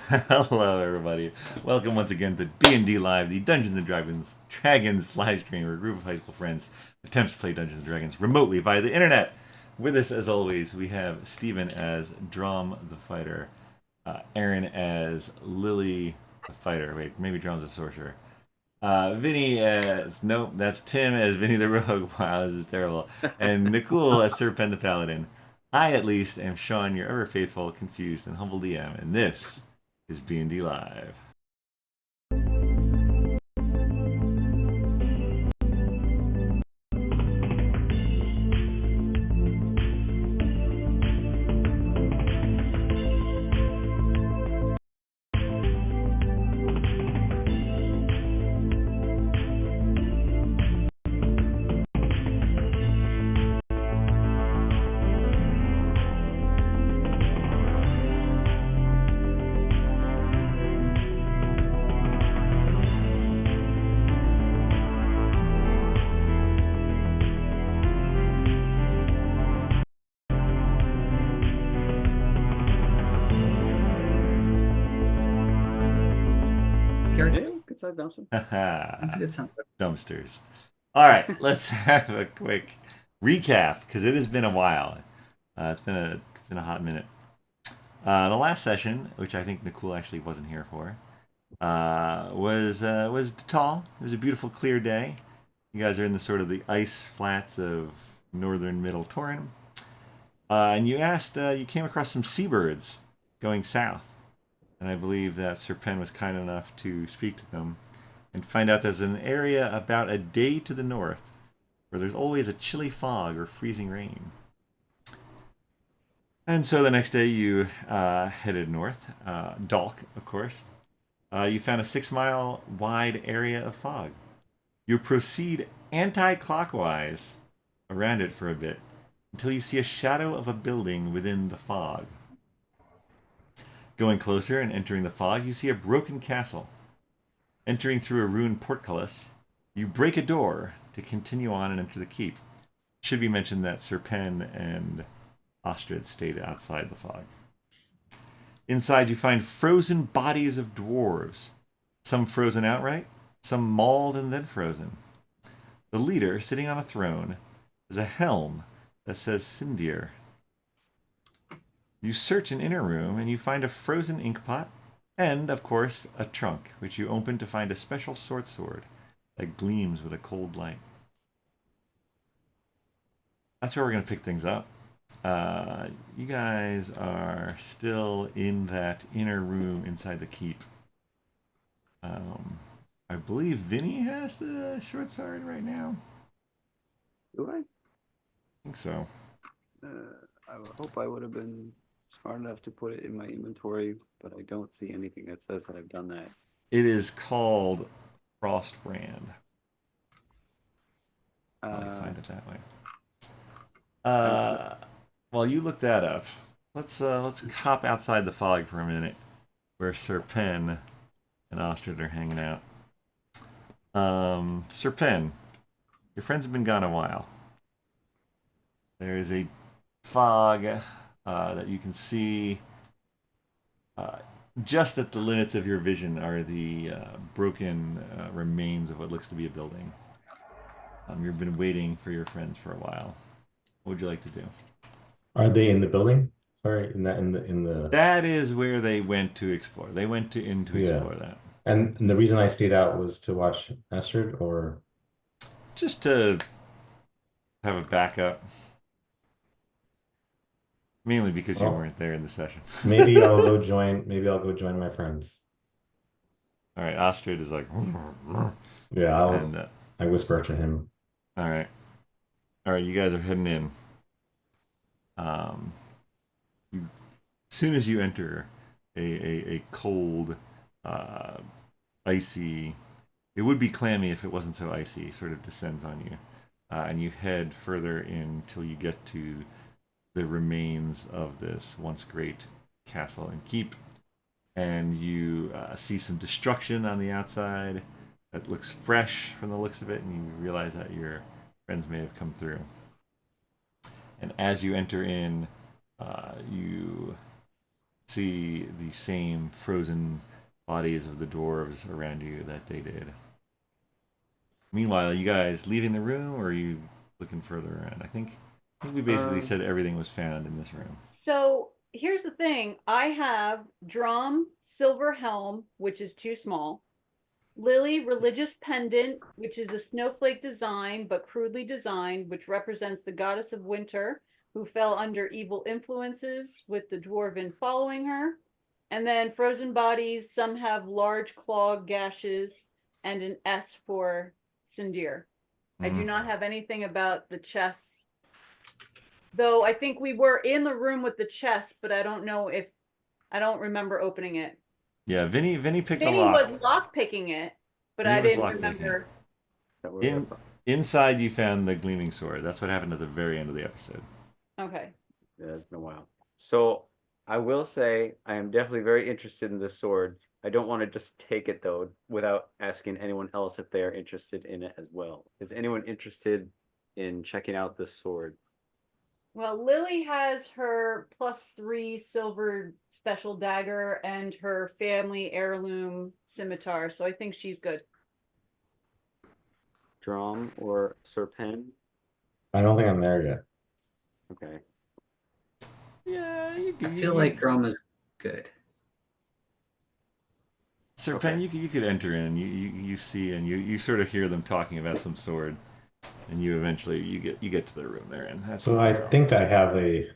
Hello, everybody. Welcome once again to BND Live, the Dungeons and Dragons live stream where a group of high school friends attempts to play Dungeons and Dragons remotely via the internet. With us, as always, we have Steven as Dromm the Fighter, Erin as Lily the Fighter. Wait, maybe Dromm's a sorcerer. Vinny as nope, that's Tim as Vinny the Rogue. Wow, this is terrible. And Nakul as Serpent the Paladin. I, at least, am Shawn, your ever faithful, confused, and humble DM, and this is B&D Live. Good size dumpster. Dumpsters. All right, let's have a quick recap because it has been a while. It's been a hot minute. The last session, which I think Nakul actually wasn't here for, was tall. It was a beautiful, clear day. You guys are in the sort of the ice flats of northern Middle Torin, and you came across some seabirds going south, and I believe that Sir Pen was kind enough to speak to them and find out there's an area about a day to the north where there's always a chilly fog or freezing rain. And so the next day you headed north, Dalk, of course. You found a 6 mile wide area of fog. You proceed anti clockwise around it for a bit until you see a shadow of a building within the fog. Going closer and entering the fog, you see a broken castle. Entering through a ruined portcullis, you break a door to continue on and enter the keep. It should be mentioned that Sir Pen and Ostrid stayed outside the fog. Inside, you find frozen bodies of dwarves, some frozen outright, some mauled and then frozen. The leader, sitting on a throne, has a helm that says Sindir. You search an inner room and you find a frozen inkpot and, of course, a trunk, which you open to find a special short sword that gleams with a cold light. That's where we're going to pick things up. You guys are still in that inner room inside the keep. I believe Vinny has the short sword right now. Do I? I think so. I hope I would have been smart enough to put it in my inventory, but I don't see anything that says that I've done that. It is called Frostbrand. I'll find it that way. While you look that up, let's hop outside the fog for a minute, where Sir Pen and Ostrid are hanging out. Sir Pen, your friends have been gone a while. There is a fog that you can see. Just at the limits of your vision are the broken remains of what looks to be a building. You've been waiting for your friends for a while. What would you like to do? Are they in the building? Sorry, in the. That is where they went to explore. They went in to explore that. And the reason I stayed out was to watch Astrid, or just to have a backup. Mainly because you weren't there in the session. Maybe I'll go join. Maybe I'll go join my friends. All right, Ostrid is like. Yeah, I whisper to him. All right, you guys are heading in. As soon as you enter a cold, icy, it would be clammy if it wasn't so icy, sort of descends on you. And you head further in till you get to the remains of this once great castle and keep. And you see some destruction on the outside that looks fresh from the looks of it, and you realize that your friends may have come through. And as you enter in, you see the same frozen bodies of the dwarves around you that they did. Meanwhile, you guys leaving the room, or are you looking further around? I think we basically said everything was found in this room. So here's the thing. I have Dromm silver helm, which is too small. Lily religious pendant, which is a snowflake design, but crudely designed, which represents the goddess of winter, who fell under evil influences with the dwarven following her. And then frozen bodies, some have large claw gashes and an S for Sindir. I do not have anything about the chest. Though I think we were in the room with the chest, but I don't remember opening it. Yeah, Vinny picked Vinny a lock. was lock picking it, but Vinny I was didn't lock-picking. remember. Inside, you found the gleaming sword. That's what happened at the very end of the episode. Okay. Yeah, it's been a while. So I will say I am definitely very interested in this sword. I don't want to just take it though without asking anyone else if they are interested in it as well. Is anyone interested in checking out this sword? Well, Lily has her +3 silver special dagger and her family heirloom scimitar, so I think she's good. Dromm or Serpen? I don't think I'm there yet. Okay. Yeah, you I feel like Dromm is good. Serpen, you could enter in. You see and you sort of hear them talking about some sword, and you eventually you get to the room they're in. That's So I think I have a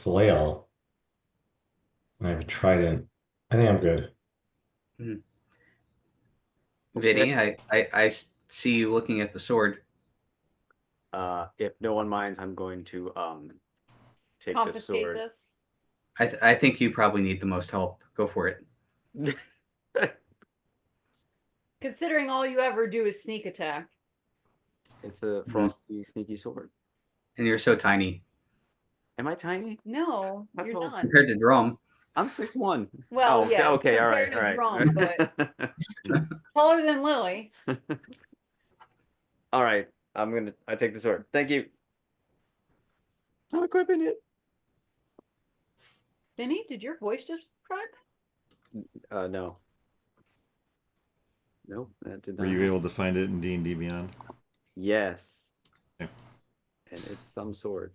flail. And I have a trident. I think I'm good. Vinny, I see you looking at the sword. If no one minds, I'm going to take the Confiscate sword. this. I think you probably need the most help. Go for it. Considering all you ever do is sneak attack. It's a frosty, sneaky sword. And you're so tiny. Am I tiny? No, That's you're all. not. Compared to Dromm. I'm 6'1". Well, yeah. Okay, all right, compared all to right. Dromm, but taller than Lily. All right, I take the sword. Thank you. I'm equipping it. Vinny, did your voice just crack? No. Nope, that did not. Were you able to find it in D&D Beyond? Yes. Okay. And it's some sword.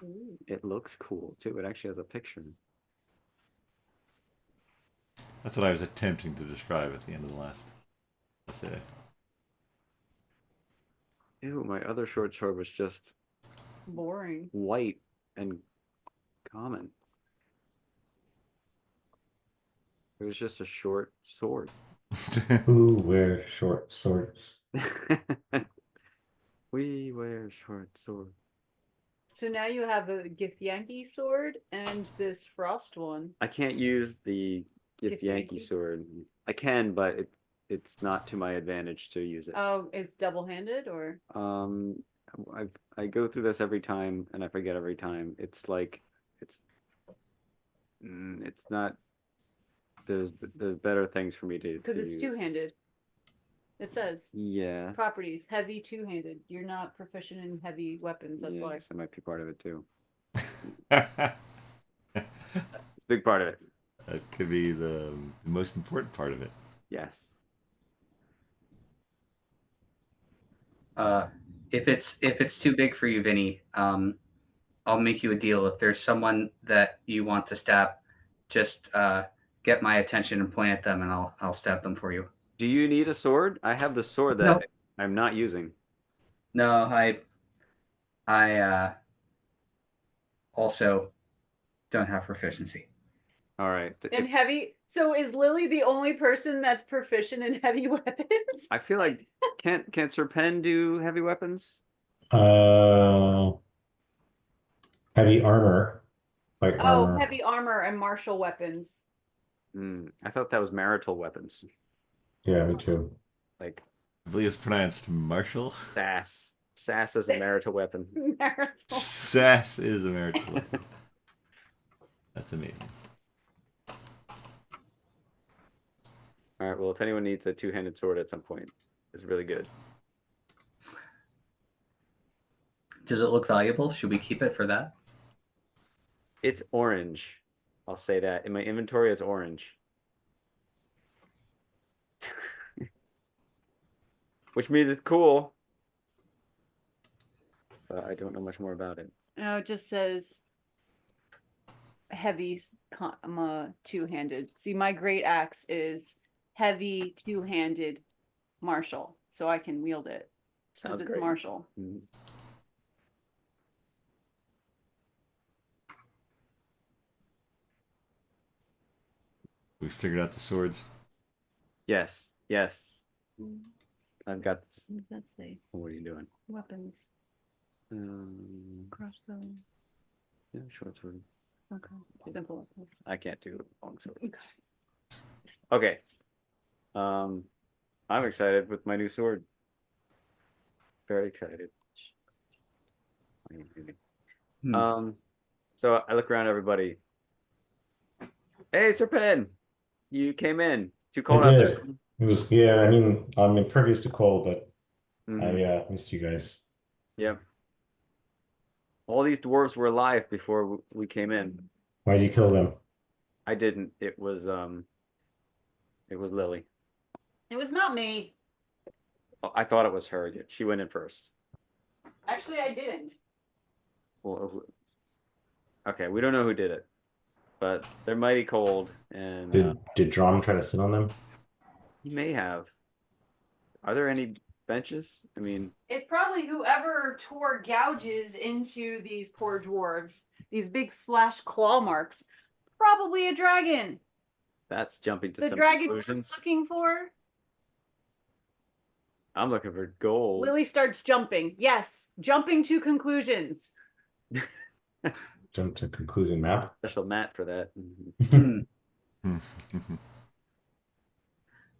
Ooh. It looks cool too. It actually has a picture. That's what I was attempting to describe at the end of the last essay. Ew, my other short sword was just Boring. white and common. It was just a short sword. Who wears short swords? We wear short swords. So now you have a Githyanki sword and this frost one. I can't use the Githyanki Yankee sword. I can, but it's not to my advantage to use it. Oh, it's double-handed or? I go through this every time and I forget every time. It's like it's not. There's better things for me to. Because it's two-handed. It says. Yeah. Properties, heavy two-handed. You're not proficient in heavy weapons, that's why. Yes, that might be part of it too. Big part of it. That could be the most important part of it. Yes. If it's too big for you, Vinny, I'll make you a deal. If there's someone that you want to stab, just get my attention and point at them, and I'll stab them for you. Do you need a sword? I have the sword that No. I'm not using. No, I also don't have proficiency. All right. In heavy. So is Lily the only person that's proficient in heavy weapons? I feel like can't Serpen do heavy weapons? Heavy armor. Light armor. Oh, heavy armor and martial weapons. I thought that was marital weapons. Yeah, me too. Like I believe it's pronounced martial. sass. Sass is a marital weapon. Marital. Sass is a marital weapon. That's amazing. All right. Well, if anyone needs a two-handed sword at some point, is really good. Does it look valuable? Should we keep it for that? It's orange. I'll say that. In my inventory, it's orange. Which means it's cool. But I don't know much more about it. No, it just says heavy, two-handed. See, my great axe is heavy, two-handed martial, so I can wield it. Sounds It's great. martial. Mhm. We figured out the swords. Yes, yes. Mm, I've got. What does that say? What are you doing? Weapons, crossbow. Yeah, short sword. Okay, simple weapons. I can't do long sword. Okay. I'm excited with my new sword. Very excited. Hmm. So I look around everybody. Hey, Sir Penn, you came in. Too cold I out did. there. It was, yeah, I mean, I'm impervious to cold, but Mhm. I missed you guys. Yep. All these dwarves were alive before we came in. Why'd you kill them? I didn't. It was Lily. It was not me. Oh, I thought it was her. She went in first. Actually, I didn't. Well, okay, we don't know who did it, but they're mighty cold, and Did Dromm try to sit on them? he may have. Are there any benches? I mean, It's probably whoever tore gouges into these poor dwarves. These big slash claw marks. Probably a dragon. that's jumping to The some dragon conclusions. we're looking for. I'm looking for gold. Lily starts jumping. Yes, jumping to conclusions. Jump to conclusion map. Special mat for that. Hmm.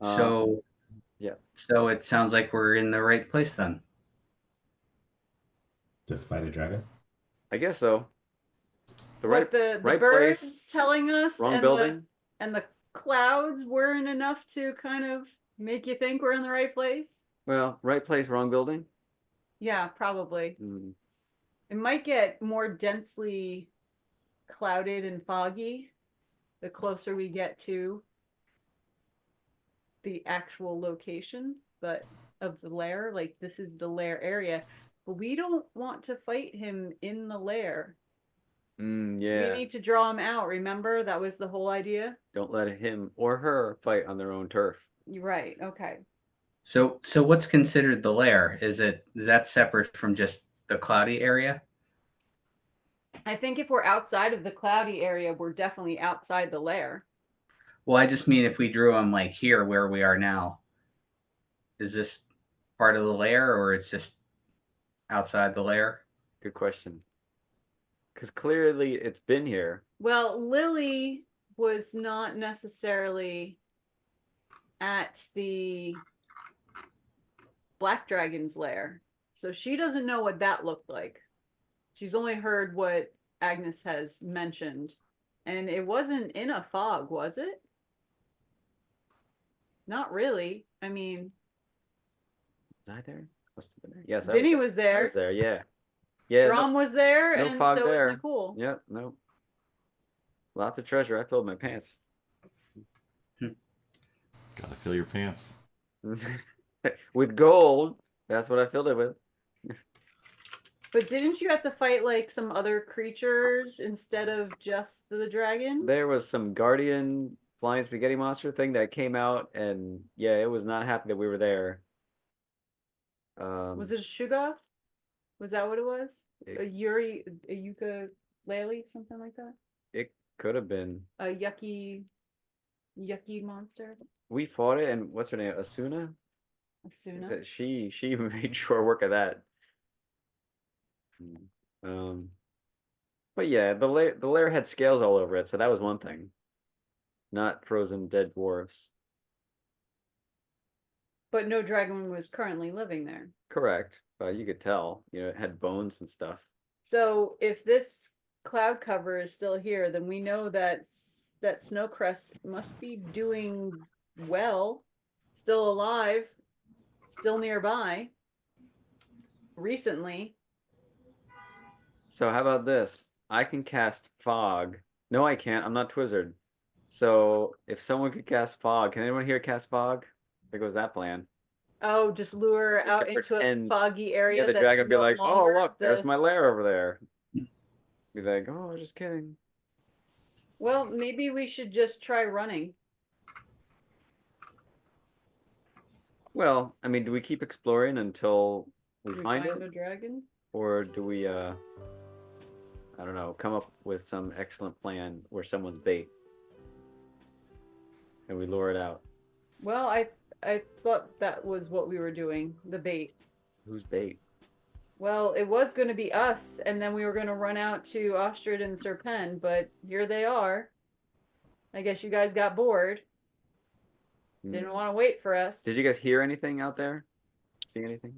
Um, So, yeah. so it sounds like we're in the right place then. To fight a dragon. I guess so. The What the right birds place, telling us wrong and building. and the clouds weren't enough to kind of make you think we're in the right place? Well, right place, wrong building. Yeah, probably. Mm. It might get more densely clouded and foggy the closer we get to the actual location, but of the lair, like this is the lair area. But we don't want to fight him in the lair. Yeah. We need to draw him out, remember? That was the whole idea? Don't let him or her fight on their own turf. You're right, okay. So what's considered the lair? Is that separate from just the cloudy area? I think if we're outside of the cloudy area, we're definitely outside the lair. Well, I just mean if we drew them like here where we are now, is this part of the lair or it's just outside the lair? Good question. Because clearly it's been here. Well, Lily was not necessarily at the Black Dragon's lair, so she doesn't know what that looked like. She's only heard what Agnes has mentioned, and it wasn't in a fog, was it? Not really. I mean, Was I there? Must have been there. Yes, Vinny I was I there. was there. Yeah. Yeah. Dromm was there, no and fog so there. was Nakul. Yep. No. Lots of treasure. I filled my pants. Gotta fill your pants. With gold. That's what I filled it with. But didn't you have to fight like some other creatures instead of just the dragon? There was some guardian flying spaghetti monster thing that came out, and yeah, it was not happy that we were there. Was it a Shuggoth? Was that what it was? It- A ukulele, something like that? It could have been. A yucky monster? We fought it, and what's her name? Asuna? Asuna? She made sure work of that. But yeah, the lair had scales all over it, so that was one thing. Not frozen dead dwarves. But no dragon was currently living there. Correct, but you could tell. You know, it had bones and stuff. So if this cloud cover is still here, then we know that Snowcrest must be doing well, still alive, still nearby. Recently. So how about this? I can cast fog. No, I can't. I'm not Twizzard. So if someone could cast fog, can anyone here cast fog? There goes that plan. Oh, just lure We out could into a pretend- foggy area. Yeah, the that's dragon would be no like, oh, longer look, there's the- my lair over there. Be like, oh, just kidding. Well, maybe we should just try running. Well, I mean, do we keep exploring until we Do we find find it? a dragon? Or do we, I don't know, come up with some excellent plan where someone's bait? And we lure it out. Well, I thought that was what we were doing, the bait. Who's bait? Well, it was going to be us, and then we were going to run out to Ostrid and Serpen, but here they are. I guess you guys got bored. Didn't want to wait for us. Did you guys hear anything out there? See anything?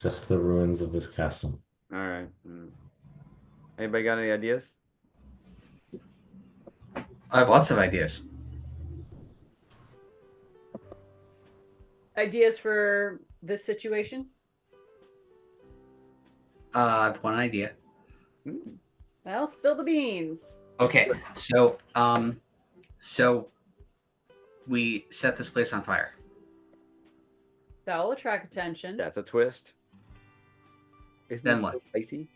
Just the ruins of this castle. All right. Anybody got any ideas? I have lots of ideas. Ideas for this situation? I have one idea. Well, spill the beans. Okay, so we set this place on fire. That will attract attention. That's a twist. Isn't Then it what? so spicy?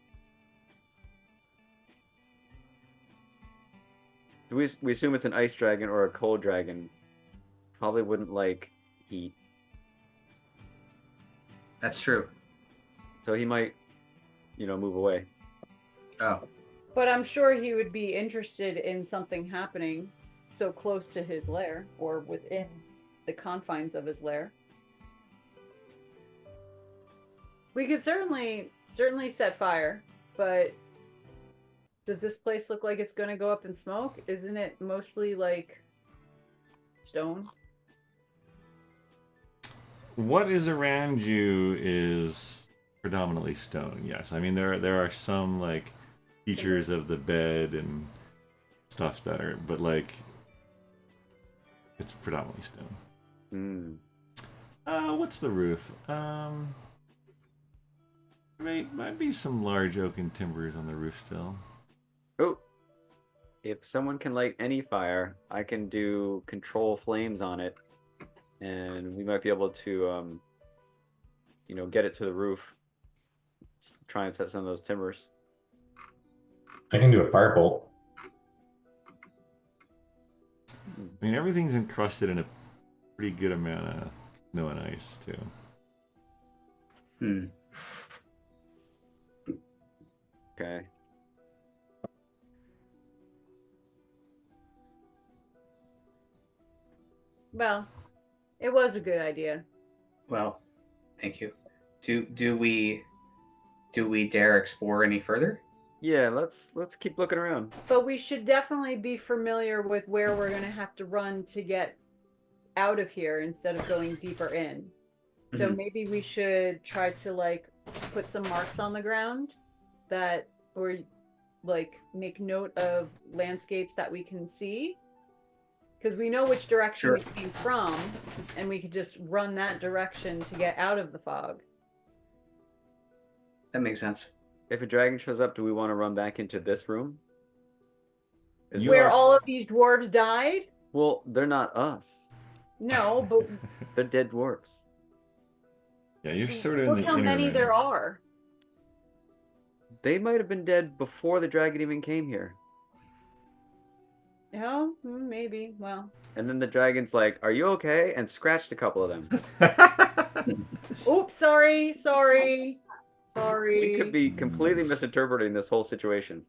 We assume it's an ice dragon or a cold dragon. Probably wouldn't like heat. That's true. So he might, move away. Oh, But I'm sure he would be interested in something happening so close to his lair, or within the confines of his lair. We could certainly set fire, but does this place look like it's going to go up in smoke? Isn't it mostly like stone? What is around you is predominantly stone. Yes, I mean there are some like features of the bed and stuff that are, but like it's predominantly stone. What's the roof? Might be some large oaken timbers on the roof still. Oh, if someone can light any fire, I can do control flames on it, and we might be able to, get it to the roof. Try and set some of those timbers. I can do a firebolt. I mean, everything's encrusted in a pretty good amount of snow and ice too. Okay. Well, it was a good idea. well, thank you. Do we dare explore any further? Yeah, let's keep looking around. But we should definitely be familiar with where we're going to have to run to get out of here instead of going deeper in. So Mhm. maybe we should try to like put some marks on the ground that, or like make note of landscapes that we can see. Because we know which direction Sure. we came from, and we could just run that direction to get out of the fog. That makes sense. If a dragon shows up, do we want to run back into this room? Where all of these dwarves died? Well, they're not us. No, but They're dead dwarves. Yeah, you're sort of in look the how inner many ring. there are. They might have been dead before the dragon even came here. Oh, maybe. Well. And then the dragon's like, "Are you okay?" and scratched a couple of them. Oops, sorry. We could be completely misinterpreting this whole situation.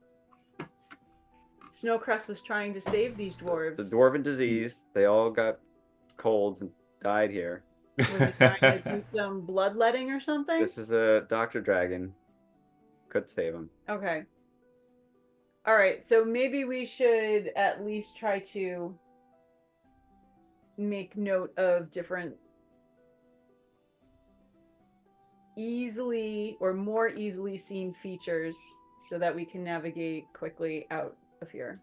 Snowcrest was trying to save these dwarves. The dwarven disease, they all got colds and died here. Was he trying to do some bloodletting or something? This is a Dr. Dragon. Could save him. Okay. Alright, so maybe we should at least try to make note of different easily or more easily seen features so that we can navigate quickly out of here.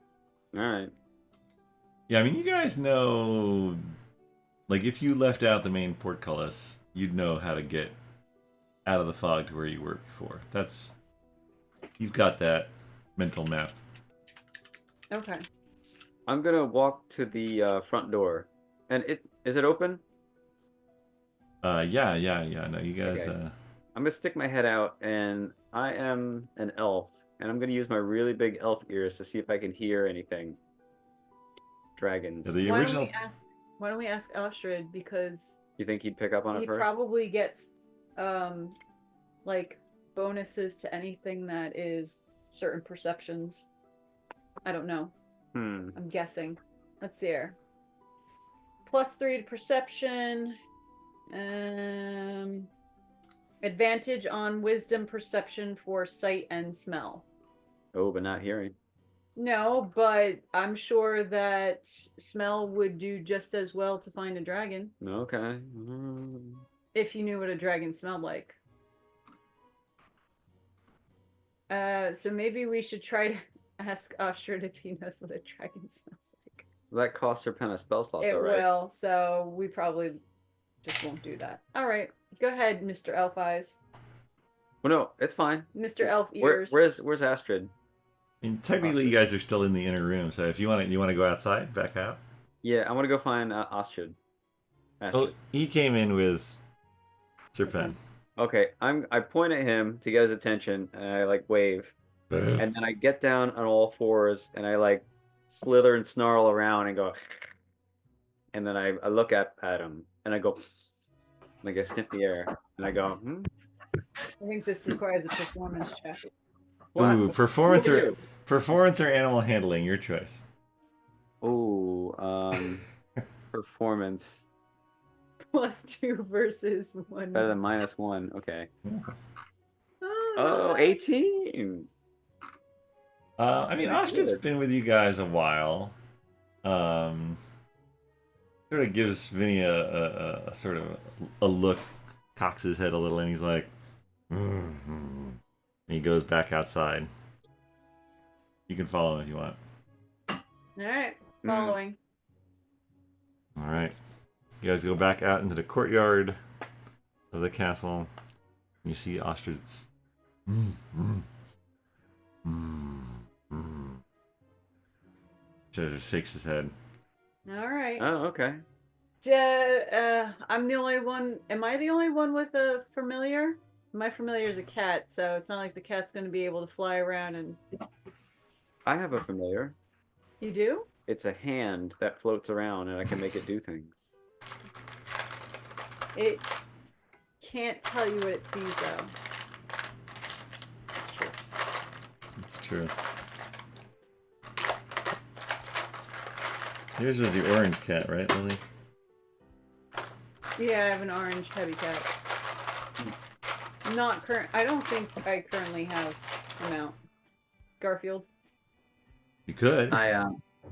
Alright. Yeah, I mean, you guys know like if you left out the main portcullis, you'd know how to get out of the fog to where you were before. You've got that mental map. Okay. I'm gonna walk to the front door. And is it open? Yeah. No, you guys. Okay. I'm gonna stick my head out, and I am an elf, and I'm gonna use my really big elf ears to see if I can hear anything. Dragons. Yeah, the Why original. don't we ask Astrid, because You think he'd pick up on it he first? probably gets like bonuses to anything that is certain perceptions. I don't know. I'm guessing. Let's see here. +3 to perception. Advantage on wisdom perception for sight and smell. Oh, but not hearing. No, but I'm sure that smell would do just as well to find a dragon. Okay. If you knew what a dragon smelled like. So maybe we should try to ask Astrid if he knows what a dragon smells like. That costs her pen a spell slot, It though, right? will, so we probably just won't do that. Alright, go ahead, Mr. Elf Eyes. Well, no, it's fine. Mr. Elf Ears. Where's Astrid? I mean, technically, you guys are still in the inner room. So if you want to go outside, back out. Yeah, I want to go find Astrid. Oh, he came in with Serpen. Okay, I point at him to get his attention, and I like wave, and then I get down on all fours, and I like slither and snarl around and go, and then I look at him, and I go, like I sniff the air, and I go, I think this requires a performance check. What? Ooh, performance or animal handling, your choice. Ooh, performance. +2 versus 1. Better than -1. Okay. Oh, 18. I mean, Astrid's been with you guys a while. Sort of gives Vinny a sort of a look, cocks his head a little, and he's like, and he goes back outside. You can follow him if you want. Alright, following. All right. You guys go back out into the courtyard of the castle. And you see Astrid. Just shakes his head. Alright. Oh, okay. I'm the only one. Am I the only one with a familiar? My familiar is a cat, so it's not like the cat's going to be able to fly around and... I have a familiar. You do? It's a hand that floats around, and I can make it do things. It can't tell you what it sees, though. It's true. Yours was the orange cat, right, Lily? Yeah, I have an orange tabby cat. Not current. I don't think I currently have an out. Garfield. You could.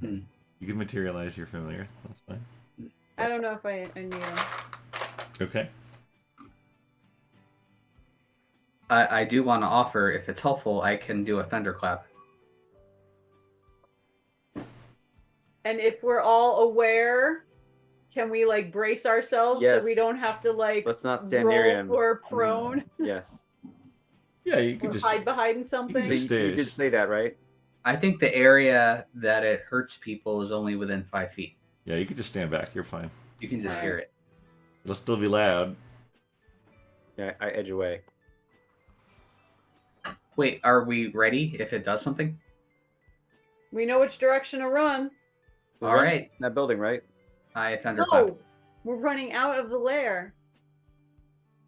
You could materialize your familiar. That's fine. I don't know if I need them. Okay. I do want to offer, if it's helpful, I can do a thunderclap. And if we're all aware, can we like brace ourselves Yes. so we don't have to like Let's not stand roll near him. or prone Yes. Yeah, you or could just. hide behind something? You Stay- You did say that, right? I think the area that it hurts people is only within 5 feet. Yeah, you could just stand back. You're fine. You can just Alright. hear it. It'll still be loud. Yeah, I edge away. Wait, are we ready if it does something? We know which direction to run. We're All running right. in that building, right? I thunderclap. No, we're running out of the lair.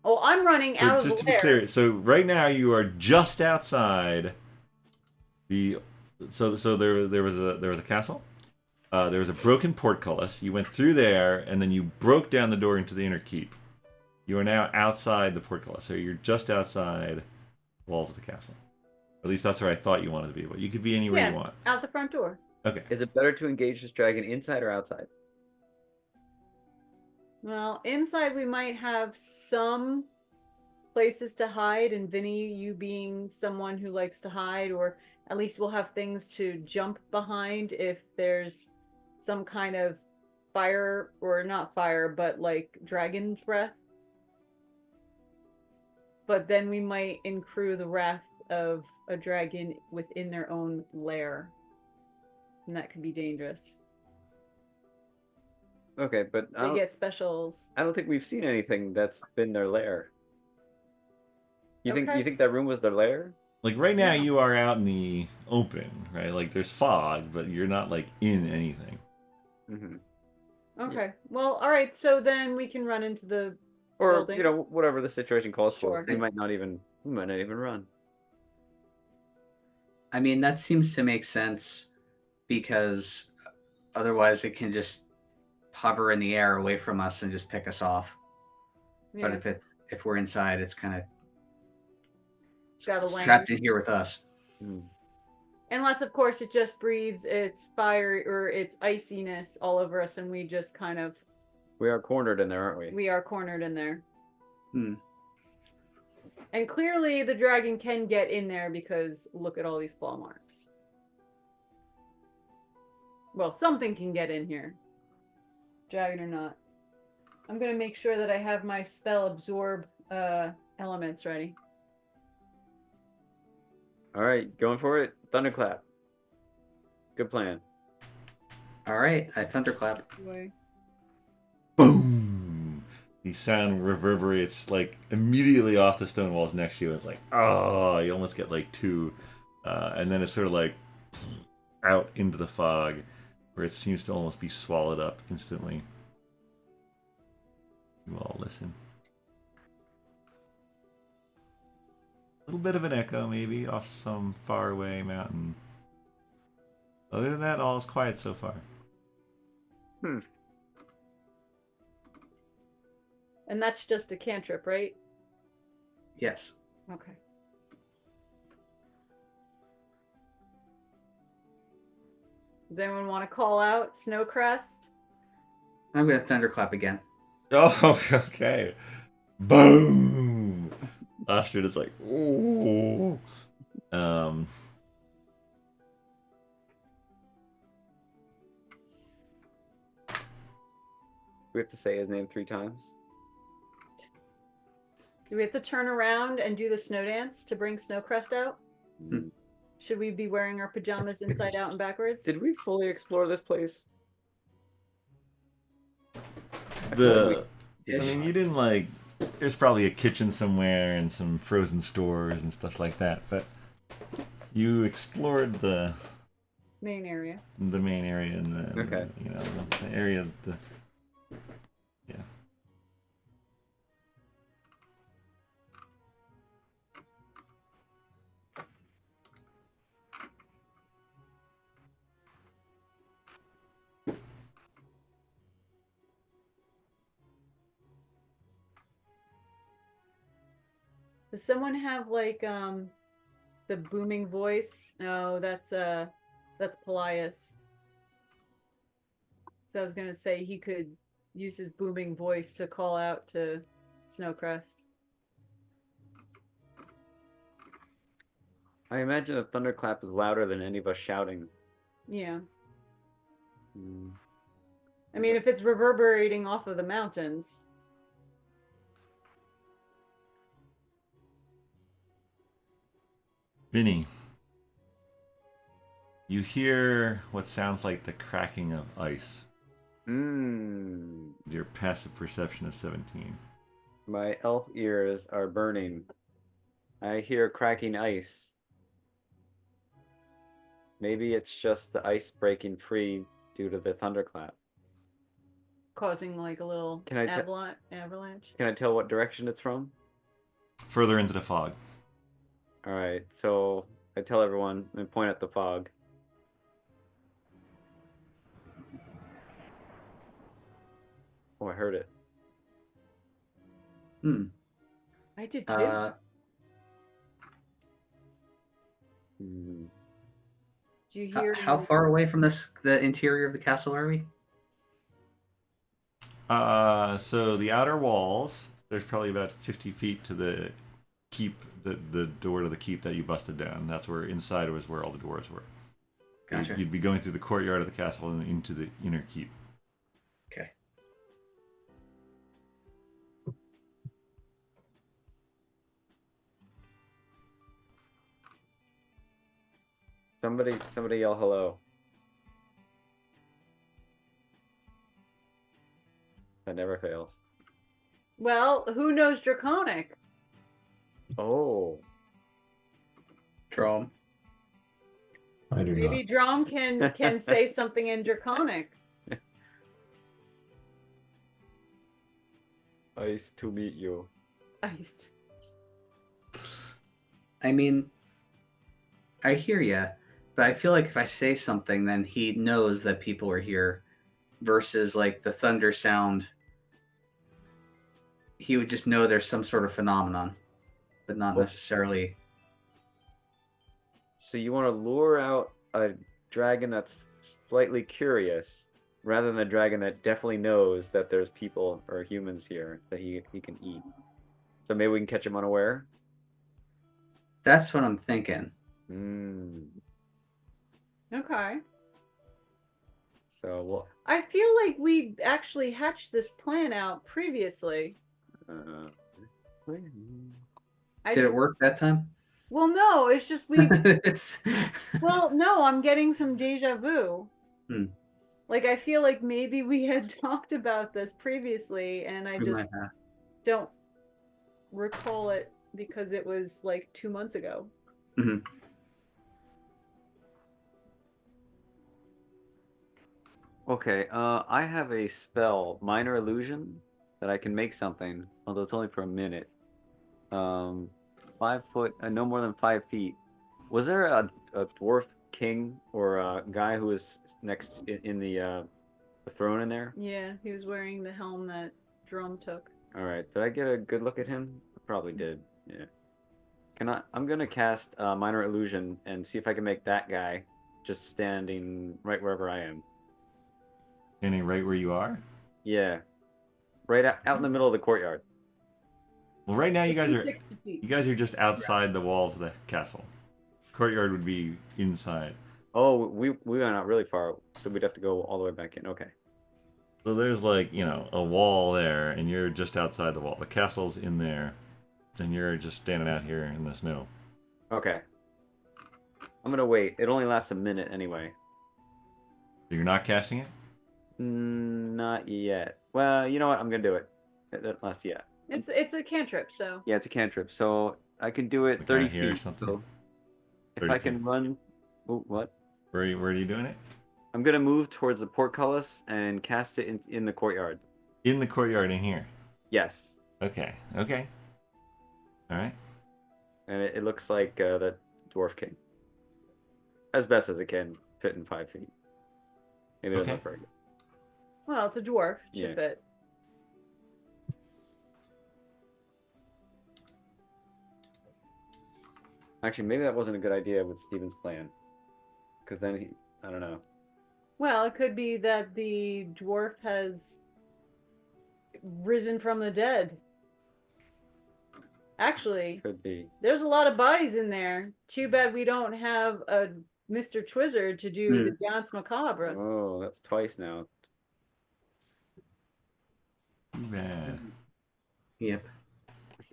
Oh, I'm running So out of just the to be lair. clear, so right now you are just outside the. So there was a castle. There was a broken portcullis. You went through there, and then you broke down the door into the inner keep. You are now outside the portcullis, so you're just outside the walls of the castle. At least that's where I thought you wanted to be, but you could be anywhere Yeah, you want. out the front door. Okay. Is it better to engage this dragon inside or outside? Well, inside we might have some places to hide, and Vinny, you being someone who likes to hide, or at least we'll have things to jump behind if there's some kind of fire, or not fire, but like dragon's breath. But then we might incur the wrath of a dragon within their own lair. And that could be dangerous. Okay, but They get specials. I don't think we've seen anything that's been their lair. You Okay. think that room was their lair? Like right now, Yeah. you are out in the open, right? Like there's fog, but you're not like in anything. Mm-hmm. Okay. Well, all right. So then we can run into the Or building. whatever the situation calls Sure. for. We might not even run. I mean, that seems to make sense because otherwise it can just hover in the air away from us and just pick us off. Yeah. But if we're inside, it's kind of Gotta land. trapped in here with us. Mm. Unless, of course, it just breathes its fire or its iciness all over us, and we just kind of. We are cornered in there, aren't we? We are cornered in there. Hmm. And clearly, the dragon can get in there because look at all these claw marks. Well, something can get in here. Dragon or not. I'm going to make sure that I have my spell absorb elements ready. All right, going for it. Thunderclap. Good plan. All right, I thunderclap. Boom! The sound reverberates like immediately off the stone walls next to you. It's like, oh, you almost get like two, and then it's sort of like out into the fog, where it seems to almost be swallowed up instantly. You all listen. A little bit of an echo, maybe, off some faraway mountain. Other than that, all is quiet so far. And that's just a cantrip, right? Yes. Okay. Does anyone want to call out Snowcrest? I'm going to thunderclap again. Oh, okay. Boom! Astrid is like, ooh. We have to say his name 3 times. Do we have to turn around and do the snow dance to bring Snowcrest out? Mm. Should we be wearing our pajamas inside out and backwards? Did we fully explore this place? I mean, you didn't like. There's probably a kitchen somewhere and some frozen stores and stuff like that, but you explored the Main area. The main area and the Okay. The area yeah. Does someone have like the booming voice? No, that's Paelias. So I was gonna say he could use his booming voice to call out to Snowcrest. I imagine a thunderclap is louder than any of us shouting. Yeah. Mm. I mean, if it's reverberating off of the mountains. Vinny, you hear what sounds like the cracking of ice. Your passive perception of 17. My elf ears are burning. I hear cracking ice. Maybe it's just the ice breaking free due to the thunderclap. Causing like a little avalanche. Can I tell what direction it's from? Further into the fog. Alright, so I tell everyone and point at the fog. Oh, I heard it. I did too. Do you hear? How far away from the interior of the castle are we? So the outer walls, there's probably about 50 feet to the keep, the door to the keep that you busted down. That's where inside was where all the doors were. Gotcha. You'd be going through the courtyard of the castle and into the inner keep. Somebody yell hello. That never fails. Well, who knows Draconic? Oh. Dromm. I do Maybe Dromm can say something in Draconic. Nice to meet you. I mean, I hear ya, but I feel like if I say something, then he knows that people are here, versus like the thunder sound. He would just know there's some sort of phenomenon, but not necessarily. So you want to lure out a dragon that's slightly curious, rather than a dragon that definitely knows that there's people or humans here that he can eat. So maybe we can catch him unaware? That's what I'm thinking. Okay. So we'll... I feel like we actually hatched this plan out previously. Did it work that time? Well, no, it's just we. Well, no, I'm getting some deja vu. Like, I feel like maybe we had talked about this previously, and I just don't recall it because it was like 2 months ago. Mm-hmm. Okay, I have a spell, Minor Illusion, that I can make something, although it's only for a minute. 5 foot, no more than 5 feet. Was there a dwarf king or a guy who was next in the throne in there? Yeah, he was wearing the helm that Dromm took. All right, did I get a good look at him? I probably did. Yeah. I'm gonna cast Minor Illusion and see if I can make that guy just standing right wherever I am. Standing right where you are? Yeah. Right out in the middle of the courtyard. Well, right now you guys are just outside the walls of the castle. Courtyard would be inside. Oh, we are not really far, so we'd have to go all the way back in. Okay. So there's like, a wall there, and you're just outside the wall. The castle's in there, and you're just standing out here in the snow. Okay. I'm gonna wait. It only lasts a minute anyway. So you're not casting it? Not yet. Well, you know what? I'm gonna do it. That lasts yet. It's a cantrip, so. Yeah, it's a cantrip, so I can do it 30 feet. Or something. So if I can run... Oh, what? Where are you doing it? I'm going to move towards the portcullis and cast it in the courtyard. In the courtyard in here? Yes. Okay. All right. And it looks like the dwarf king. As best as it can fit in 5 feet. Maybe it doesn't look very good. Well, it's a dwarf. It should fit. Actually, maybe that wasn't a good idea with Steven's plan. Because then I don't know. Well, it could be that the dwarf has risen from the dead. Actually, could be. There's a lot of bodies in there. Too bad we don't have a Mr. Twizzard to do the Dance Macabre. Oh, that's twice now. Too bad. Yep.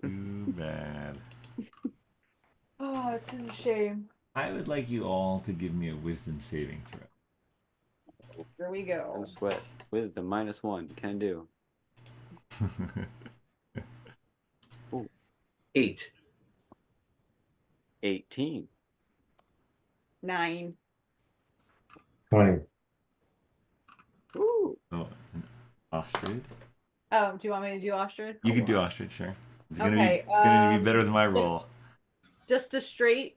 Too bad. Oh, it's a shame. I would like you all to give me a wisdom saving throw. Here we go. No sweat. Wisdom -1. Can do. Ooh. 8. 18. 9. 20. Ooh. Oh, an ostrich? Oh, do you want me to do ostrich? You can do ostrich, sure. It's gonna be better than my roll. Just a straight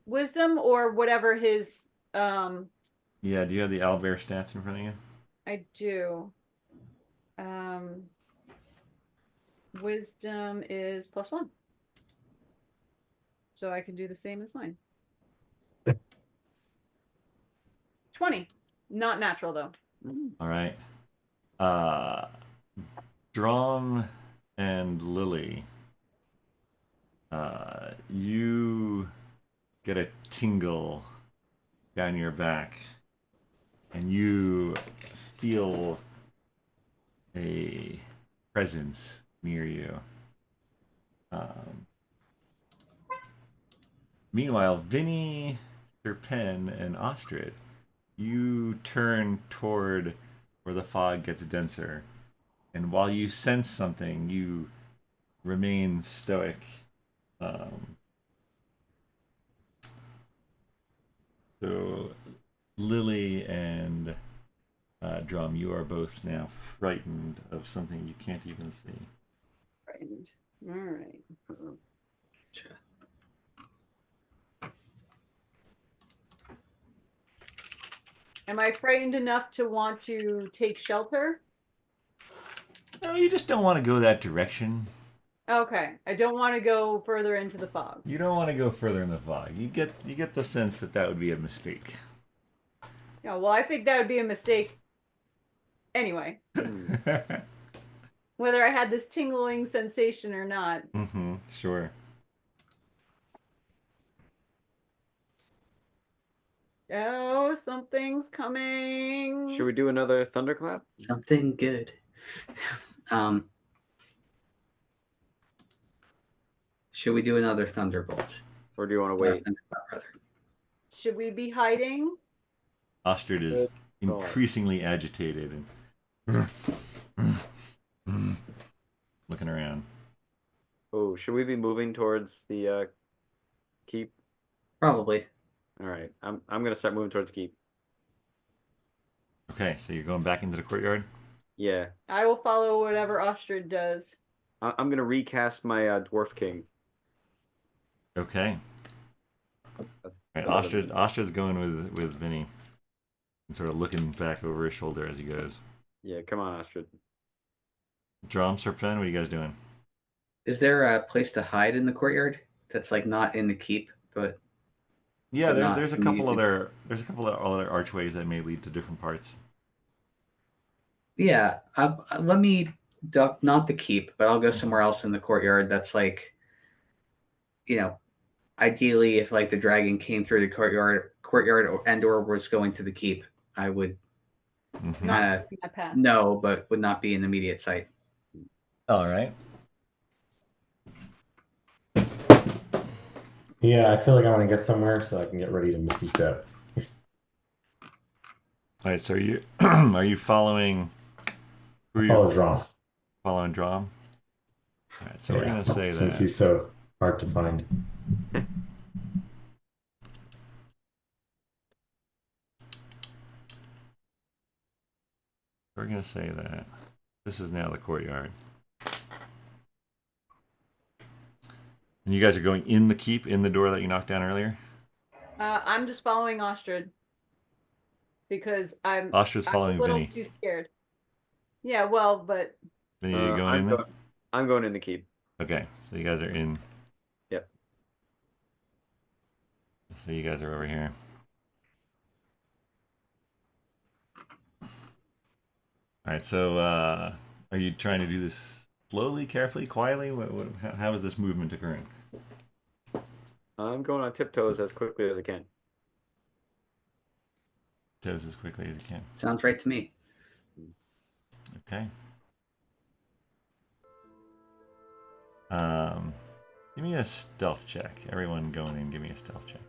wisdom or whatever his Yeah, do you have the owlbear stats in front of you? I do. Wisdom is +1. So I can do the same as mine. 20. Not natural though. All right. Dromm and Lily. You get a tingle down your back, and you feel a presence near you. Meanwhile, Vinny, Serpen and Ostrid, you turn toward where the fog gets denser, and while you sense something, you remain stoic. So Lily and Dromm, you are both now frightened of something you can't even see. Frightened. All right. Am I frightened enough to want to take shelter? No, you just don't want to go that direction. Okay. I don't want to go further into the fog. You don't want to go further in the fog. You get the sense that that would be a mistake. Yeah, well, I think that would be a mistake anyway. Whether I had this tingling sensation or not. Mm-hmm. Sure. Oh, something's coming. Should we do another thunderclap? Something good. Should we do another thunderbolt? Or do you want to wait? Thunderclap, rather. Should we be hiding? Ostrid is increasingly agitated and looking around. Oh, should we be moving towards the keep? Probably. All right, I'm gonna start moving towards the keep. Okay, so you're going back into the courtyard? Yeah, I will follow whatever Ostrid does. I'm gonna recast my dwarf king. Okay. Alright, Ostrid's going with Vinny. And sort of looking back over his shoulder as he goes. Yeah, come on, Ostrid. Dromm, Serpen, what are you guys doing? Is there a place to hide in the courtyard that's like not in the keep, but Yeah, But there's a not couple immediately. of other archways that may lead to different parts. yeah, let me duck not the keep, but I'll go somewhere else in the courtyard that's like, ideally if like the dragon came through the courtyard or was going to the keep, I would Mhm. kind of My path. know, but would not be in immediate sight. All right. Yeah, I feel like I want to get somewhere so I can get ready to Misty Step. All right. So are you are you following? Who are you Follow Dromm. following? Dromm. All right. So we're gonna say Since that. he's so hard to find. We're gonna say that this is now the courtyard. And you guys are going in the keep, in the door that you knocked down earlier? I'm just following Ostrid. Because Ostrid's following I'm a little Vinny. too scared. Yeah, well, but Vinny, are you going in there? I'm going in the keep. Okay, so you guys are in. Yep. So you guys are over here. All right, so are you trying to do this slowly, carefully, quietly? How is this movement occurring? I'm going on tiptoes as quickly as I can. Does as quickly as you can. Sounds right to me. Okay. Give me a stealth check. Everyone going in, give me a stealth check.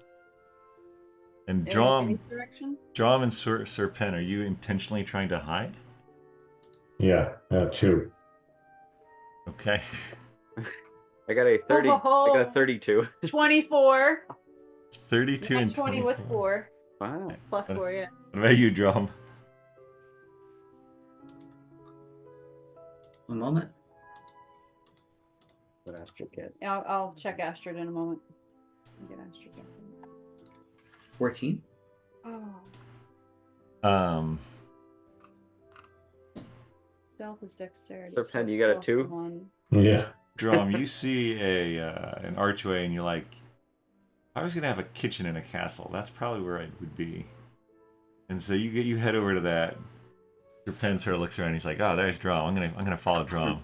And any Dromm direction? and Serpen, are you intentionally trying to hide? Yeah, 2. I Okay. got a 30. I got a 32. 24. 32 and 20 with 24. 4. Wow. Plus 4, yeah. What about you, Dromm? One moment. What Astrid get? I'll check Astrid in a moment. I'll get Astrid in. 14. Oh. Stealth is dexterity. Serpen, you got a Plus 2? 1. Yeah. Dromm, you see an archway and you're like, I was gonna have a kitchen in a castle. That's probably where it would be. And so you head over to that. Serpen sort of looks around. He's like, oh, there's Dromm. I'm gonna follow Dromm.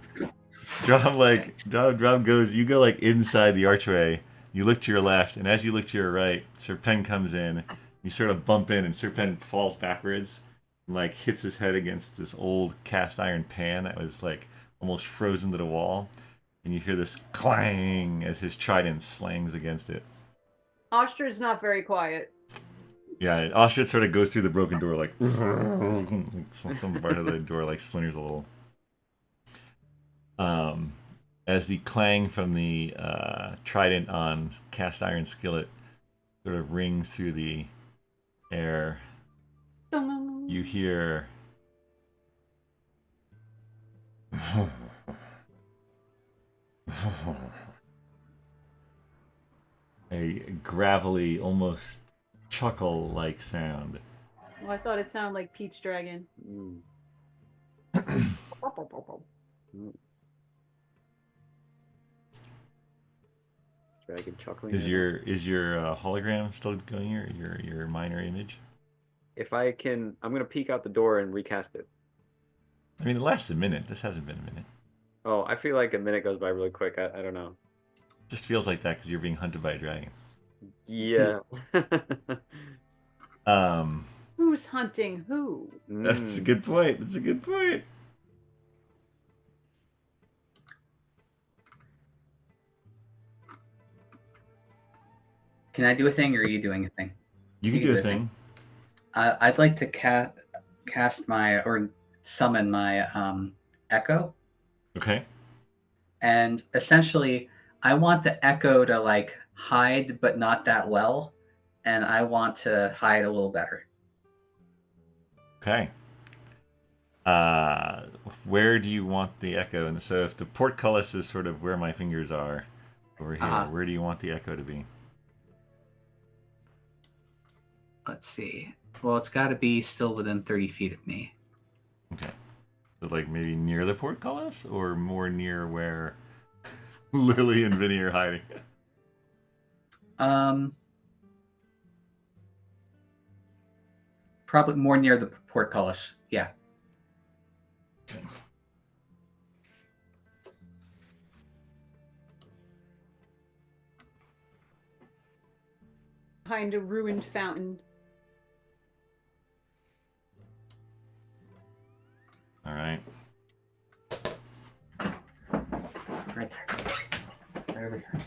Dromm goes. You go like inside the archway. You look to your left, and as you look to your right, Serpen comes in. You sort of bump in, and Serpen falls backwards, and like hits his head against this old cast iron pan that was like almost frozen to the wall. And you hear this clang as his trident slangs against it. Ostrid's not very quiet. Yeah, Auschwitz sort of goes through the broken door like some part of the door like splinters a little. As the clang from the trident on cast iron skillet sort of rings through the air, you hear a gravelly, almost chuckle-like sound. Well, I thought it sounded like Peach Dragon. Mm. Mm. Dragon chuckling. Is your hologram still going here? Your minor image? If I can, I'm gonna peek out the door and recast it. I mean, it lasts a minute. This hasn't been a minute. Oh, I feel like a minute goes by really quick. I don't know. It just feels like that because you're being hunted by a dragon. Yeah. Who's hunting who? That's a good point. That's a good point. Can I do a thing, or are you doing a thing? You can do a thing. I'd like to cast my, or summon my echo. Okay. And essentially, I want the echo to like hide, but not that well, and I want to hide a little better. Okay. Where do you want the echo? And so if the portcullis is sort of where my fingers are over here, where do you want the echo to be? Let's see. Well, it's got to be still within 30 feet of me. Okay. So like maybe near the portcullis or more near where Lily and Vinny are hiding? Probably more near the portcullis. Yeah. Okay. Behind a ruined fountain. All right. Right there. Right over here.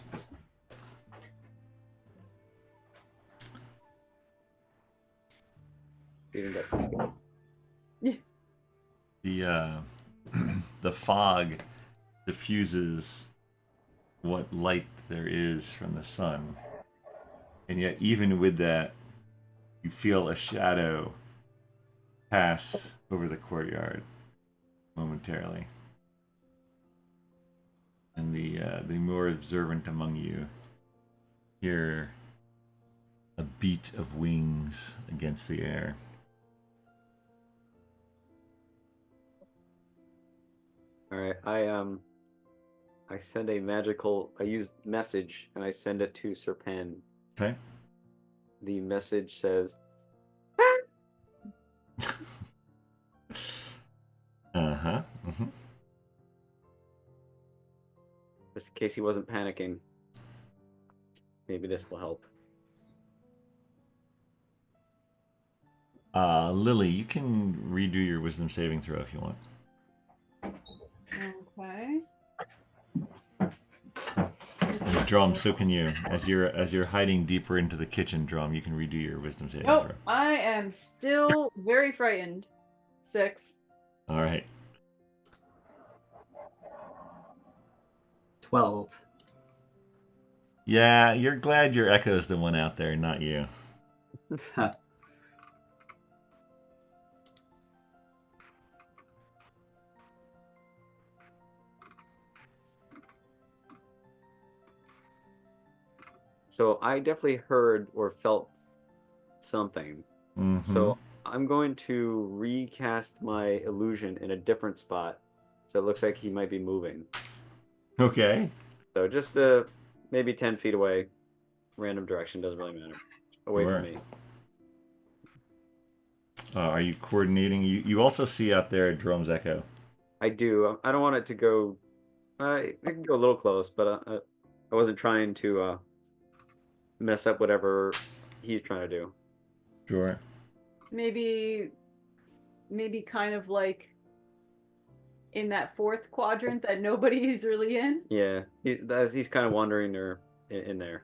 The fog diffuses what light there is from the sun, and yet even with that, you feel a shadow pass over the courtyard momentarily, and the more observant among you hear a beat of wings against the air. All right, I send a magical. I use message and I send it to Serpen. Okay. The message says, Uh-huh. Mm-hmm. just in case he wasn't panicking. Maybe this will help. Lily, you can redo your wisdom saving throw if you want. Okay. And Dromm, so can you. As you're hiding deeper into the kitchen, Dromm, you can redo your wisdom saving Nope, throw. I am still very frightened. 6. All right. 12. Yeah, you're glad your echo's the one out there, not you. So I definitely heard or felt something. Mm-hmm. So I'm going to recast my illusion in a different spot. So it looks like he might be moving. Okay. So just maybe 10 feet away. Random direction, doesn't really matter. Away Sure. from me. Are you coordinating? You also see out there Dromm's echo. I do. I don't want it to go... it can go a little close, but I wasn't trying to mess up whatever he's trying to do. Sure. Maybe kind of like in that 4th quadrant that nobody's really in. Yeah, he's kind of wandering there in there.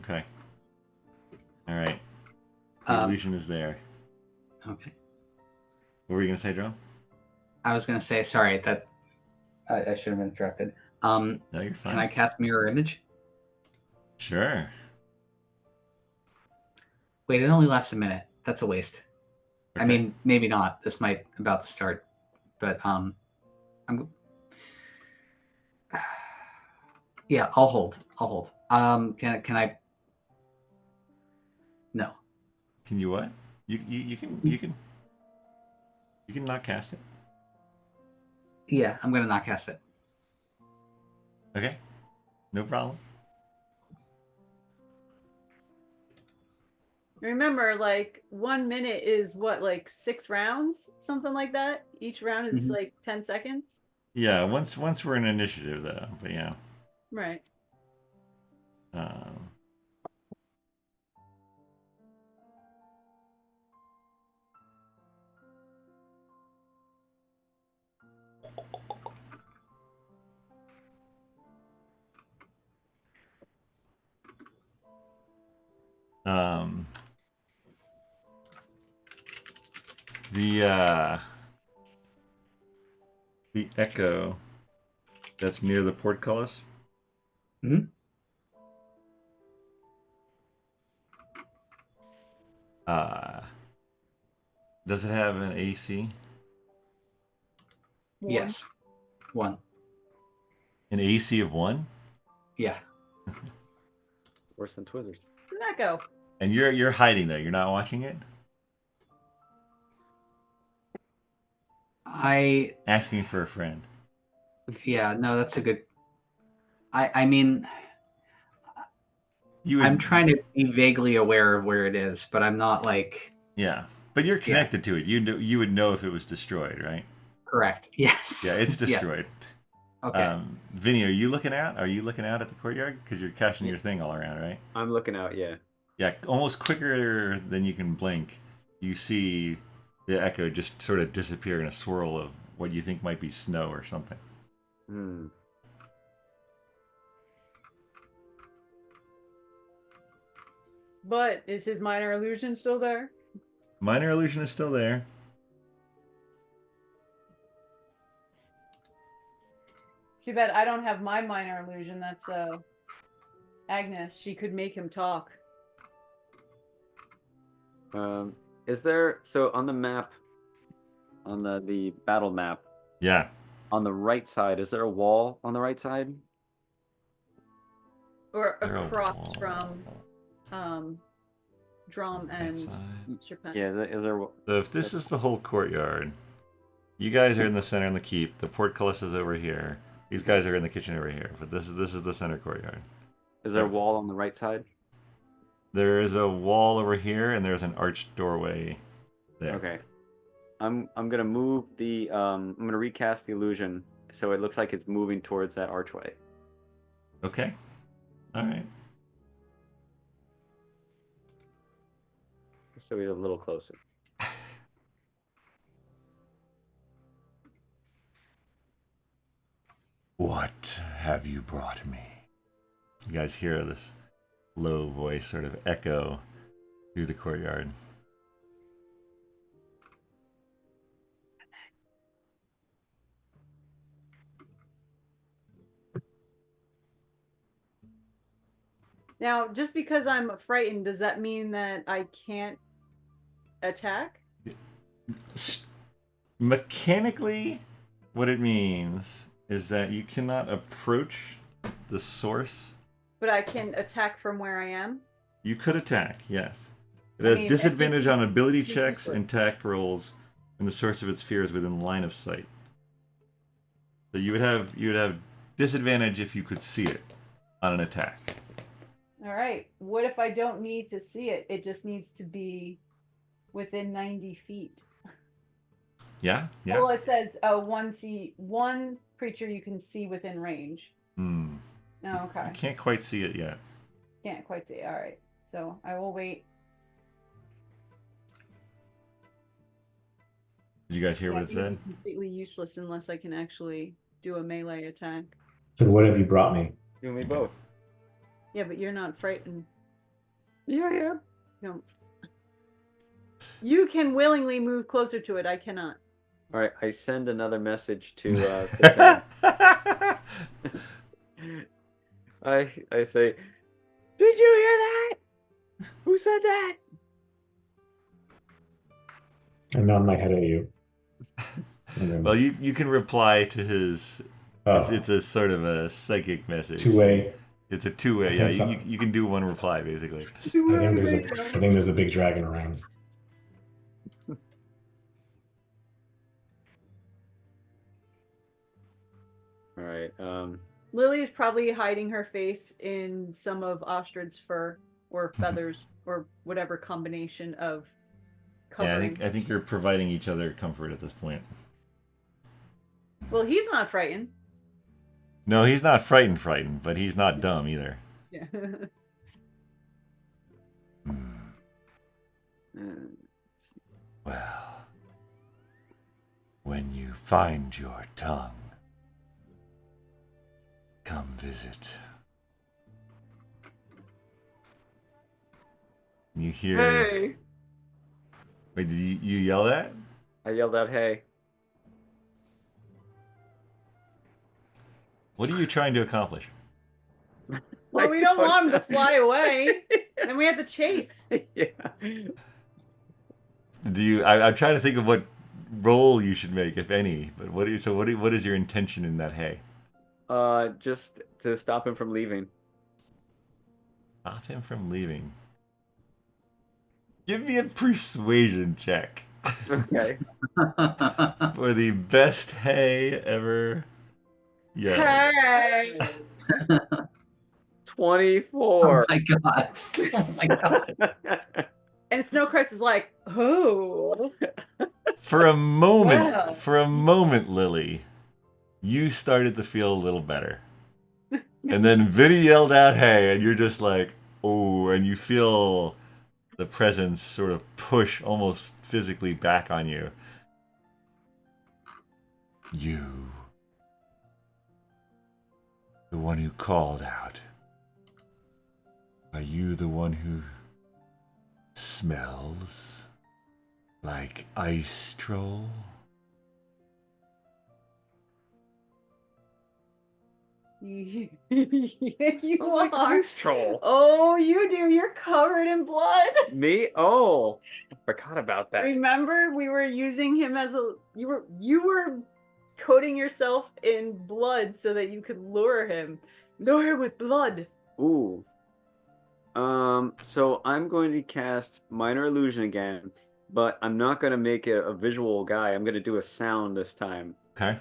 Okay. All right. The Um, illusion is there. Okay. What were you gonna say, Dromm? I was gonna say, sorry, that I should have interrupted. No, you're fine. Can I cast mirror image? Sure. Wait, it only lasts a minute. That's a waste. Okay. I mean, maybe not. This might about to start, but I'm. Yeah, I'll hold. Can I? No. Can you what? You can not cast it. Yeah, I'm gonna not cast it. Okay. No problem. Remember, like 1 minute is what, like 6 rounds, something like that. Each round is Mhm. like 10 seconds. Yeah. Once we're in initiative though, but yeah. Right. Um, um, the echo that's near the portcullis. Mhm. Does it have an AC? Yes. 1. An AC of 1? Yeah. Worse than Twizzlers. Where'd that go? And you're hiding there. You're not watching it. Asking for a friend. Yeah. No, that's a good. I mean, You would, I'm trying to be vaguely aware of where it is, but I'm not like. Yeah, but you're connected to it. You would know if it was destroyed, right? Correct. Yes. Yeah, it's destroyed. Okay. Vinny, are you looking out? Are you looking out at the courtyard? Because you're casting your thing all around, right? I'm looking out, yeah. Yeah, almost quicker than you can blink. You see the echo just sort of disappear in a swirl of what you think might be snow or something. Hmm. But is his minor illusion still there? Minor illusion is still there. Too bad I don't have my minor illusion. That's Agnes. She could make him talk. Is there, so on the map, on the battle map, Yeah. on the right side, is there a wall on the right side? Or There a across wall? from Dromm and Side. Serpent. Yeah, is there? So if this is the whole courtyard, you guys are in the center in the keep. The portcullis is over here. These guys are in the kitchen over here. But this is the center courtyard. Is there a wall on the right side? There is a wall over here, and there's an arched doorway there. Okay. I'm gonna move the I'm gonna recast the illusion so it looks like it's moving towards that archway. Okay. All right. So we're a little closer. What have you brought me? You guys hear this low voice sort of echo through the courtyard. Now, just because I'm frightened, does that mean that I can't attack? Mechanically, what it means is that you cannot approach the source. But I can attack from where I am? You could attack, yes. It I has mean, disadvantage on ability it's checks useless. and attack rolls, and the source of its fear is within line of sight. So you would have disadvantage if you could see it on an attack. All right. What if I don't need to see it? It just needs to be within 90 feet. Yeah, yeah. Well, it says one creature you can see within range. Hmm. Oh, okay. You can't quite see it yet. Can't quite see. All right. So I will wait. Did you guys hear what it It's said? completely useless unless I can actually do a melee attack. So what have you brought me? You and me both. Yeah, but you're not frightened. Yeah. No. You can willingly move closer to it. I cannot. All right, I send another message to Serpent. I say, did you hear that? Who said that? I nod my head at you. And then, Well, you can reply to his. oh, It's a sort of a psychic message. two-way. It's a two-way. Yeah, you can do one reply basically. I think there's a big dragon around. All right. Lily is probably hiding her face in some of Ostred's fur or feathers or whatever combination of Yeah, covering. I think you're providing each other comfort at this point. Well, he's not frightened. No, he's not frightened, but he's not dumb either. Yeah. Well, when you find your tongue, come visit. You hear... Hey! Wait, did you yell that? I yelled out, hey. What are you trying to accomplish? Well, we don't want him to fly away. Then we have to chase. Yeah. I'm trying to think of what role you should make, if any. But what is your intention in that hay? Just to stop him from leaving. Stop him from leaving. Give me a persuasion check. Okay. For the best hay ever. Yeah. Hey! 24. Oh my god. Oh my god. And Snowcrest is like, oh. For a Wow. moment, Lily, you started to feel a little better. And then Vinny yelled out, hey, and you're just like, oh, and you feel the presence sort of push almost physically back on you. You, the one who called out, are you the one who smells like ice troll? You Like are. ice troll. Oh, you do. You're covered in blood. Me? Oh, I forgot about that. Remember, we were using him as a. You were coating yourself in blood so that you could lure him. Lure him with blood. Ooh. So I'm going to cast Minor Illusion again, but I'm not going to make it a visual guy. I'm going to do a sound this time. Okay.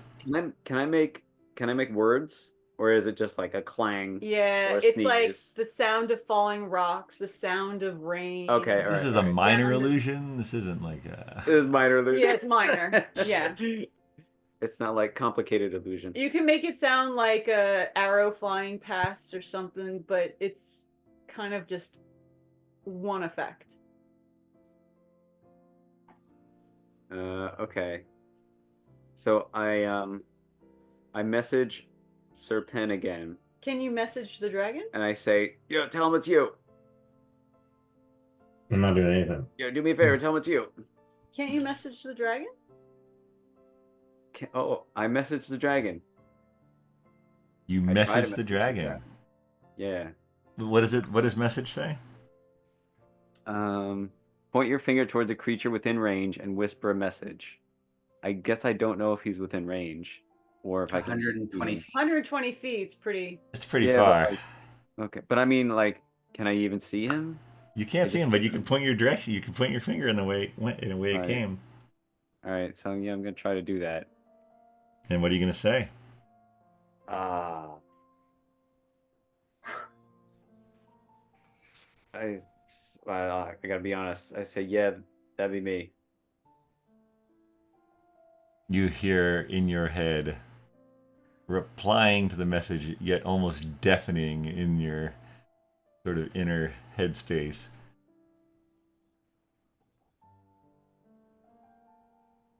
Can I make words, or is it just like a clang? Yeah, Or a it's sneeze? like the sound of falling rocks, the sound of rain. Okay, This is a minor illusion. This isn't like a... It is minor illusion. Yeah, it's minor. Yeah. It's not like complicated illusion. You can make it sound like a arrow flying past or something, but it's kind of just one effect. Okay. So I message Sir Pen again, Can you message the dragon? and I say, yo, tell him it's you. I'm not doing anything. Yo, do me a favor, tell him it's you. Can't you message the dragon? I messaged the dragon. You I tried to message message the the dragon. dragon. Yeah. What is it? What does message say? Point your finger towards a creature within range and whisper a message. I guess I don't know if he's within range, or if I can. 120 feet. 120 feet is pretty. It's pretty Yeah, far. but, okay, but I mean, like, can I even see him? You can't see him, but you can point your direction. You can point your finger in the way it went, in a way it Right. came. All right, so yeah, I'm gonna try to do that. And what are you gonna say? I gotta be honest. I say, yeah, that'd be me. You hear in your head, replying to the message, yet almost deafening in your sort of inner headspace.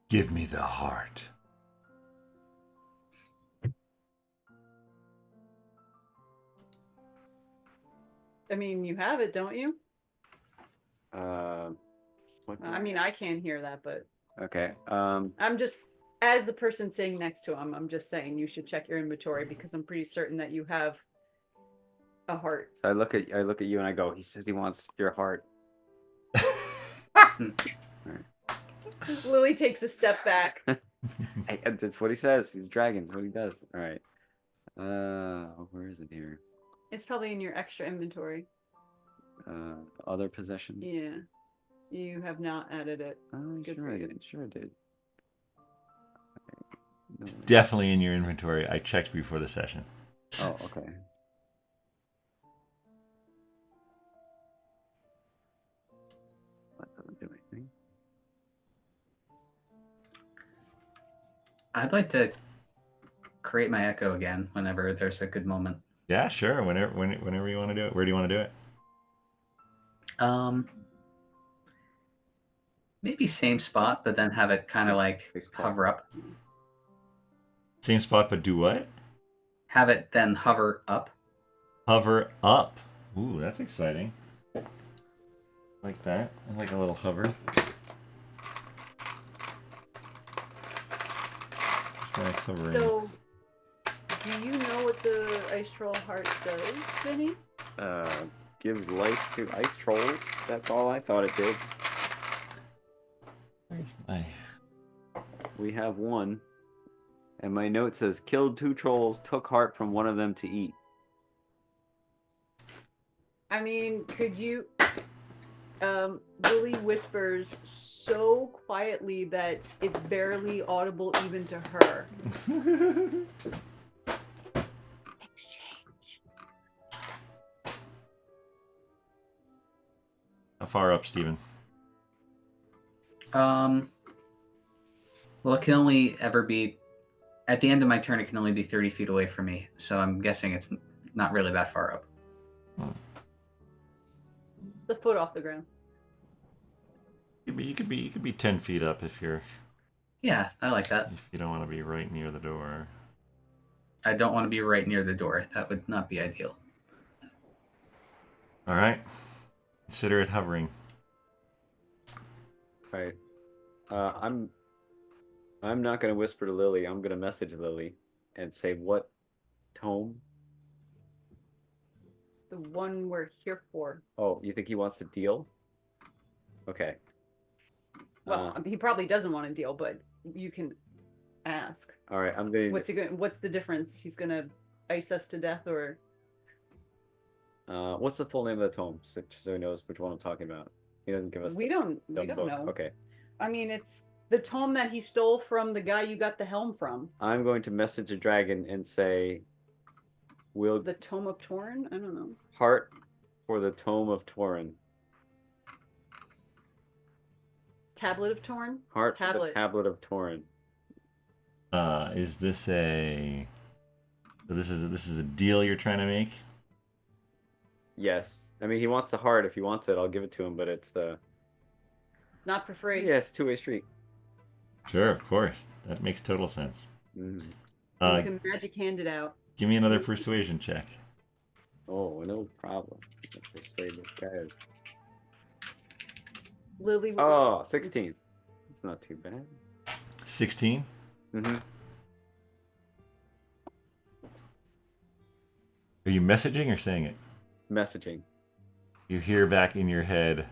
Give me the heart. I mean, you have it, don't you? I mean, I can't hear that, but Okay. I'm just, as the person sitting next to him, I'm just saying you should check your inventory because I'm pretty certain that you have a heart. I look at you and I go. He says he wants your heart. Lily takes a step back. That's what he says. He's a dragon. That's what he does. All right. Where is it here? It's probably in your extra inventory. Other possessions. Yeah. You have not added it. Good Sure for I you. did. Sure I did. It's definitely in your inventory. I checked before the session. Oh, okay. That doesn't do anything. I'd like to create my echo again whenever there's a good moment. Yeah, sure. Whenever you want to do it. Where do you want to do it? Maybe same spot, but then have it kind of like hover up. Same spot, but do what? Have it then hover up. Hover up. Ooh, that's exciting. Like that. I like a little hover. Just hovering. So, do you know what the ice troll heart does, Vinny? Gives life to ice trolls. That's all I thought it did. Where's my... We have one. And my note says, killed 2 trolls, took heart from one of them to eat. I mean, could you... Lily whispers so quietly that it's barely audible even to her. How far up, Steven? Well, it can only ever be... At the end of my turn, it can only be 30 feet away from me, so I'm guessing it's not really that far up. The foot off the ground. You could be 10 feet up if you're... Yeah, I like that. If you don't want to be right near the door. I don't want to be right near the door. That would not be ideal. All right. Consider it hovering. Right. I'm not going to whisper to Lily. I'm going to message Lily and say, what tome? The one we're here for. Oh, you think he wants to deal? Okay. Well, he probably doesn't want to deal, but you can ask. All right, I'm going to... What's the difference? He's going to ice us to death, or... what's the full name of the tome, so he knows which one I'm talking about? He doesn't give us We don't book. know. Okay. I mean, it's the tome that he stole from the guy you got the helm from. I'm going to message a dragon and say, will The Tome of Torn? I don't know. heart for the Tome of Torn. Tablet of Torn? Heart for Tablet. the Tablet of Torn. Is this a... So this is a deal you're trying to make? Yes. I mean, he wants the heart. If he wants it, I'll give it to him, but it's... Not for free. Yeah, it's two-way street. Sure, of course. That makes total sense. Mm-hmm. You can magic hand it out. Give me another persuasion check. Oh, no problem. Let's persuade this guy. Lily. Oh, 16. It's not too bad. 16? Mm-hmm. Are you messaging or saying it? Messaging. You hear back in your head,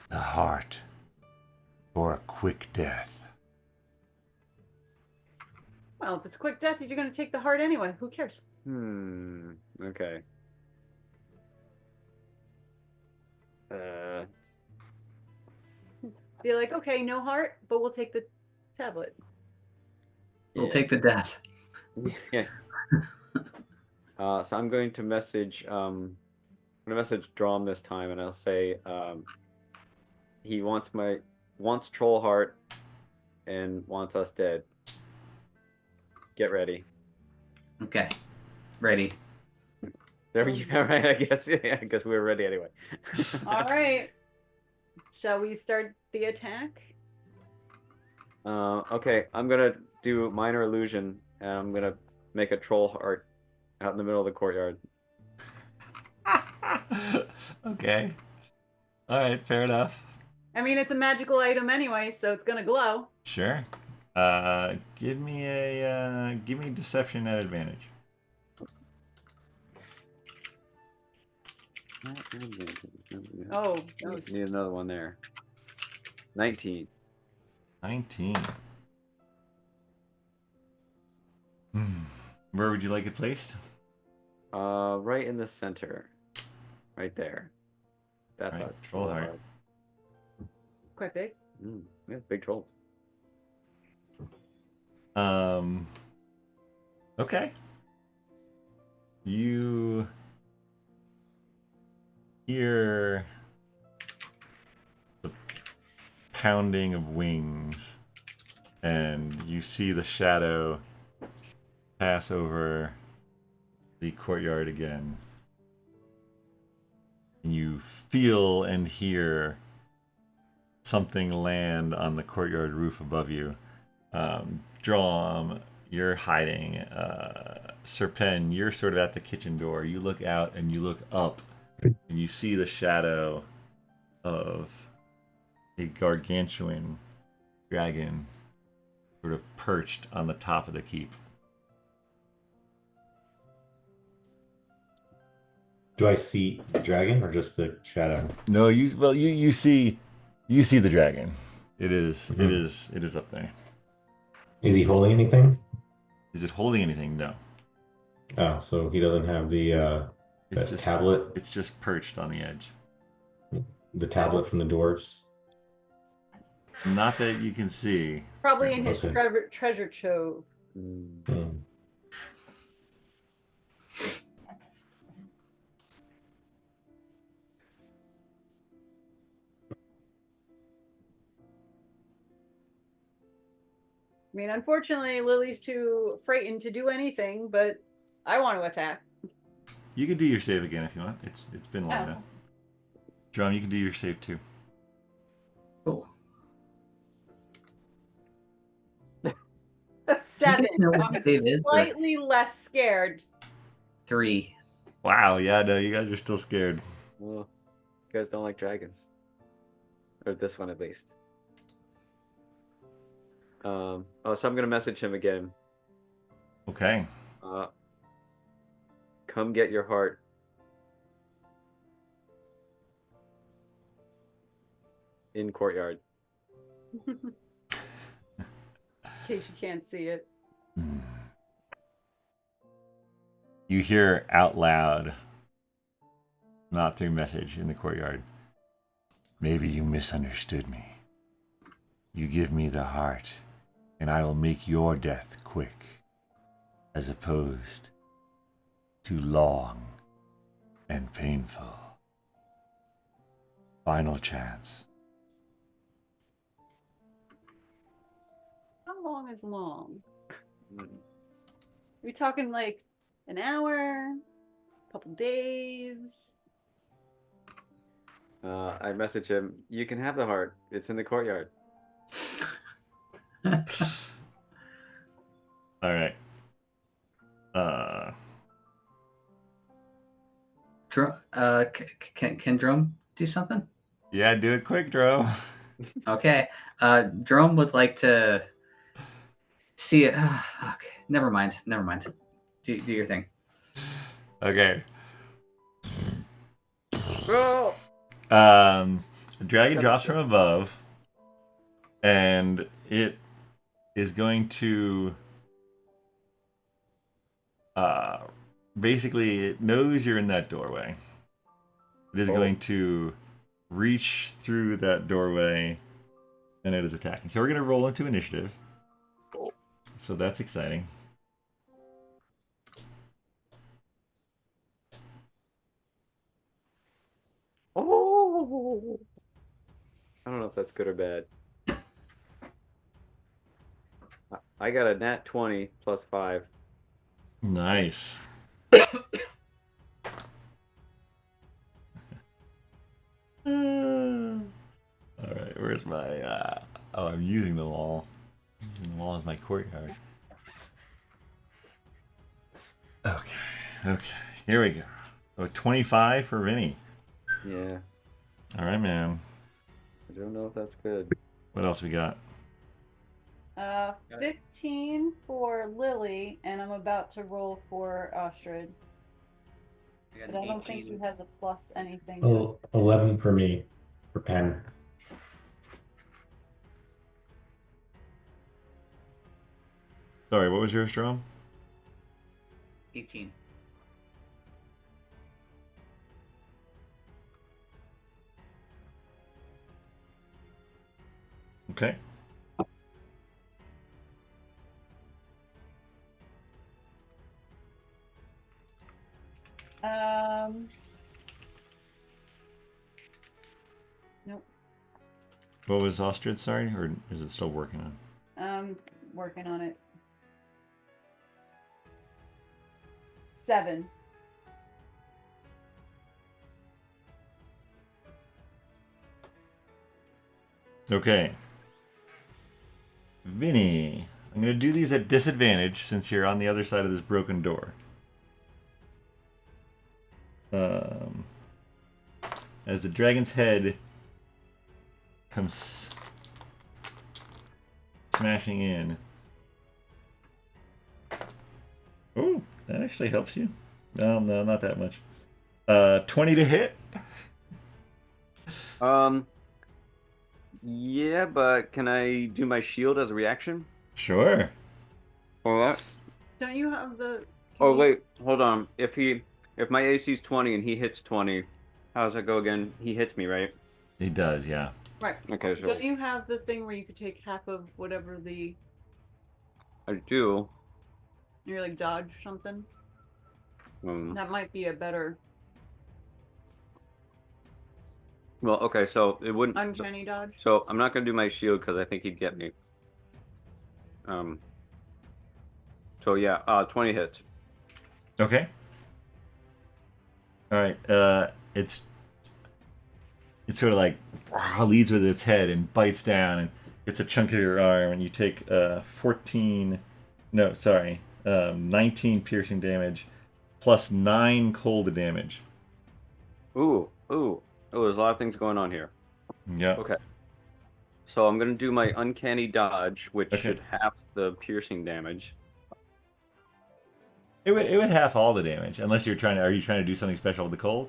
the heart for a quick death. Well, if it's quick death, you're going to take the heart anyway. Who cares? Okay. Be like, okay, no heart, but we'll take the tablet. We'll take the death. Yeah. So I'm going to message Dromm this time, and I'll say he wants troll heart and wants us dead. Get ready. Okay. Ready. There you go. Right. I guess we're ready anyway. All right. Shall we start the attack? Okay. I'm gonna do minor illusion, and I'm gonna make a troll heart out in the middle of the courtyard. Okay. All right, fair enough. I mean, it's a magical item anyway, so it's gonna glow. Sure. Give me deception at advantage. Oh, Need another one there. 19. 19. Where would you like it placed? Right in the center. Right there. That's Right, a troll heart. quite big. Yeah, big trolls. Okay. You hear the pounding of wings, and you see the shadow pass over the courtyard again. And you feel and hear something land on the courtyard roof above you. Dromm, you're hiding. Serpen, you're sort of at the kitchen door. You look out and you look up, and you see the shadow of a gargantuan dragon sort of perched on the top of the keep. Do I see the dragon or just the shadow? No, you see the dragon. It is up there. Is he holding anything? Is it holding anything? No. Oh, so he doesn't have the It's that just tablet, It's just perched on the edge. the tablet from the dwarves. Not that you can see. Probably in his Okay. treasure trove. Hmm. I mean, unfortunately, Lily's too frightened to do anything, but I want to attack. You can do your save again if you want. It's been long Oh. enough. Dromm, you can do your save too. Cool. 7. You know what the save is, or Slightly less scared. 3. Wow, yeah, no, you guys are still scared. Well, you guys don't like dragons. Or this one at least. So I'm gonna message him again. Okay. Come get your heart. In courtyard. In case you can't see it. You hear out loud, not through message, in the courtyard. Maybe you misunderstood me. You give me the heart, and I will make your death quick, as opposed to long and painful. Final chance. How long is long? Are we talking like an hour? A couple days? I message him. You can have the heart. It's in the courtyard. All right. Can Dromm do something? Yeah, do it quick, Dro. Okay. Dromm would like to see it. Okay. Never mind. Do your thing. Okay. Oh! A dragon drops from above, and it is going to basically, it knows you're in that doorway. It is going to reach through that doorway, and it is attacking. So we're going to roll into initiative. So that's exciting. Oh! I don't know if that's good or bad. I got a nat 20 plus 5. Nice. Alright, where's my... oh, I'm using the wall. I'm using the wall as my courtyard. Okay, here we go. So 25 for Vinny. Yeah. All right, man. I don't know if that's good. What else we got? 15 for Lily, and I'm about to roll for Ostrid. I got But an I don't think 18. he has a plus anything. Oh, 11 for me, for Pen. Sorry, what was yours, Dromm? 18. Okay. Nope. What was Ostrid, sorry? Or is it still working on? I'm working on it. 7. Okay. Vinny, I'm going to do these at disadvantage since you're on the other side of this broken door. As the dragon's head comes smashing in. Oh, that actually helps you. No, not that much. 20 to hit. Yeah, but can I do my shield as a reaction? Sure. Or what? Don't you have the... Oh wait, hold on. If my AC is 20 and he hits 20, how does that go again? He hits me, right? He does, yeah. Right. Okay, so Don't you have the thing where you could take half of whatever I do. you're like dodge something? That might be a better Well, okay, so it wouldn't. uncanny dodge. So I'm not gonna do my shield because I think he'd get me. So yeah, 20 hits. Okay. All right. It sort of like leads with its head and bites down and gets a chunk of your arm, and you take 14. No, sorry, 19 piercing damage, plus 9 cold damage. Ooh. There's a lot of things going on here. Yeah. Okay. So I'm gonna do my uncanny dodge, which Okay. should half the piercing damage. It would half all the damage unless you're trying to. Are you trying to do something special with the cold?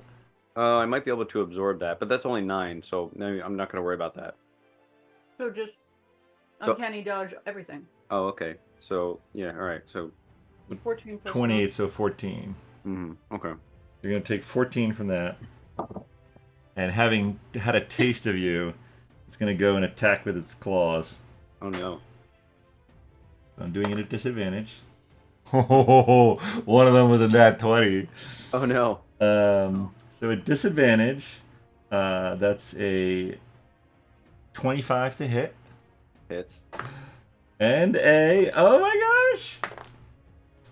I might be able to absorb that, but that's only 9, so no, I'm not gonna worry about that. So just So- uncanny dodge everything. Oh, okay. So yeah, all right. So 14 plus 28, so 14. okay. You're gonna take 14 from that, and having had a taste of you, it's gonna go and attack with its claws. Oh no. I'm doing it at disadvantage. One of them was a nat 20. Oh no. So at disadvantage, that's a 25 to hit. Hits. And oh my gosh!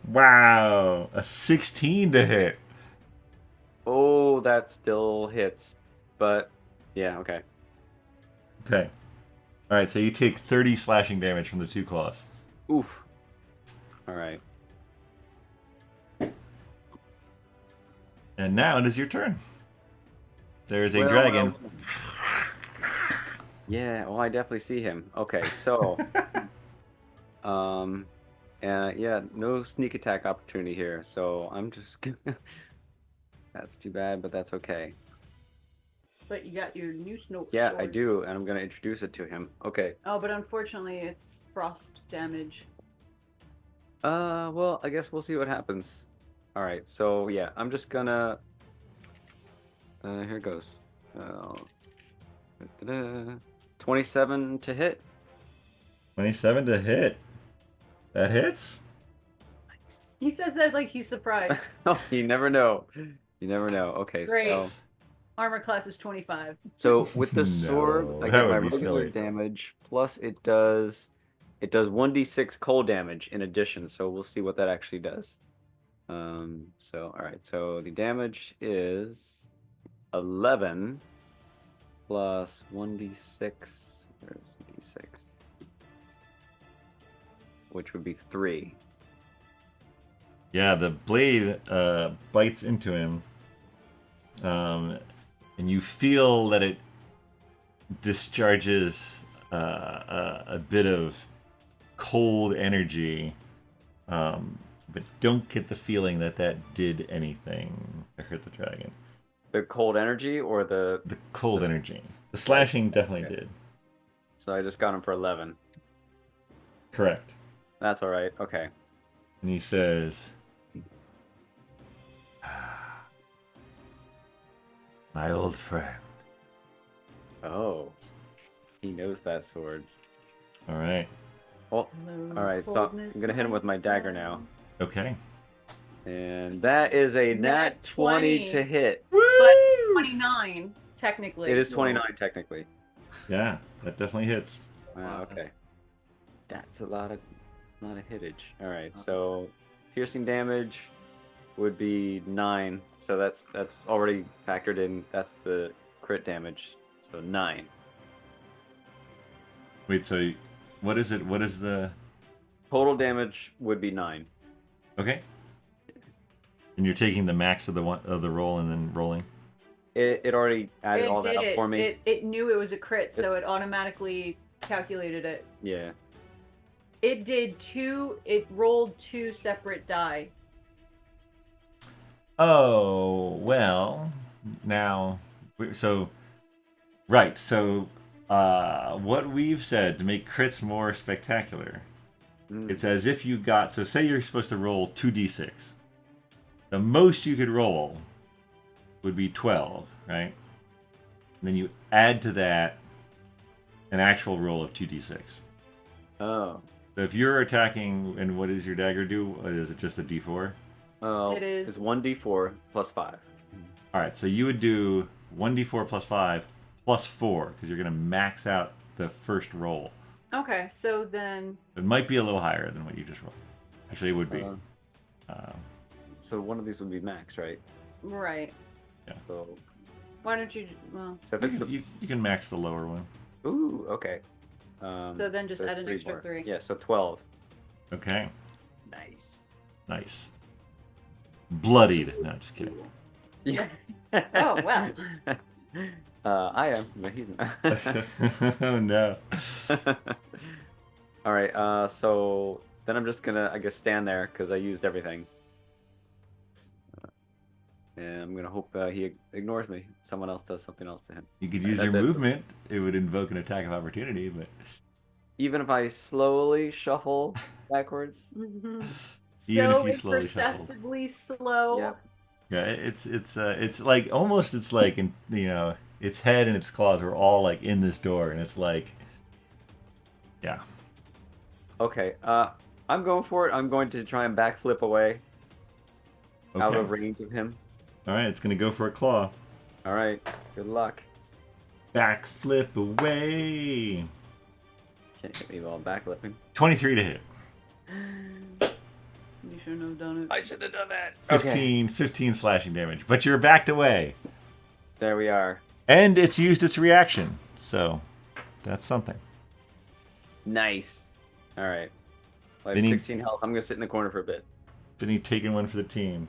Wow, a 16 to hit. Oh, that still hits, but yeah, okay. Okay. All right, so you take 30 slashing damage from the 2 claws. Oof. All right. And now it is your turn. There is a Well, dragon. Yeah, well, I definitely see him. Okay, so, yeah, no sneak attack opportunity here, so I'm just gonna. That's too bad, but that's okay. But you got your new snow. Yeah, sword. I do, and I'm gonna introduce it to him. Okay. Oh, but unfortunately, it's frost damage. Well, I guess we'll see what happens. All right, so yeah, I'm just gonna. Here goes. 27 to hit. 27 to hit. That hits? He says that like he's surprised. Oh, you never know. You never know. Okay, Great. so. Armor class is 25. So with the sword, No, I that get my would be regular silly. damage plus it does 1d6 cold damage in addition. So we'll see what that actually does. So all right. So the damage is 11 plus 1d6. Where's d6? Which would be 3. Yeah, the blade bites into him and you feel that it discharges a bit of cold energy, but don't get the feeling that did anything to hurt the dragon. The cold energy or the cold energy. The slashing definitely did. So I just got him for 11. Correct. That's all right. Okay. And he says, "My old friend." Oh, he knows that sword. All right. Well, all right. So I'm gonna hit him with my dagger now, Okay. and that is a nat 20 to hit. But 29, technically. It is 29 technically. Yeah, that definitely hits. Wow. Okay. That's a lot of hittage. All right. So piercing damage would be 9. So that's already factored in. That's the crit damage. So 9. Wait, so what is it? What is the Total damage would be 9. Okay. And you're taking the max of the roll and then rolling. It already added all that up for me. It knew it was a crit, so it automatically calculated it. Yeah. It rolled 2 separate die. Oh, well, now, so, right, so, what we've said to make crits more spectacular, it's as if you got, so say you're supposed to roll 2d6. The most you could roll would be 12, right? And then you add to that an actual roll of 2d6. Oh. So if you're attacking, and what does your dagger do? Is it just a d4? Oh, It is. It's 1d4 plus 5. All right, so you would do 1d4 plus 5 plus 4, because you're going to max out the first roll. Okay, so then... It might be a little higher than what you just rolled. Actually, it would be. So one of these would be max, right? Right. Yeah. So Why don't you... Well... So if it's You can max the lower one. Ooh, okay. So then just add an extra 3. Yeah, so 12. Okay. Nice. Nice. Bloodied. No, just kidding. Yeah. Oh, well. I am, but he's not. Oh, no. All right, so then I'm just going to, I guess, stand there because I used everything. And I'm going to hope he ignores me. Someone else does something else to him. You could use your movement. It would invoke an attack of opportunity, but... Even if I slowly shuffle backwards? Mm-hmm. Even so if you slowly shuffle. perceptibly slow. Yep. Yeah, it's like, almost it's like, its head and its claws are all like in this door, and it's like... Yeah. Okay, I'm going for it. I'm going to try and backflip away. Okay. Out of range of him. Alright, it's going to go for a claw. Alright, good luck. Backflip away. Can't hit me while I'm backflipping. 23 to hit. You shouldn't have done it. I should have done that. 15 slashing damage, but you're backed away. There we are. And it's used its reaction, so that's something. Nice. Alright. I have Vinny, 16 health. I'm going to sit in the corner for a bit. Vinny taking one for the team.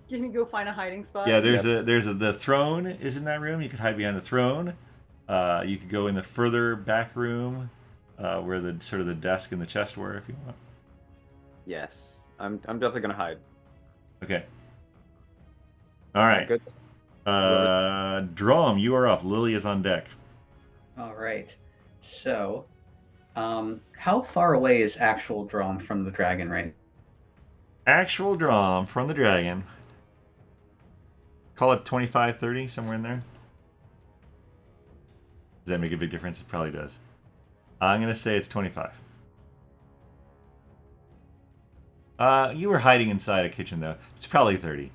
Can you go find a hiding spot? Yeah, the throne is in that room. You could hide behind the throne. You could go in the further back room, where the sort of the desk and the chest were, if you want. Yes. I'm definitely going to hide. Okay. All right. Good. Dromm, you are up. Lily is on deck. All right. So, how far away is actual Dromm from the dragon, right? Actual Dromm from the dragon. Call it 25, 30, somewhere in there. Does that make a big difference? It probably does. I'm going to say it's 25. You were hiding inside a kitchen, though. It's probably 30.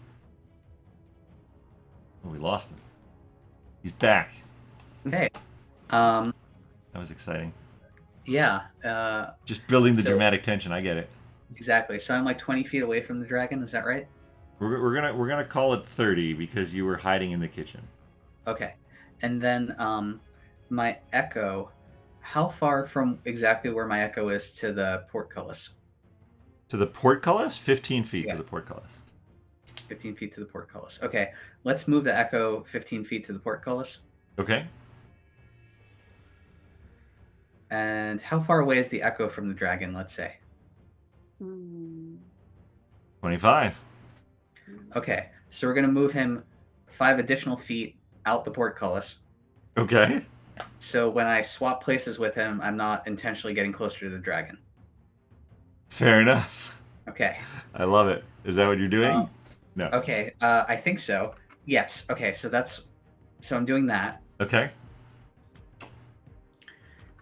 Oh, we lost him. He's back. Okay. That was exciting. Yeah. Just building the dramatic tension. I get it. Exactly. So I'm like 20 feet away from the dragon. Is that right? We're gonna call it 30 because you were hiding in the kitchen. Okay. And then my echo. How far from exactly where my echo is to the portcullis? To the portcullis? 15 feet to the portcullis. 15 feet to the portcullis. Okay, let's move the echo 15 feet to the portcullis. Okay. And how far away is the echo from the dragon, let's say? 25. Okay, so we're going to move him 5 additional feet out the portcullis. Okay. So when I swap places with him, I'm not intentionally getting closer to the dragon. Fair enough. Okay. I love it. Is that what you're doing? No. Okay, I think so. Yes. Okay, so I'm doing that. Okay.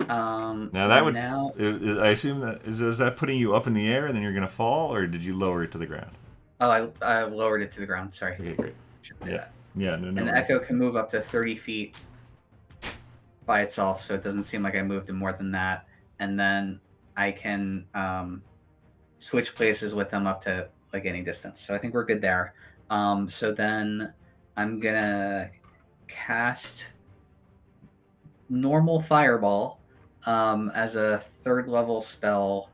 Now that would. I assume that is that putting you up in the air and then you're gonna fall, or did you lower it to the ground? Oh, I lowered it to the ground. Sorry. Okay, great. Should do Yeah. that. Yeah. No. And the echo can move up to 30 feet by itself, so it doesn't seem like I moved it more than that. And then I can switch places with them up to like any distance. So I think we're good there. So then I'm gonna cast normal fireball as a 3rd level spell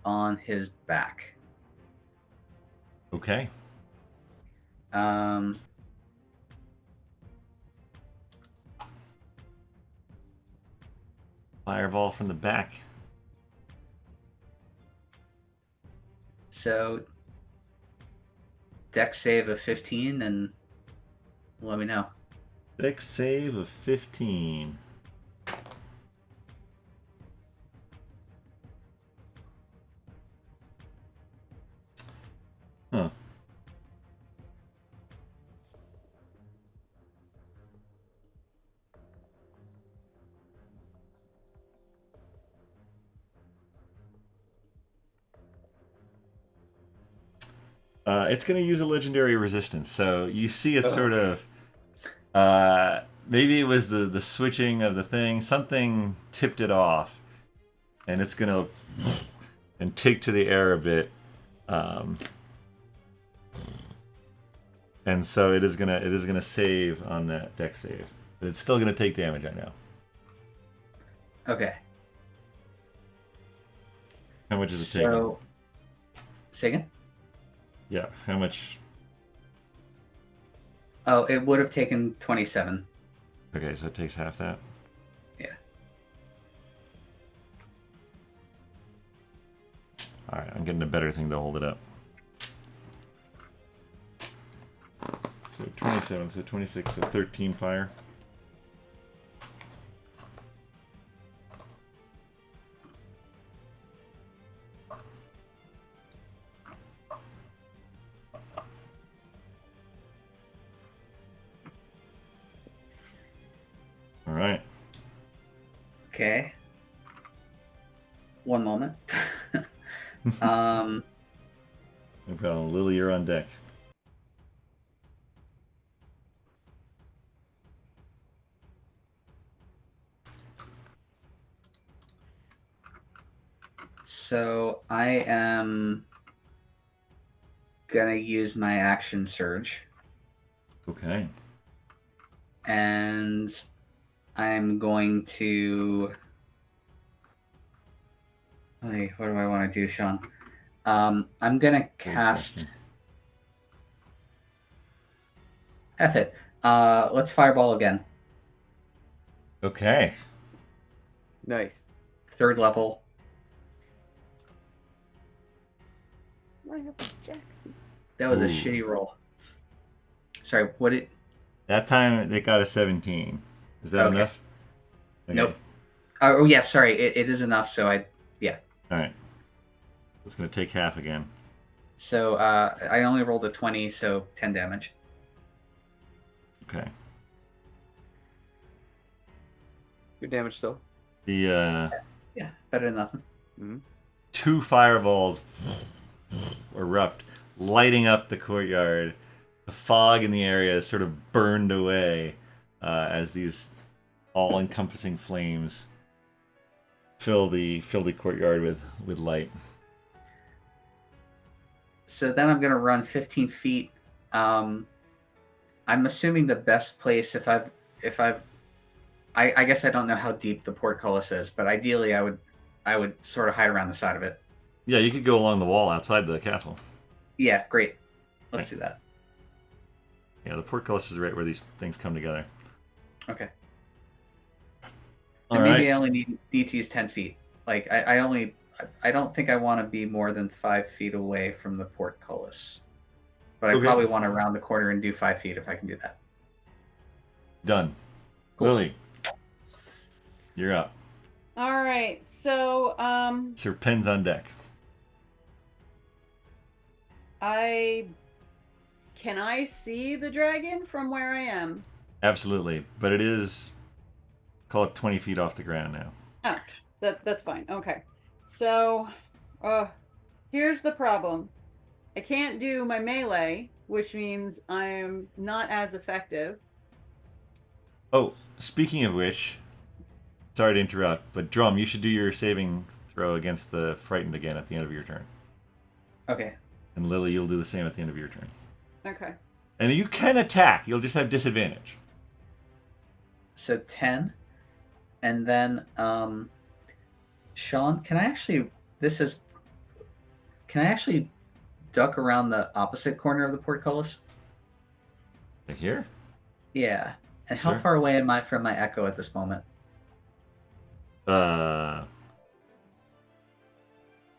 on his back. Okay. Fireball from the back. So dex save of 15 and let me know. Dex save of 15. Huh. It's going to use a legendary resistance. So you see it sort of... maybe it was the switching of the thing. Something tipped it off. And it's going to... and take to the air a bit. And so it is gonna save on that dex save. But it's still gonna take damage, I know. Okay. How much is it taking? So, say again? Yeah, how much? Oh, it would have taken 27. Okay, so it takes half that. Yeah. Alright, I'm getting a better thing to hold it up. So 27, so 26, so 13 fire. All right. Okay. One moment. No problem. Lily, you're on deck. So I am gonna use my action surge. Okay. And I'm going to... Hey, what do I want to do, Shawn? I'm going to cast... F it. Let's fireball again. Okay. Nice. 3rd level. That was a shitty roll. Sorry, what did... That time they got a 17. Is that Okay. enough? Okay. Nope. Oh, yeah, sorry. It is enough, so yeah. All right. It's going to take half again. So I only rolled a 20, so 10 damage. Okay. Good damage still. The Yeah, better than nothing. Mm-hmm. 2 fireballs erupt, lighting up the courtyard. The fog in the area is sort of burned away as these all-encompassing flames fill the courtyard with light. So then I'm going to run 15 feet. I'm assuming the best place I guess I don't know how deep the portcullis is, but ideally I would sort of hide around the side of it. Yeah, you could go along the wall outside the castle. Yeah, great. Let's do that. Yeah, the portcullis is right where these things come together. Okay. All And maybe right. I only need to use 10 feet. Like, I don't think I want to be more than 5 feet away from the portcullis. But I Okay. probably want to round the corner and do 5 feet if I can do that. Done. Cool. Lily, you're up. All right. So, Serpen's on deck. can I see the dragon from where I am? Absolutely, but it is, call it 20 feet off the ground now. Oh, that's fine. Okay. So, here's the problem. I can't do my melee, which means I'm not as effective. Oh, speaking of which, sorry to interrupt, but Dromm, you should do your saving throw against the frightened again at the end of your turn. Okay. And Lily, you'll do the same at the end of your turn. Okay. And you can attack, you'll just have disadvantage. So 10. And then, Shawn, can I actually duck around the opposite corner of the portcullis? Like here? Yeah. And how Sure. far away am I from my echo at this moment?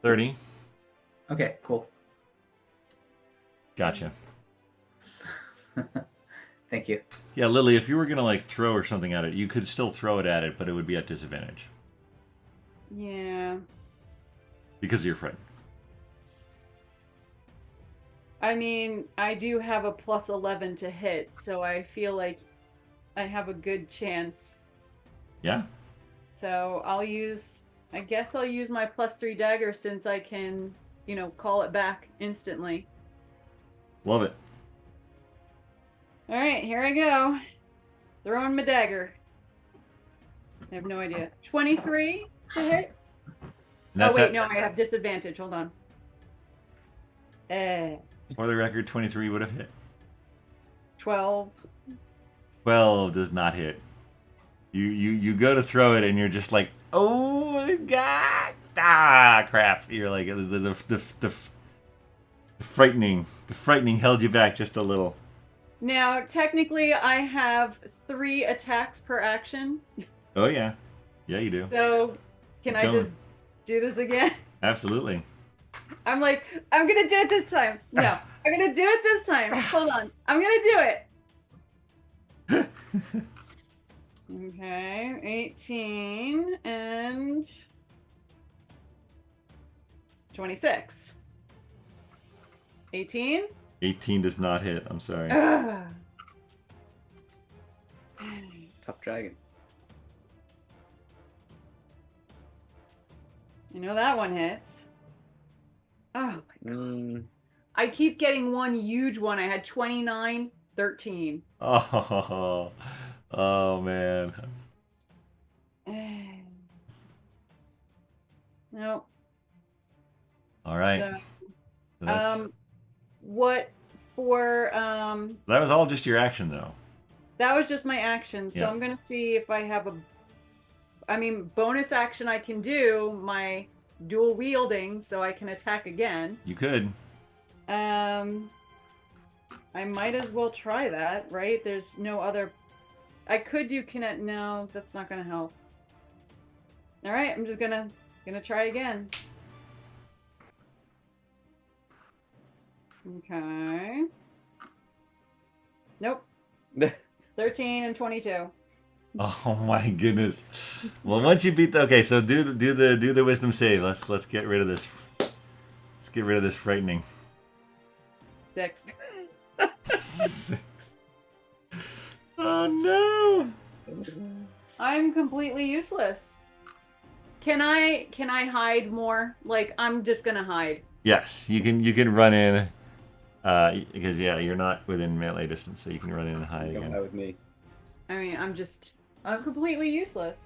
30. Okay, cool. Gotcha. Thank you. Yeah, Lily, if you were gonna like throw or something at it, you could still throw it at it, but it would be at disadvantage Yeah. because you're frightened. I mean, I do have a plus 11 to hit, so I feel like I have a good chance. Yeah. So I guess I'll use my plus 3 dagger since I can, call it back instantly. Love it. All right, here I go. Throwing my dagger. I have no idea. 23 to hit? And that's no, I have disadvantage. Hold on. For the record, 23 would have hit. 12. 12 does not hit. You go to throw it and you're just like, oh my god, crap. You're like the frightening held you back just a little. Now, technically, I have 3 attacks per action. Oh yeah, you do. So, can I just do this again? Absolutely. I'm like, I'm gonna do it this time. No, I'm gonna do it this time. Hold on, I'm gonna do it. Okay, 18 and 26. 18? 18 does not hit. I'm sorry. Tough dragon. That one hits. Oh my god. I keep getting one huge one. I had 29, 13. Oh man. Nope. All right. So, what for? That was all just your action, though. That was just my action. So Yeah. I'm gonna see if I have bonus action I can do my dual wielding, so I can attack again. You could. I might as well try that, right? There's no other. I could do kinet. No, that's not gonna help. All right, I'm just gonna try again. Okay. Nope. 13 and 22. Oh my goodness. Well, once you beat so do the wisdom save. Let's get rid of this. Let's get rid of this frightening. 6. 6. Oh no. I'm completely useless. Can I hide more? Like, I'm just gonna hide. Yes, you can run in. Because you're not within melee distance, so you can run in and hide again. That with me. I mean, I'm completely useless.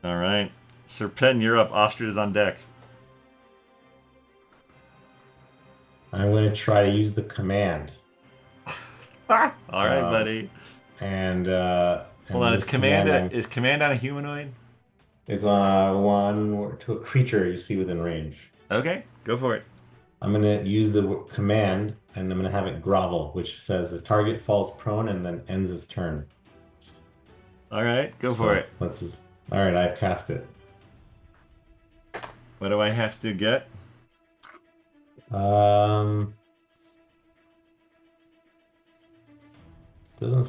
All right, Serpen, you're up. Ostrich is on deck. I'm going to try to use the command. All right, buddy. And hold on, is command on a humanoid? It's one to a creature you see within range. Okay, go for it. I'm going to use the command, and I'm going to have it grovel, which says the target falls prone and then ends its turn. All right, go for it. Let's just, all right, I've cast it. What do I have to get? Doesn't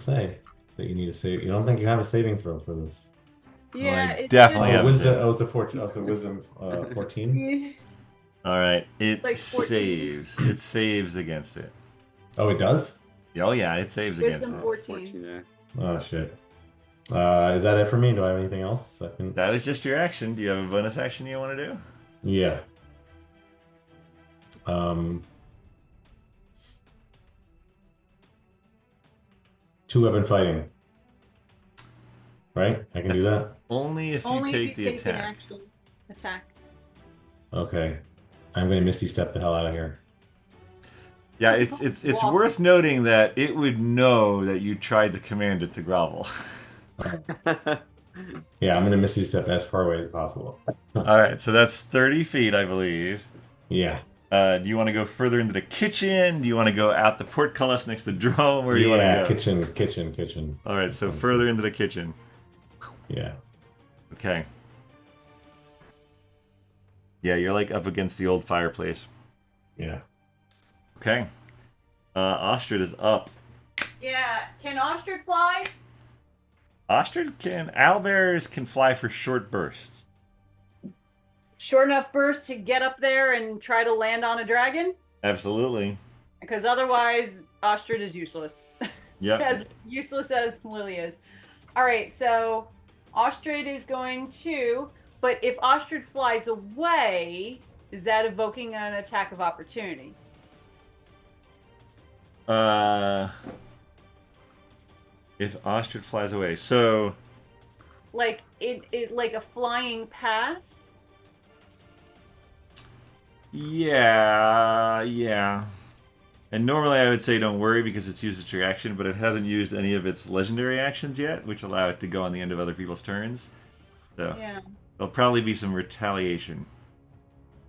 say that you need a save. You don't think you have a saving throw for this? Yeah, I definitely have a wisdom. save. Oh, it's a 14. Oh, so wisdom 14. All right, it Like 14. saves. It saves against it. Oh, it does. Oh yeah, it saves against Wisdom it. 14. Yeah. Oh shit. Is that it for me? Do I have anything else? That was just your action. Do you have a bonus action you want to do? Yeah. Two weapon fighting. Right? I can do that? Only if you Only take if the you take an attack. action. Attack. Okay. I'm going to Misty Step the hell out of here. Yeah, it's Wow. worth noting that it would know that you tried to command it to grovel. Yeah, I'm going to Misty Step as far away as possible. All right, so that's 30 feet, I believe. Yeah. Do you want to go further into the kitchen? Do you want to go out the portcullis next to Dromm? Where do you want to go? Kitchen. All right, so further into the kitchen. Yeah. Okay. Yeah, you're like up against the old fireplace. Yeah. Okay. Ostrich is up. Yeah. Can ostrich fly? Ostrich can. Owlbears can fly for short bursts. Short enough burst to get up there and try to land on a dragon? Absolutely. Because otherwise, ostrich is useless. Yep. As useless as Lily is. Alright, so ostrich is going to, but if ostrich flies away, is that evoking an attack of opportunity? If ostrich flies away, so Like it like a flying pass? yeah. And normally I would say don't worry because it's used its reaction, but it hasn't used any of its legendary actions yet, which allow it to go on the end of other people's turns. So Yeah. there'll probably be some retaliation.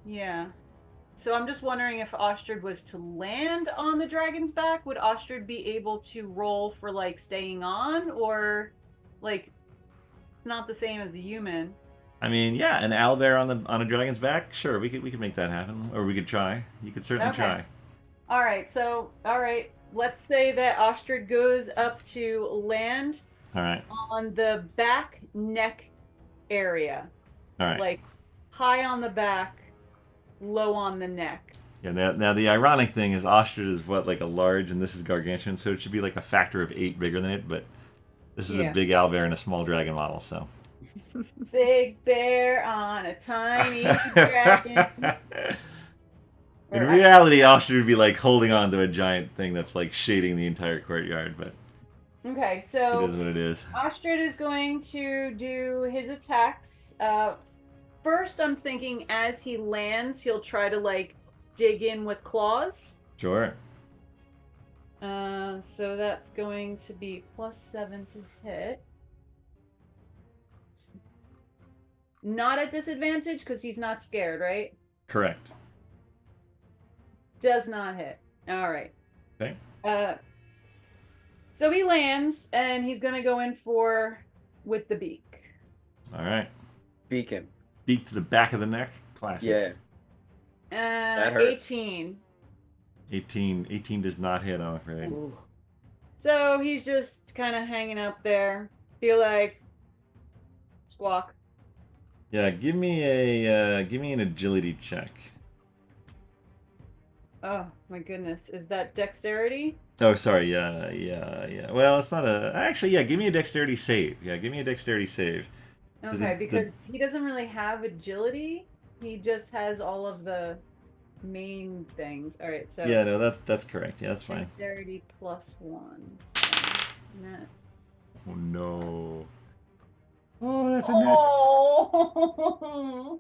Yeah. So I'm just wondering if ostrich was to land on the dragon's back, would ostrich be able to roll for like staying on, or like it's not the same as a human? I mean, yeah, an owlbear on a dragon's back, sure, we could make that happen, or we could try. You could certainly Okay. try. All right. Let's say that ostrich goes up to land All right, on the back neck area, all right. like high on the back, low on the neck. Yeah. Now the ironic thing is ostrich is what, like a large, and this is gargantuan, so it should be like a factor of 8 bigger than it, but this is Yeah. a big owlbear and a small dragon model, so. Big bear on a tiny dragon. In reality, ostrich would be like holding on to a giant thing that's like shading the entire courtyard, but Okay, it so is what it is. ostrich is going to do his attacks. First, I'm thinking as he lands, he'll try to like dig in with claws. Sure. So that's going to be +7 to hit. Not at disadvantage because he's not scared, right? Correct. Does not hit. All right. Okay. So he lands and he's gonna go in with the beak. All right. Beacon. Beak to the back of the neck. Classic. Yeah. That hurts. 18. 18 does not hit, I'm afraid. Ooh. So he's just kind of hanging up there. Feel like squawk. Yeah, give me an agility check. Oh my goodness, is that dexterity? Oh, sorry. Yeah. Well, it's not a. Actually, yeah. Give me a dexterity save. Yeah, give me a dexterity save. Okay, because he doesn't really have agility. He just has all of the main things. All right, so Yeah, no, that's correct. Yeah, that's fine. dexterity +1. Net. Oh no. Oh, that's a net. Oh,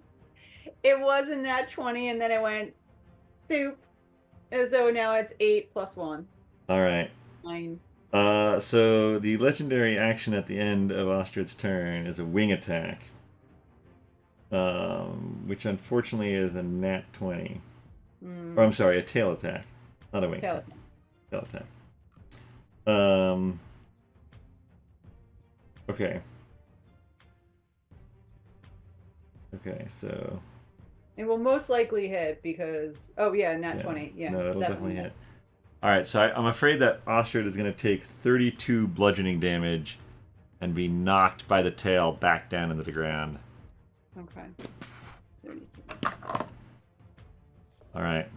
it was a nat 20, and then it went soup. And so now it's 8 + 1. All right. 9. So the legendary action at the end of Ostrich's turn is a wing attack, which unfortunately is a nat 20. Or I'm sorry, a tail attack, not a wing Tail attack. Tail attack. Okay. Okay, so. It will most likely hit because, oh yeah, nat Yeah. 20. Yeah, No, it'll definitely hit. All right, so I'm afraid that Ostrich is going to take 32 bludgeoning damage and be knocked by the tail back down into the ground. Okay. 32. All right.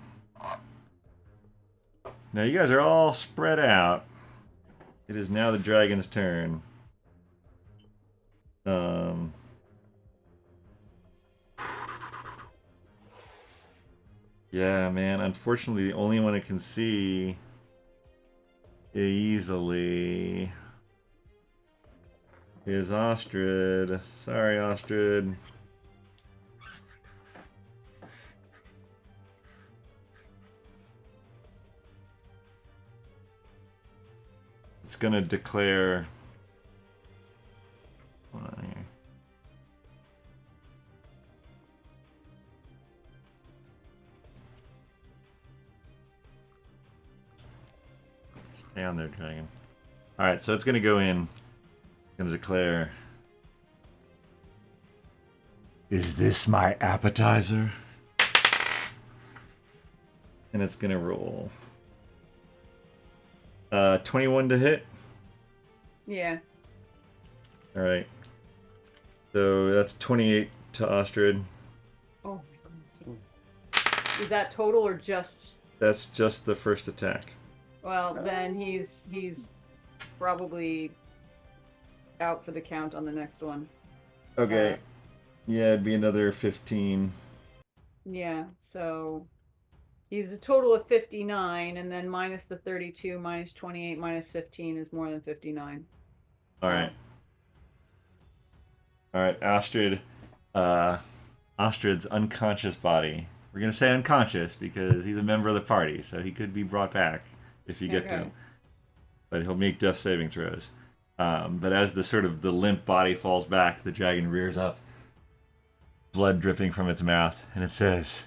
Now you guys are all spread out. It is now the dragon's turn. Yeah, man. Unfortunately, the only one it can see easily is Ostrid. Sorry, Ostrid. It's gonna declare. Hold on here. Stay on there, dragon. All right, so it's gonna go in. It's gonna declare. Is this my appetizer? And it's gonna roll. 21 to hit. Yeah. All right. So that's 28 to Ostrid. Oh my goodness. Is that total or just? That's just the first attack. Well, then he's probably out for the count on the next one. Okay. Yeah, it'd be another 15. Yeah, so he's a total of 59, and then minus the 32, minus 28, minus 15 is more than 59. All right. All right, Ostrid. Ostrid's unconscious body. We're gonna say unconscious because he's a member of the party, so he could be brought back if you get to him. But he'll make death saving throws. But as the limp body falls back, the dragon rears up, blood dripping from its mouth, and it says,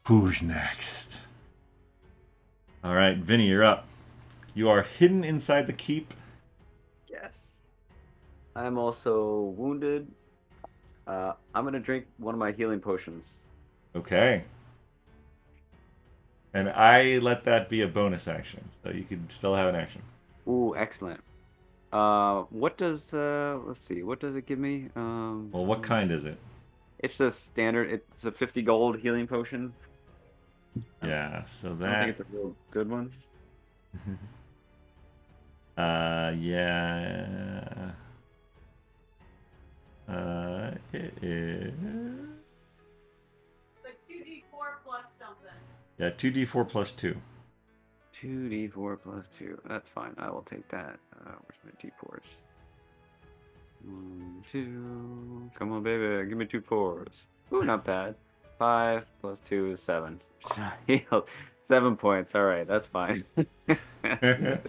"Who's next?" All right, Vinny, you're up. You are hidden inside the keep. Yes. I'm also wounded. I'm gonna drink one of my healing potions. Okay. And I let that be a bonus action, so you could still have an action. Ooh, excellent. What does let's see, what does it give me? Well, what kind is it? It's a standard. It's a 50 gold healing potion. Yeah, so I don't that. think it's a real good one. Yeah. It is. Like 2d4 plus something. Yeah, 2d4 plus 2. 2d4 plus 2. That's fine. I will take that. Where's my d4s? 1, 2. Come on, baby. Give me 2 4s. Ooh, not bad. 5 plus 2 is 7. Healed. 7 points. All right, that's fine. It's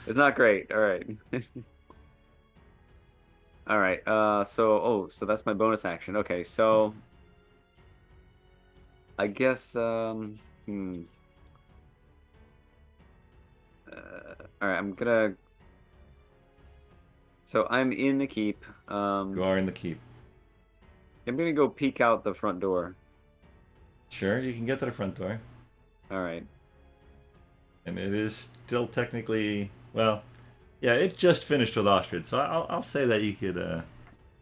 not great. All right. All right. So that's my bonus action. Okay. So I guess. All right. I'm gonna. So I'm in the keep. You are in the keep. I'm gonna go peek out the front door. Sure, you can get to the front door. All right. And it is still technically, well, yeah, it just finished with Ostrid, so I'll say that you could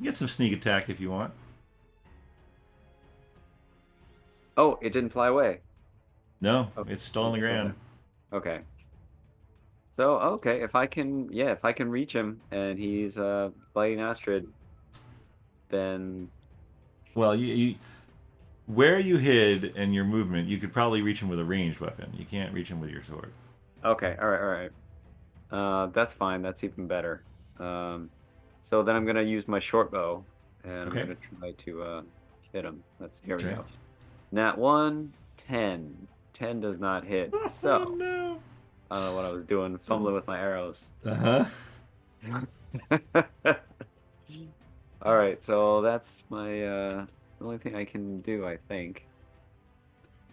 get some sneak attack if you want. Oh, it didn't fly away. No, Okay. it's still on the ground. Okay. So if I can reach him and he's biting Astrid, then. Well, you where you hid and your movement, you could probably reach him with a ranged weapon. You can't reach him with your sword. Okay. All right. That's fine. That's even better. So then I'm gonna use my short bow and Okay. I'm gonna try to hit him. Here we Okay. go. Nat 1, 10. 10 does not hit. Oh So no! I don't know what I was doing, fumbling with my arrows. Uh-huh. All right, so that's my the only thing I can do, I think.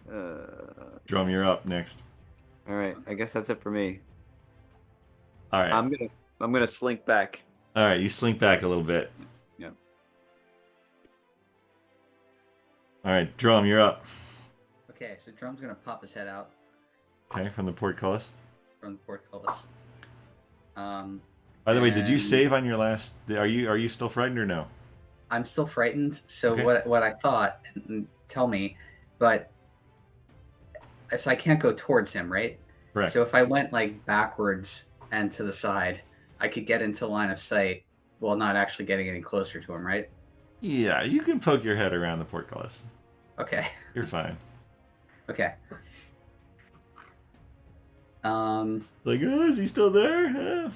Dromm, you're up next. All right, I guess that's it for me. All right. I'm gonna slink back. All right, you slink back a little bit. Yeah. All right, Dromm, you're up. Okay, so Drum's gonna pop his head out Okay, from the portcullis. from the portcullis. By the way, did you and save on your last? Are you still frightened or no? I'm still frightened. So Okay. what I thought, and tell me, but so I can't go towards him, right? Correct. So if I went like backwards and to the side, I could get into line of sight while not actually getting any closer to him, right? Yeah, you can poke your head around the portcullis. Okay. You're fine. Okay. Like, oh, is he still there? Huh?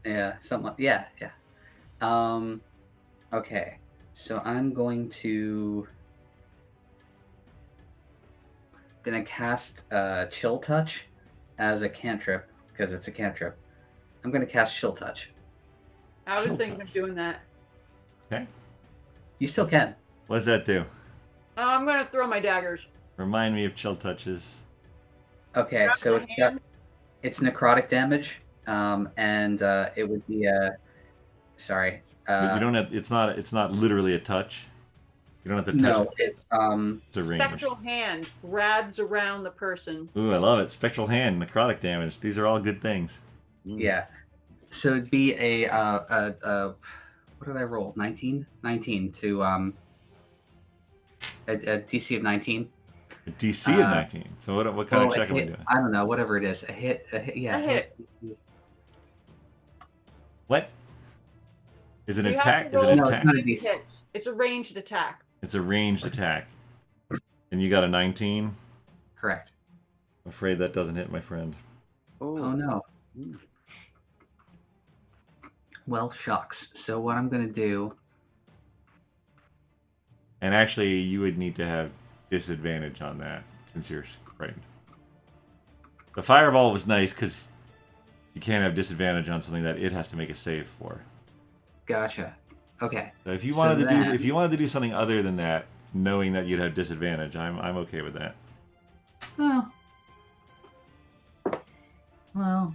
Yeah, something. Yeah. Okay. So I'm going to cast Chill Touch as a cantrip because it's a cantrip. I'm gonna cast Chill Touch. I was Chill thinking touch. of doing that. Okay. You still can. What does that do? I'm gonna throw my daggers. Remind me of chill touches. Okay, Grab so my it's necrotic damage, and it would be sorry. But you don't have. It's not literally a touch. You don't have to touch No, it. It's a range. Spectral hand grabs around the person. Ooh, I love it. Spectral hand, necrotic damage. These are all good things. Yeah. So it'd be a what did I roll? 19? 19 to a DC of 19. A DC of 19. So what kind of check am I doing? I don't know, whatever it is. A hit, yeah. A hit. What? Is it an You have attack? to Is it roll an No, it's attack? not a DC. Hit. It's a ranged attack. It's a ranged attack. And you got a 19? Correct. I'm afraid that doesn't hit, my friend. Oh no. Well, shucks. So what I'm gonna do? And actually, you would need to have disadvantage on that since you're frightened. The fireball was nice because you can't have disadvantage on something that it has to make a save for. Gotcha. Okay. So if you wanted to then- do something other than that, knowing that you'd have disadvantage, I'm okay with that. Well.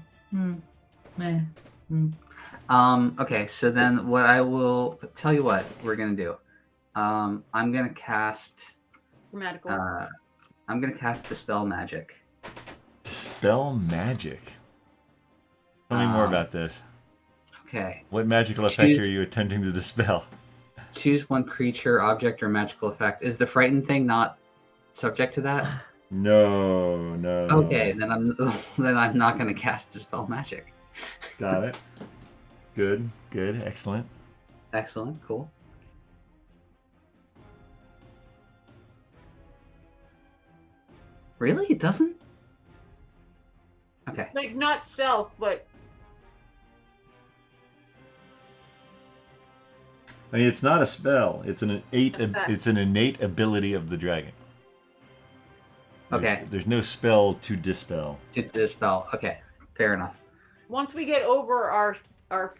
Okay. So then, what I will tell you what we're gonna do. I'm gonna cast. Grammatical. I'm gonna cast Dispel Magic. Dispel magic. Tell me more about this. Okay. What magical effect are you attempting to dispel? Choose one creature, object, or magical effect. Is the frightened thing not subject to that? No. Okay, then I'm not gonna cast Dispel Magic. Got it. Good. Excellent. Excellent. Cool. Really? It doesn't? Okay. Like not self, but I mean, it's not a spell. It's an innate ability of the dragon. Okay. There's no spell to dispel. To dispel. Okay. Fair enough. once we get over our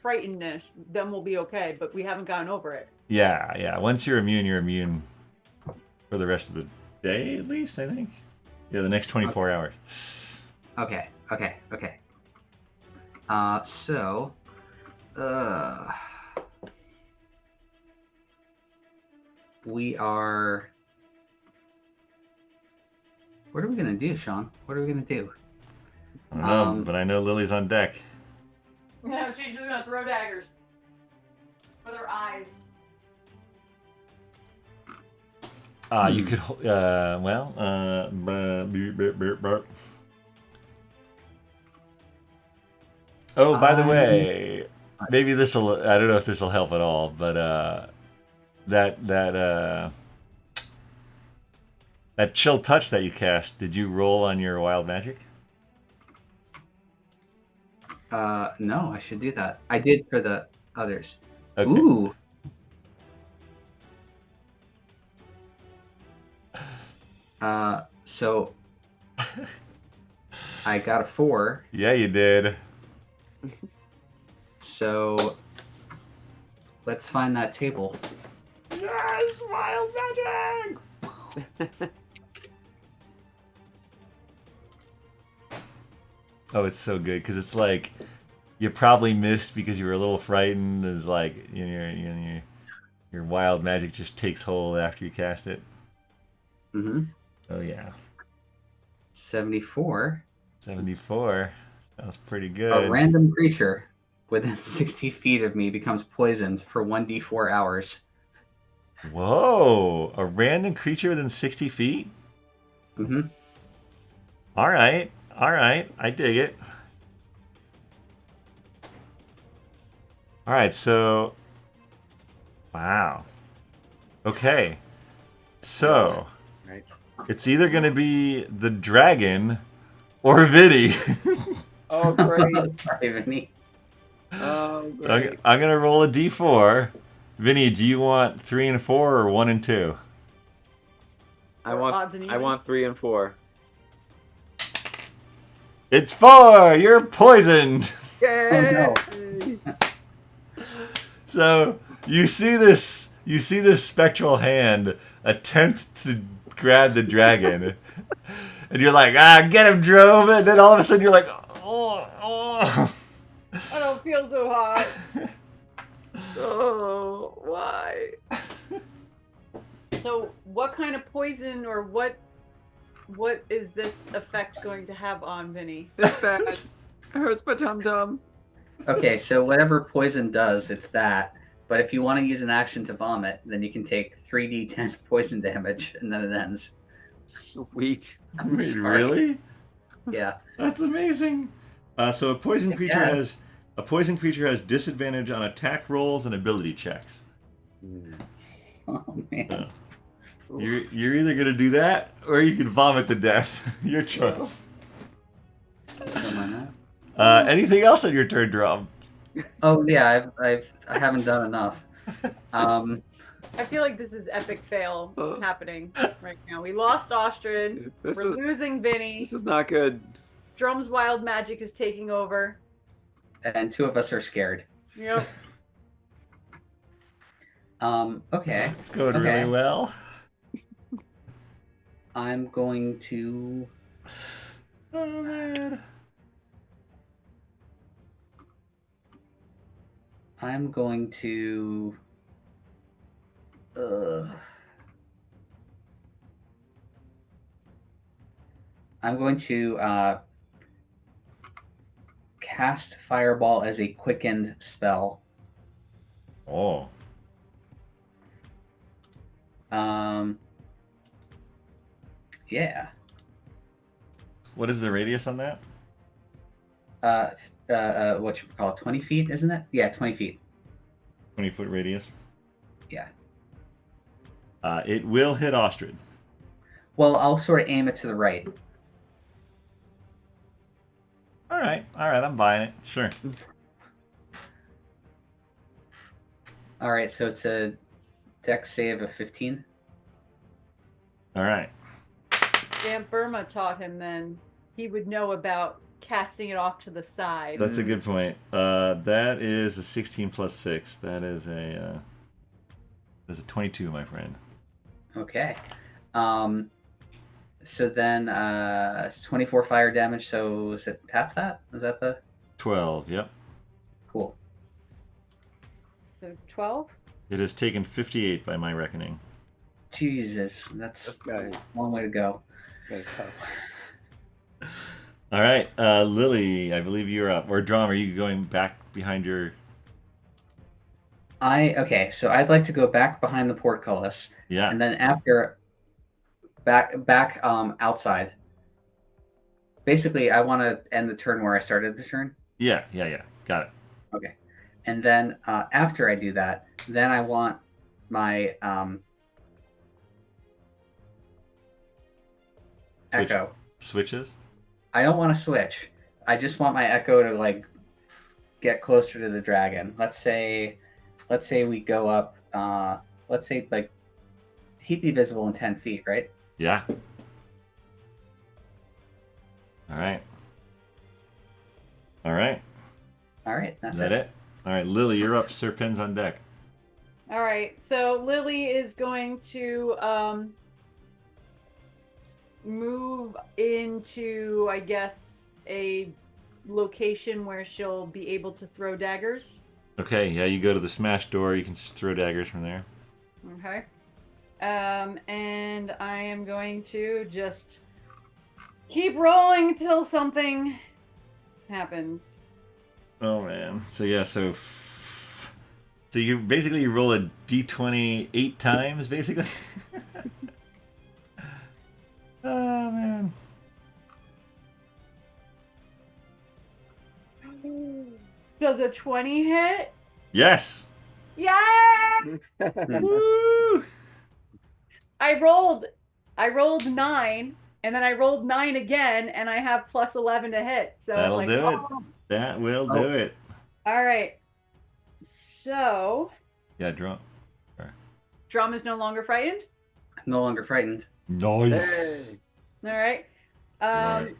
frightenedness, then we'll be okay. But we haven't gotten over it. Yeah. Once you're immune for the rest of the day, at least, I think. Yeah, the next 24 hours. Okay. So, we are. What are we gonna do, Shawn? What are we gonna do? I don't know, but I know Lily's on deck. Yeah, she's just gonna throw daggers with her eyes. You could, Oh, by the way, maybe this'll, I don't know if this'll help at all, but, that chill touch that you cast, did you roll on your wild magic? No, I should do that. I did for the others. Okay. Ooh. So I got a 4. Yeah, you did. So let's find that table. Yes, wild magic! Oh, it's so good because it's like you probably missed because you were a little frightened. It's like your wild magic just takes hold after you cast it. Mm-hmm. Oh yeah, 74. 74 sounds pretty A good. random creature within 60 feet of me becomes poisoned for 1d4 hours. Whoa, a random creature within 60 feet? Mm-hmm. All right, I dig it. All right, so wow. Okay, so Right. it's either gonna be the dragon or Vinny. Oh, great. Sorry, Vinny. Oh, So I'm, great. I'm gonna roll a d4. Vinny, do you want 3 and 4 or 1 and 2? I Or odds and evens? want 3 and 4. It's 4. You're poisoned. Yay! no. So you see this spectral hand attempt to grab the dragon, and you're like, get him, Dromm. And then all of a sudden you're like, oh. I don't feel so hot. Oh, why? So, what kind of poison or what is this effect going to have on Vinny? It's bad. It hurts my tum-tum. Okay, so whatever poison does, it's that. But if you want to use an action to vomit, then you can take 3d10 poison damage, and then it ends. Sweet. Wait, really? Yeah. That's amazing. So a poison creature Yeah. has disadvantage on attack rolls and ability checks. Oh, man. You're either gonna do that or you can vomit to death. Your choice. Don't mind that. Anything else on your turn, Dromm? Oh, yeah, I haven't done enough. I feel like this is epic fail happening right now. We lost Ostrid. We're losing Vinny. This is not good. Dromm's wild magic is taking over. And 2 of us are scared. Yep. Okay. It's going Okay. really well. I'm going to... Oh man. I'm going to... I'm going to cast Fireball as a quickened spell. Oh. Yeah. What is the radius on that? What you call it, 20 feet, isn't it? Yeah, 20 feet. 20-foot radius. Yeah. It will hit Ostrid. Well, I'll sort of aim it to the right. All right, I'm buying it. Sure. All right, so it's a dex save of 15. All right. Aunt Burma taught him then. He would know about casting it off to the side. That's a good point. That is a 16 plus 6. That is a 22, my friend. Okay. So then 24 fire damage, so is it past that? Is that the... 12, yep. Cool. So 12? It has taken 58 by my reckoning. Jesus, that's Okay. a long way to go. Okay, tough. All right, Lily, I believe you're up. Or Dromm, are you going back behind your... Okay, so I'd like to go back behind the portcullis, Yeah. and then after back outside. Basically, I want to end the turn where I started the turn. Yeah. Got it. Okay, and then after I do that, then I want my echo. Switches? I don't want to switch. I just want my echo to like get closer to the dragon. Let's say we go up. Let's say like he'd be visible in 10 feet, right? Yeah. All right. All right. That's Is that it? All right, Lily, you're up. Sir Pen's on deck. All right. So Lily is going to move into, I guess, a location where she'll be able to throw daggers. Okay, yeah, you go to the smash door. You can just throw daggers from there. Okay. And I am going to just keep rolling till something happens. Oh man. So yeah, so you basically roll a d20 8 times, basically. Oh man. Does a 20 hit? Yes. Yeah! Woo! I rolled 9, and then I rolled 9 again, and I have plus 11 to hit. So That'll like, do it. oh. That will do it. All right. So, Yeah, draw. Dromm is no longer frightened. I'm no longer frightened. Nice. Hey. All right. Right.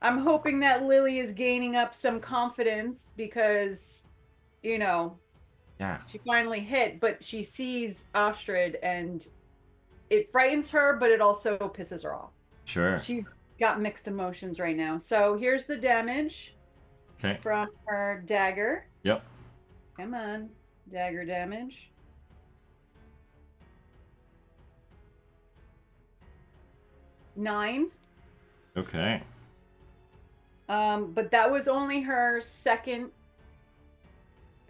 I'm hoping that Lily is gaining up some confidence because, you know, Yeah. she finally hit, but she sees Ostrid and it frightens her, but it also pisses her off. Sure. She's got mixed emotions right now. So here's the damage Okay. from her dagger. Yep. Come on, dagger damage. Nine. Okay. But that was only her second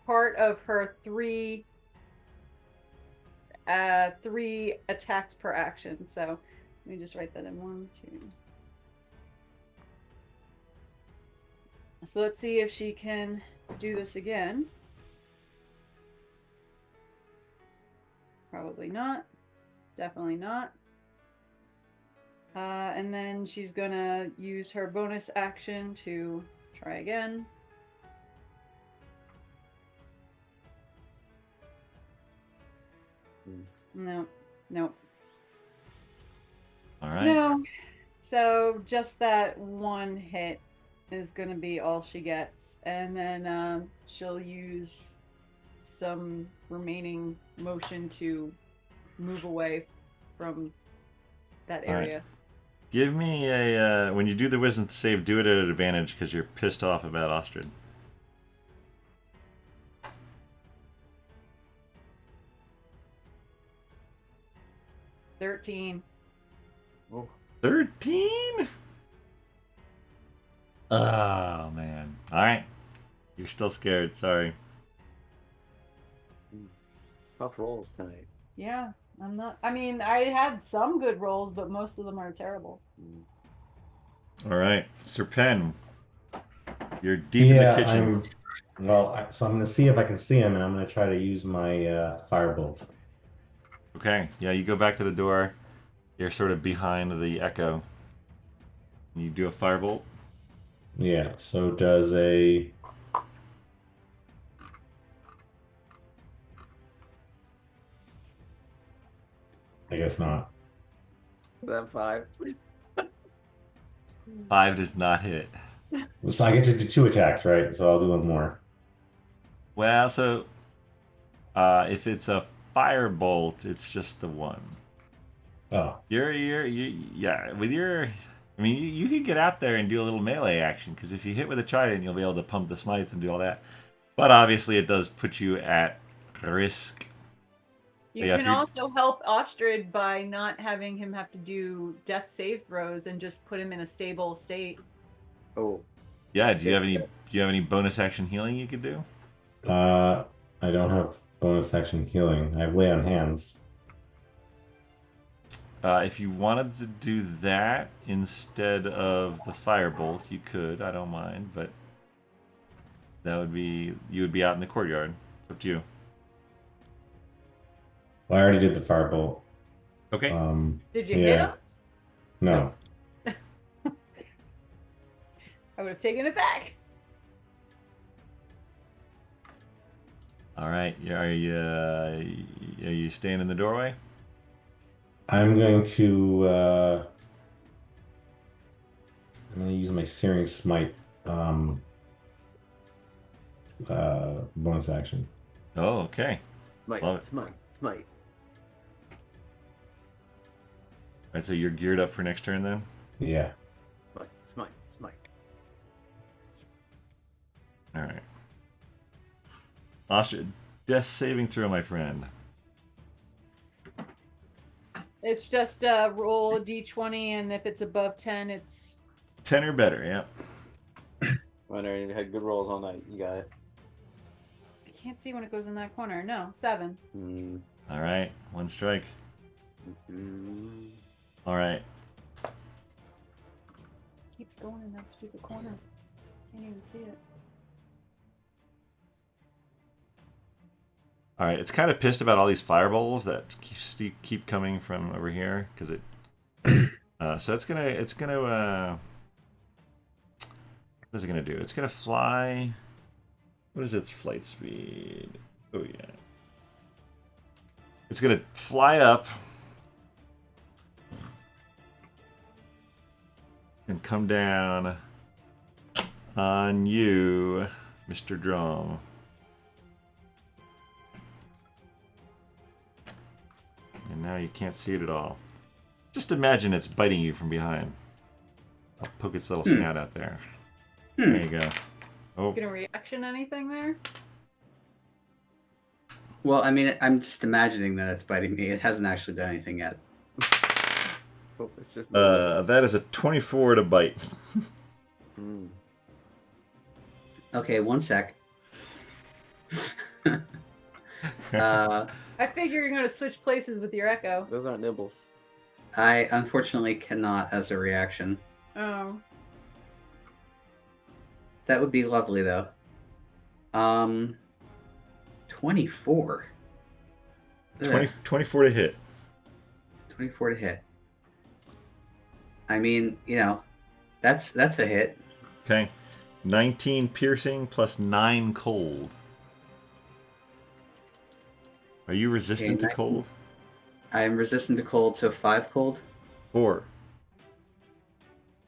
part of her three attacks per action. So let me just write that in 1, 2. So let's see if she can do this again. Probably not. Definitely not. And then she's gonna use her bonus action to try again. No. Nope. All right. No. So just that one hit is gonna be all she gets. And then she'll use some remaining motion to move away from that All right. area. Give me a when you do the wisdom save, do it at an advantage because you're pissed off about Ostrid. 13. Oh. 13? Oh man. All right. You're still scared. Sorry. Tough rolls tonight. Yeah, I'm not. I mean, I had some good rolls, but most of them are terrible. All right, Sir Penn. You're deep in the kitchen. I'm going to see if I can see him, and I'm going to try to use my firebolt. Okay. Yeah, you go back to the door. You're sort of behind the echo. You do a firebolt. Yeah. So does a I guess not. Is that 5? 5 does not hit. So I get to do 2 attacks, right? So I'll do one more. Well, so if it's a firebolt, it's just the one. Oh. Yeah. With your, I mean, you could get out there and do a little melee action because if you hit with a trident, you'll be able to pump the smites and do all that. But obviously, it does put you at risk. You Yeah, can also help Ostrid by not having him have to do death save throws and just put him in a stable state. Oh. Yeah. Do you have any bonus action healing you could do? I don't have bonus action healing. I have lay on hands. If you wanted to do that instead of the firebolt, you could. I don't mind, but that would be you would be out in the courtyard. It's up to you. Well, I already did the firebolt. Okay. Did you hit him? No. I would have taken it back. All right. Are you staying in the doorway? I'm going to use my Searing Smite bonus action. Oh, okay. Smite, Love it. smite, smite. All right, so you're geared up for next turn then? Yeah. Smite, smite, smite. Ostrich, death saving throw, my friend. It's just roll a d20, and if it's above 10, it's 10 or better, yeah. Wonder you had good rolls all night. You got it. I can't see when it goes in that corner. No, 7. All right, 1 strike. All right. Keeps going in that stupid corner. Can't even see it. All right, it's kind of pissed about all these fireballs that keep coming from over here because it. So it's gonna. What is it gonna do? It's gonna fly. What is its flight speed? Oh yeah. It's gonna fly up and come down on you, Mr. Dromm. And now you can't see it at all. Just imagine it's biting you from behind. I'll poke its little snout out there. There you go. Oh. Get a reaction, anything there? Well, I mean, I'm just imagining that it's biting me. It hasn't actually done anything yet. Oh, it's just That is a 24 to bite. Okay, 1 sec. I figure you're going to switch places with your echo. Those aren't nibbles. I unfortunately cannot as a reaction. Oh. That would be lovely, though. 24. 24 to hit. 24 to hit. I mean, you know, that's a hit. Okay. 19 piercing plus 9 cold. Are you resistant to cold? I am resistant to cold, so 5 cold. 4.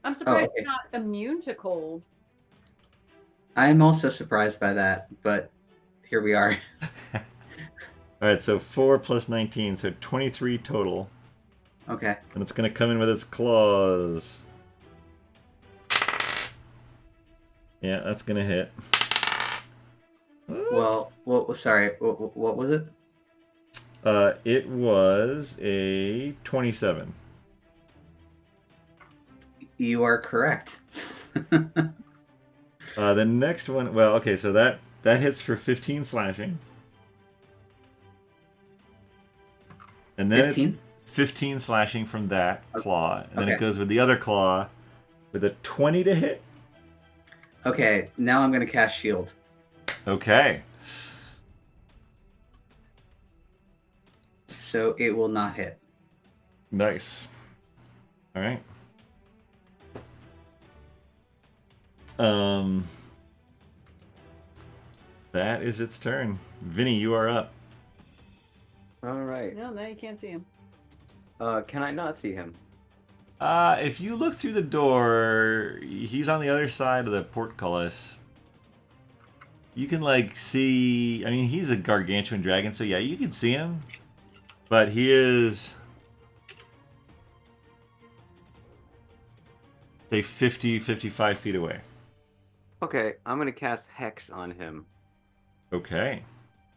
I'm surprised okay. you're not immune to cold. I am also surprised by that, but here we are. Alright, so 4 plus 19, so 23 total. Okay. And it's going to come in with its claws. Yeah, that's going to hit. Well, sorry, what was it? It was a 27. You are correct. The next one, well, okay, so that hits for 15 slashing. And then 15? 15 slashing from that claw. And then it Okay. goes with the other claw with a 20 to hit. Okay, now I'm going to cast shield. Okay. So it will not hit. Nice. All right. That is its turn. Vinny, you are up. All right. No, now you can't see him. Can I not see him? If you look through the door, he's on the other side of the portcullis. You can like see. I mean, he's a gargantuan dragon, so yeah, you can see him. But he is, say, 50, 55 feet away. Okay, I'm gonna cast Hex on him. Okay.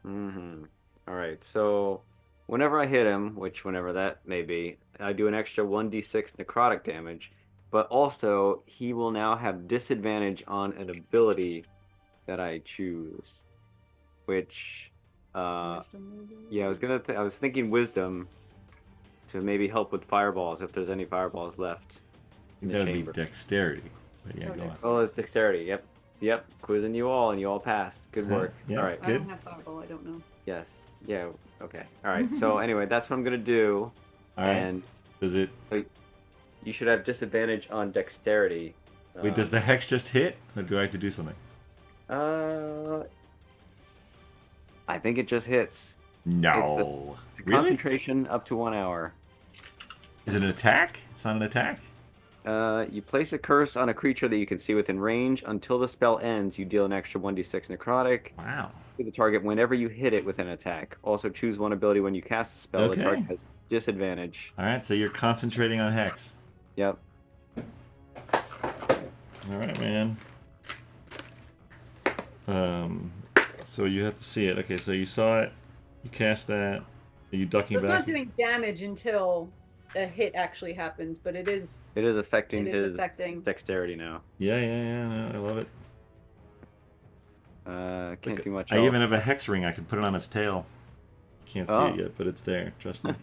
All right, so whenever I hit him, which whenever that may be, I do an extra 1d6 necrotic damage, but also he will now have disadvantage on an ability that I choose, which, yeah, I was thinking Wisdom to maybe help with fireballs if there's any fireballs left. That would be dexterity. But yeah, Okay. go on. Oh, it's dexterity. Yep. Quizzing you all, and you all passed. Good work. Yeah, all right. I good. don't have fireball, I don't know. Yes. Yeah. Okay. All right. So anyway, that's what I'm gonna do. All right. And Does it? you should have disadvantage on dexterity. Wait, does the hex just hit, or do I have to do something? I think it just hits. No. The Really? concentration up to 1 hour. Is it an attack? It's not an attack? You place a curse on a creature that you can see within range. Until the spell ends, you deal an extra 1d6 necrotic Wow. to the target whenever you hit it with an attack. Also, choose one ability when you cast a spell. Okay. The target has disadvantage. All right, so you're concentrating on hex. Yep. All right, man. So So you have to see it. Okay, so you saw it. You cast that. Are you ducking So it's back? not doing damage until a hit actually happens, but it is affecting his affecting. dexterity now. Yeah. No, I love it. Can't do much I else. even have a hex ring I can put it on his tail. Can't see Oh. it yet, but it's there. Trust me.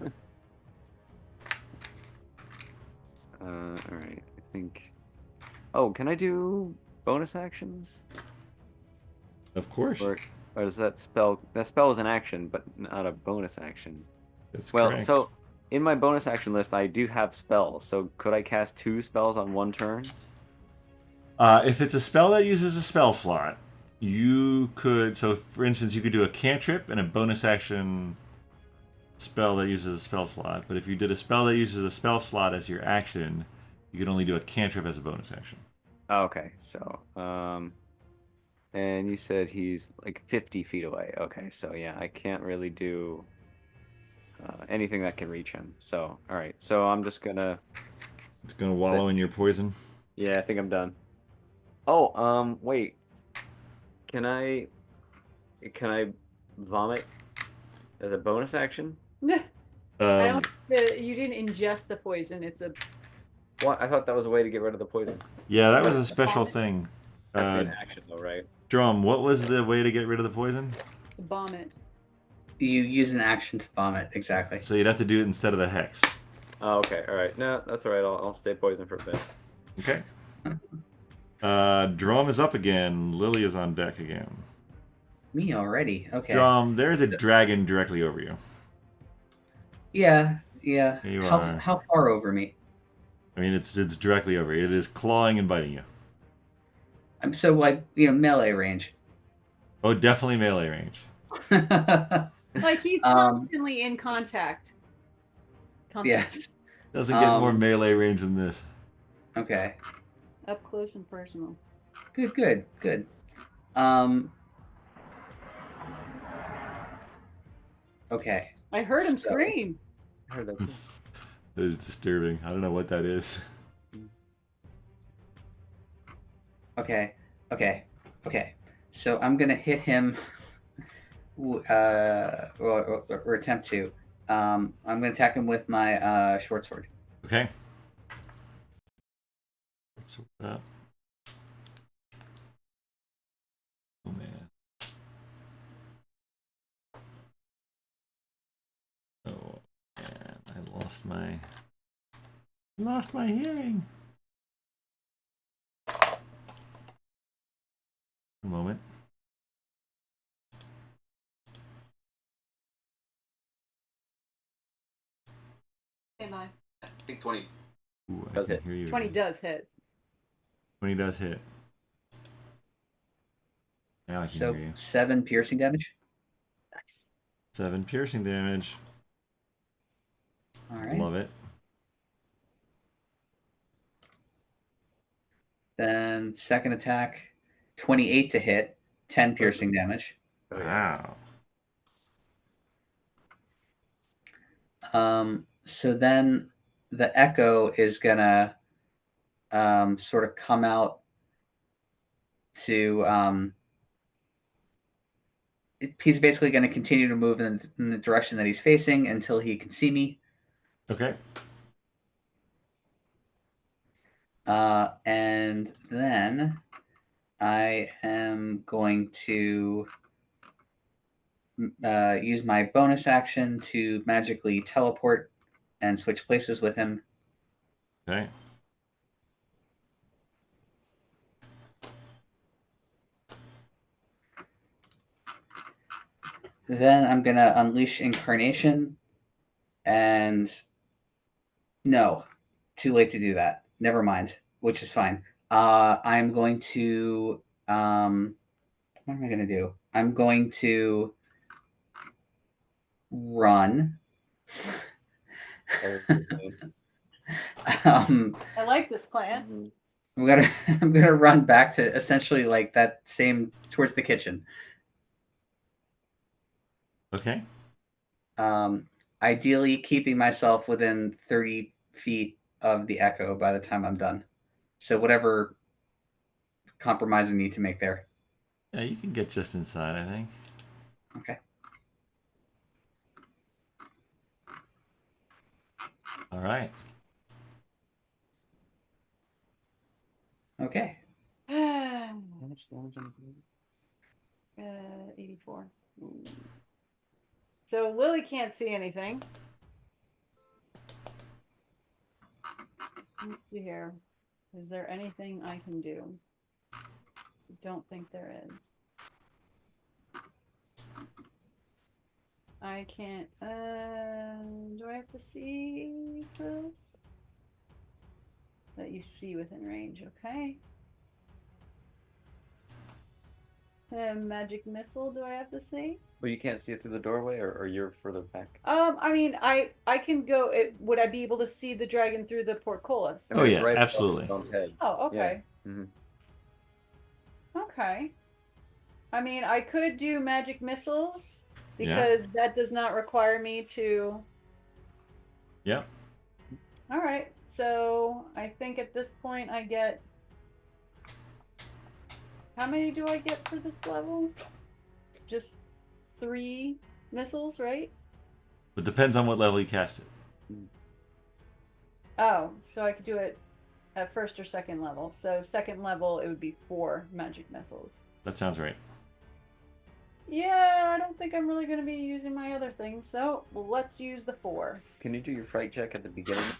Alright, I think... Oh, can I do bonus actions? Of course. Or does that spell... That spell is an action, but not a bonus action. That's Well, correct. so, in my bonus action list, I do have spells, so could I cast 2 spells on one turn? If it's a spell that uses a spell slot, you could... So, for instance, you could do a cantrip and a bonus action spell that uses a spell slot. But if you did a spell that uses a spell slot as your action, you could only do a cantrip as a bonus action. Oh, okay, so, and you said he's like 50 feet away. Okay, so yeah, I can't really do anything that can reach him. So, alright, so I'm just gonna... It's going to wallow in your poison. Yeah, I think I'm done. Oh, wait. Can I vomit as a bonus action? I don't. You didn't ingest the poison. It's a. What? I thought that was a way to get rid of the poison. Yeah, that was a special thing. That's an action, though, right? Dromm, what was the way to get rid of the poison? Vomit. You use an action to vomit, exactly. So you'd have to do it instead of the hex. Oh, okay, alright. No, that's alright. I'll stay poisoned for a bit. Okay. Dromm is up again. Lily is on deck again. Me already? Okay. Dromm, there's a dragon directly over you. Yeah. You are. How far over me? I mean, it's directly over you. It is clawing and biting you. I'm so like melee range. Oh, definitely melee range. Like he's constantly in contact. Yes. Doesn't get more melee range than this. Okay. Up close and personal. Good. Okay. I heard him scream. I heard that. That is disturbing. I don't know what that is. Okay. So I'm gonna hit him, or attempt to. I'm gonna attack him with my short sword. Okay. Let's sort that. Oh man. Oh man, I lost my hearing. A moment. Stand by. I think 20. Ooh, I Does can hit. hear you. 20 does hit. 20 does hit. Now I can So hear you. 7 piercing damage. 7 piercing damage. All right. Love it. Then second attack, 28 to hit, 10 piercing damage. Oh, yeah. Wow. So then the echo is gonna sort of come out to he's basically going to continue to move in the direction that he's facing until he can see me. Okay. And then I am going to use my bonus action to magically teleport and switch places with him. Okay. Then I'm going to unleash Incarnation, and no, too late to do that. Never mind, which is fine. I'm going to, what am I going to do? I'm going to run. I like this plan. I'm gonna run back to essentially like that same towards the kitchen. Okay. Ideally keeping myself within 30 feet of the echo by the time I'm done. So whatever compromise I need to make there. Yeah, you can get just inside, I think. Okay. All right. Okay. How much damage on the 84. So Lily can't see anything. Let's see here. Is there anything I can do? I don't think there is. I can't, do I have to see this? That you see within range, okay. Magic missile, do I have to see? Well, you can't see it through the doorway, or you're further back? I mean, I can go, would I be able to see the dragon through the portcullis? I mean, Oh, it's yeah, right above absolutely. its own head. Oh, okay. Yeah. Mhm. Okay. I mean, I could do magic missiles, Yeah. because that does not require me to... Yep. Alright, so I think at this point I get... How many do I get for this level? Just 3 missiles, right? It depends on what level you cast it. Oh, so I could do it at first or second level. So second level, it would be 4 magic missiles. That sounds right. Yeah, I don't think I'm really going to be using my other things, so let's use the 4. Can you do your fright check at the beginning?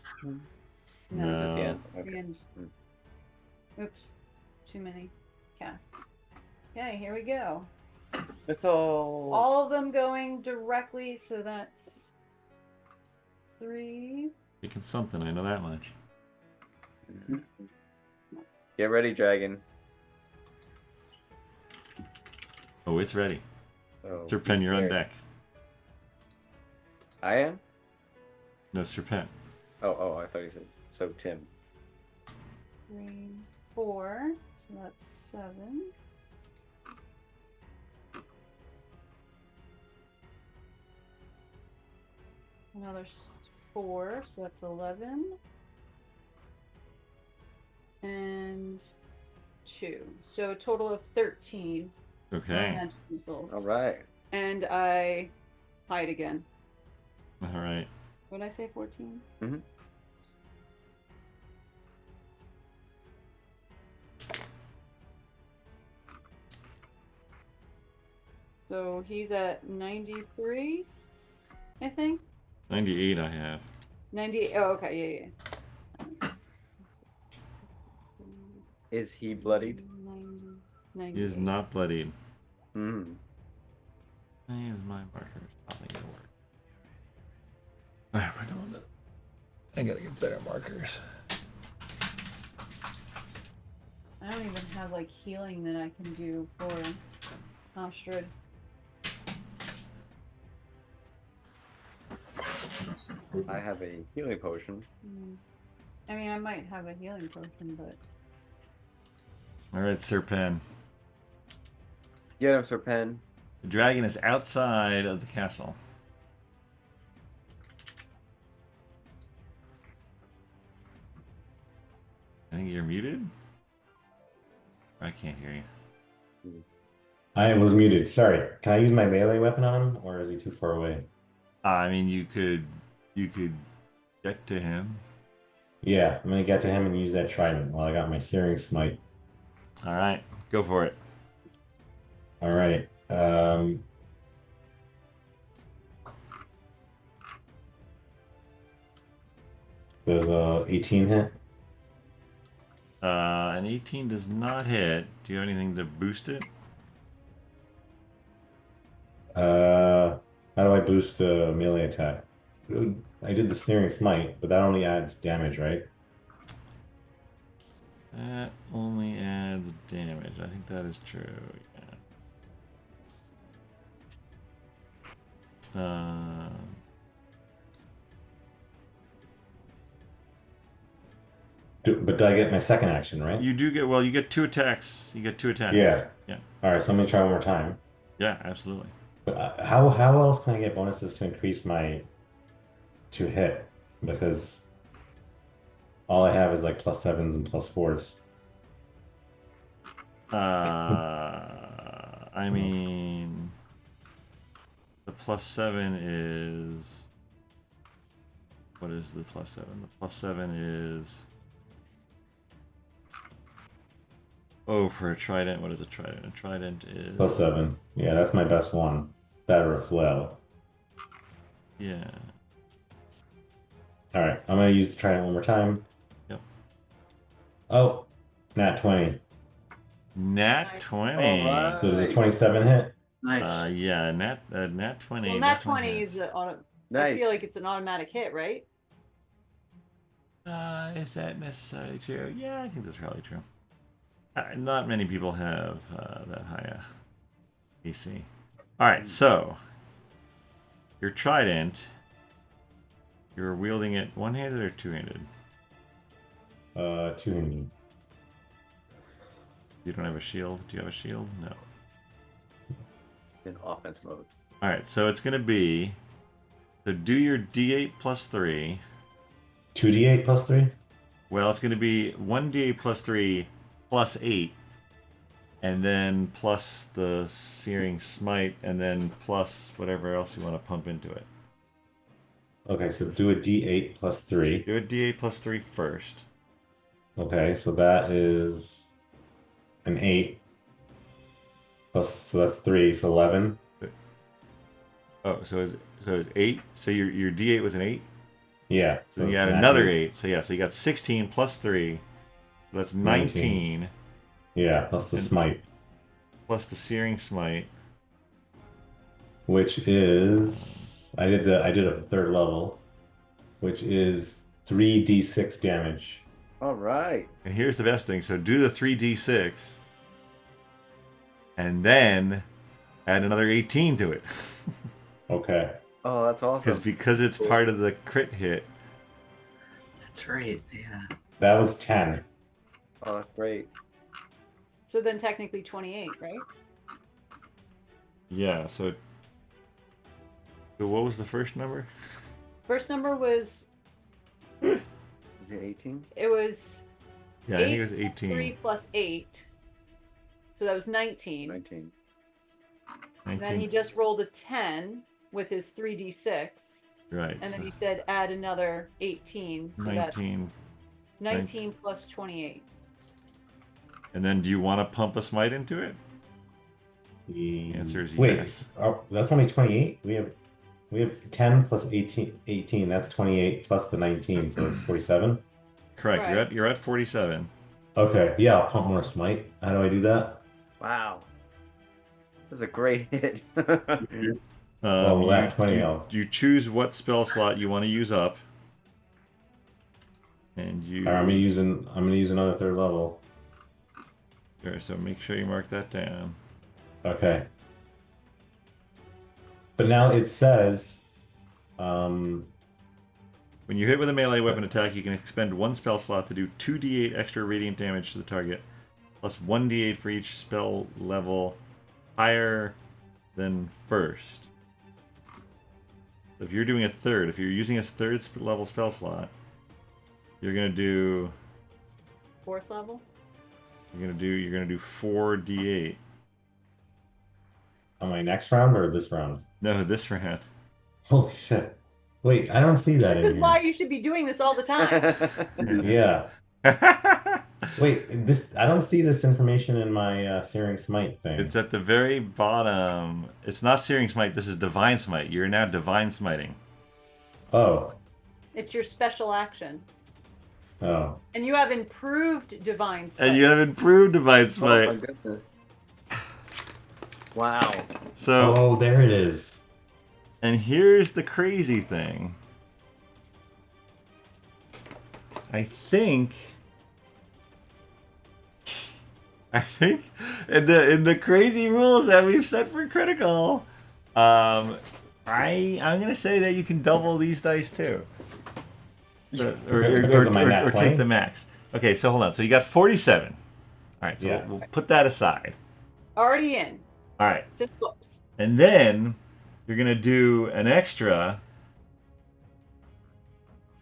No. At the end? Okay. And, oops, too many casts. Okay, here we go. Missile! All of them going directly, so that's 3. Picking something, I know that much. Get ready, dragon. Oh, it's ready. Oh, Serpent, you're on there. deck. I am? No, Serpent. Oh, I thought you said, so Tim. 3, 4, so that's 7. Another 4, so that's 11. And 2. So a total of 13 Okay. magic missiles. Alright. And I hide again. All right. What did I say, 14? Mm-hmm. So he's at 93, I think? 98 I have. 98, oh, okay, yeah. Is he bloodied? 90, He is not bloodied. Mm. Why is my marker probably gonna work? Alright, we're doing that. I gotta get better markers. I don't even have like healing that I can do for Astrid. I have a healing potion. I mean, I might have a healing potion, but... Alright, Serpent. Get him, Serpent. The dragon is outside of the castle. I think you're muted? I can't hear you. I was muted. Sorry. Can I use my melee weapon on him, or is he too far away? I mean, you could get to him. Yeah, I'm gonna get to him and use that trident while I got my searing smite. All right, go for it. All right. Does 18 hit? An 18 does not hit. Do you have anything to boost it? How do I boost the melee attack? I did the Snaring Smite, but that only adds damage, right? That only adds damage. I think that is true. Yeah. But do I get my second action, right? You do get, well, you get 2 attacks. You get 2 attacks. Yeah. Yeah. Alright, so I'm gonna try one more time. Yeah, absolutely. But how else can I get bonuses to increase my to hit? Because all I have is like +7s and +4s. I mean, +7 is... What is the +7? The +7 is... Oh, for a trident, what is a trident? A trident is... +7. Yeah, that's my best one. That or a flail. Yeah. Alright, I'm going to use the trident one more time. Yep. Oh, nat 20. Nat 20. Alright. So does a 27 hit? Nice. Yeah, nat 20. Well, nat definitely 20 hits. is I Nice. feel like it's an automatic hit, right? Is that necessarily true? Yeah, I think that's probably true. Not many people have that high AC. Alright, so your trident, you're wielding it one-handed or two-handed? Two-handed. You don't have a shield? Do you have a shield? No. In offense mode. Alright, so it's going to be... So do your D8 plus 3. 2d8 plus 3? Well, it's going to be 1d8 plus 3 plus 8. And then plus the Searing Smite, and then plus whatever else you want to pump into it. Okay, so do a d8 plus 3. Do a d8 plus 3 first. Okay, so that is an 8. Plus, so that's 3, so 11. Oh, so it's 8? So your d8 was an 8? Yeah. Then you add nat another 8. So yeah, so you got 16 plus 3. So that's 19. Yeah, plus the And- smite, Plus the Searing Smite. which is I did a third level, which is 3d6 damage. Alright. And here's the best thing. So do the 3d6. And then add another 18 to it. Okay. Oh, that's awesome. Because it's part of the crit hit. That's right. Yeah. That was 10. Oh, that's great. So then technically 28, right? Yeah, so what was the first number? First number was, Is it 18? it was Yeah, I think it was 18. 3 plus 8. So that was 19. 19. And then he just rolled a 10 with his 3d6. Right. And then so he said add another 18. So that's 19. 19 plus 28. And then do you want to pump a smite into it? The answer is Wait, yes. that's only 28? We have 10 plus 18, that's 28 plus the 19, so it's 47? Correct. Right. You're at 47. Okay, yeah, I'll pump more smite. How do I do that? Wow. This is a great hit. Well, at 20, you choose what spell slot you want to use up. And you... I'm gonna use another third level. Sure, so make sure you mark that down. Okay. But now it says, When you hit with a melee weapon attack, you can expend one spell slot to do 2d8 extra radiant damage to the target, plus 1d8 for each spell level higher than first. So if you're doing if you're using a third level spell slot, you're gonna do 4th level? you're gonna do 4d8. on my next round or this round? No, this round. Holy shit. Wait, I don't see that This in is here. why you should be doing this all the time. Yeah. Wait, I don't see this information in my Searing Smite thing. It's at the very bottom. It's not Searing Smite, this is Divine Smite. You're now Divine Smiting. Oh. It's your special action. Oh. And you have improved divine sight. And you have improved Divine Oh Smite. my goodness. Wow. So, Oh, there it is. and here's the crazy thing. I think in the crazy rules that we've set for critical, I'm gonna say that you can double these dice too. Or take the max. Okay, so hold on. So you got 47. All right, so Yeah. we'll put that aside. Already in. All right, Just books. and then you're gonna do an extra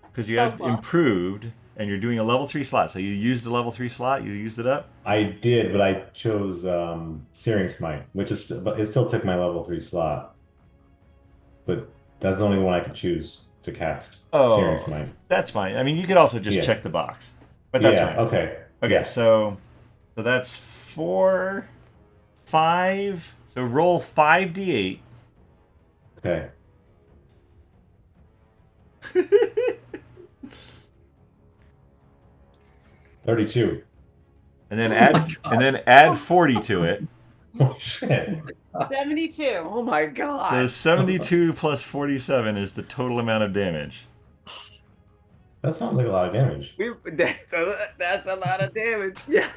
because you have Spell slot. improved, and you're doing a level 3 slot. So you used the level 3 slot. You used it up. I did, but I chose Searing Smite, but it still took my level 3 slot. but that's the only one I could choose to cast. Oh, Searing Smite. that's fine. I mean, you could also just Yeah. check the box, but that's Yeah, fine. okay. Okay, Yeah. so that's 4, 5. So roll 5d8. Okay. $32. And then add 40 to it. Oh shit. 72. Oh my god. So 72 plus 47 is the total amount of damage. That sounds like a lot of damage. That's a lot of damage. Yeah.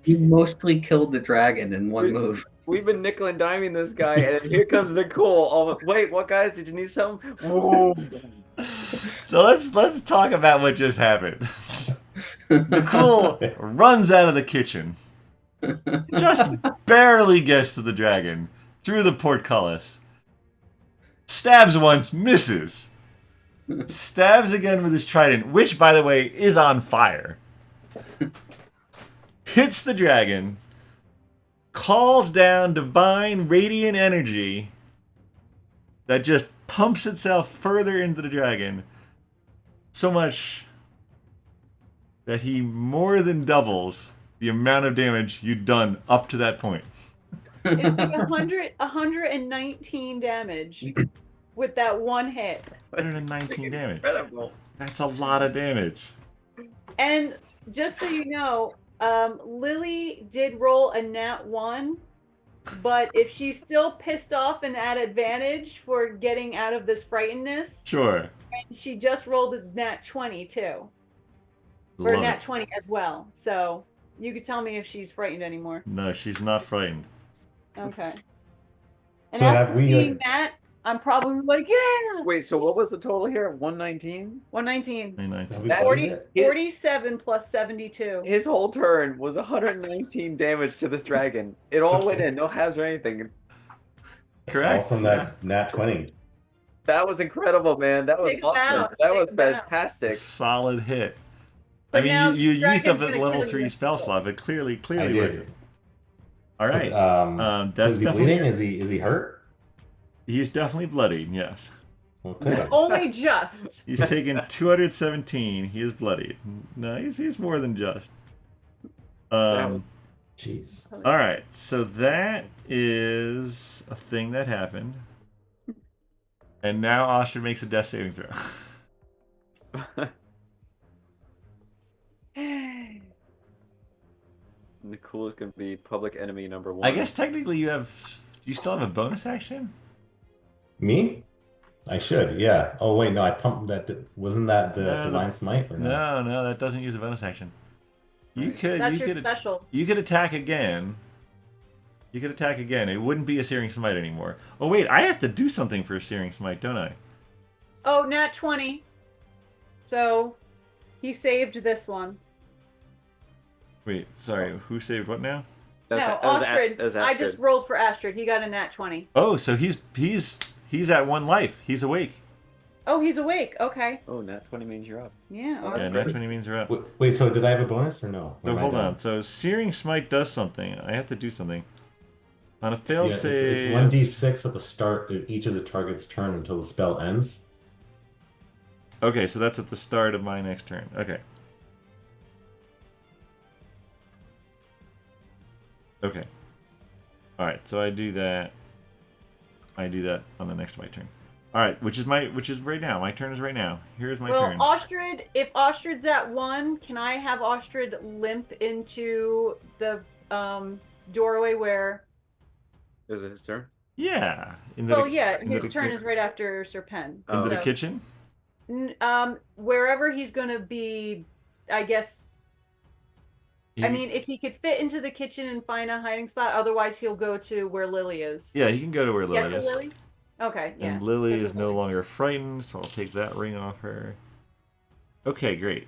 You mostly killed the dragon in one move. We've been nickel and diming this guy, and here comes Nakul. Wait, what, guys? Did you need something? Whoa. So let's talk about what just happened. Nakul runs out of the kitchen, just barely gets to the dragon through the portcullis, stabs once, misses, stabs again with his trident, which, by the way, is on fire, hits the dragon, calls down divine radiant energy that just pumps itself further into the dragon, so much that he more than doubles the amount of damage you'd done up to that point. It's like 119 damage with that one hit. 119 damage. Incredible. That's a lot of damage. And just so you know, Lily did roll a nat 1, but if she's still pissed off and at advantage for getting out of this frightenedness, Sure. and she just rolled a nat 20 too. Or Love nat it. 20 as well. So you could tell me if she's frightened anymore. No, she's not frightened. Okay. And So have after we, seeing that, I'm probably like, yeah! Wait, so what was the total here? 119? 119. 119. Have we That- played 40, it? 47 plus 72. His whole turn was 119 damage to this dragon. It all went in, no hazard or anything. Correct. All from that nat 20. That was incredible, man. That was Take awesome. out, That was take out. fantastic. Solid hit. But I mean, now you used Dragon's up a gonna level kill 3 you. spell slot, but clearly I worth did. it. All right. That's Is he definitely. bleeding? Is he hurt? He's definitely bloodied. Yes. Okay. Only just. He's taken 217. He is bloodied. No, he's more than just. Jeez. All right. So that is a thing that happened. And now Ostrich makes a death saving throw. Nakul is going to be public enemy number 1. I guess technically you still have a bonus action? Me? I should, yeah. Oh wait, no, I pumped that. Wasn't that the No, divine smite? Or No, that doesn't use a bonus action. You could That's you your could special. you could attack again. You could attack again. It wouldn't be a searing smite anymore. Oh wait, I have to do something for a searing smite, don't I? Oh, nat 20. So he saved this one. Wait, sorry. Who saved what now? No, Astrid. I just rolled for Astrid. He got a nat 20. Oh, so he's at 1 life. He's awake. Oh, he's awake. Okay. Oh, nat 20 means you're up. Yeah. Oh, Yeah, Okay. nat 20 means you're up. Wait, so did I have a bonus or no? So Am I hold done? on. So searing smite does something. I have to do something. On a failed Yeah, save. it's 1d6 at the start of each of the target's turn until the spell ends. Okay, so that's at the start of my next turn. Okay. Okay. Alright, so I do that. I do that on the next my turn. Alright, which is right now. My turn is right now. Here's my Well, turn. Ostrid, if Ostrid's at 1, can I have Ostrid limp into the doorway where... Is it his turn? Yeah. Well, yeah, into his the- turn is right after Sir Pen. Into the So, kitchen? wherever he's going to be, I guess... I He- mean, if he could fit into the kitchen and find a hiding spot, otherwise he'll go to where Lily is. Yeah, he can go to where Yes, Lily is. Lily? Okay, yeah. And Lily That's is no Lily. longer frightened, so I'll take that ring off her. Okay, great.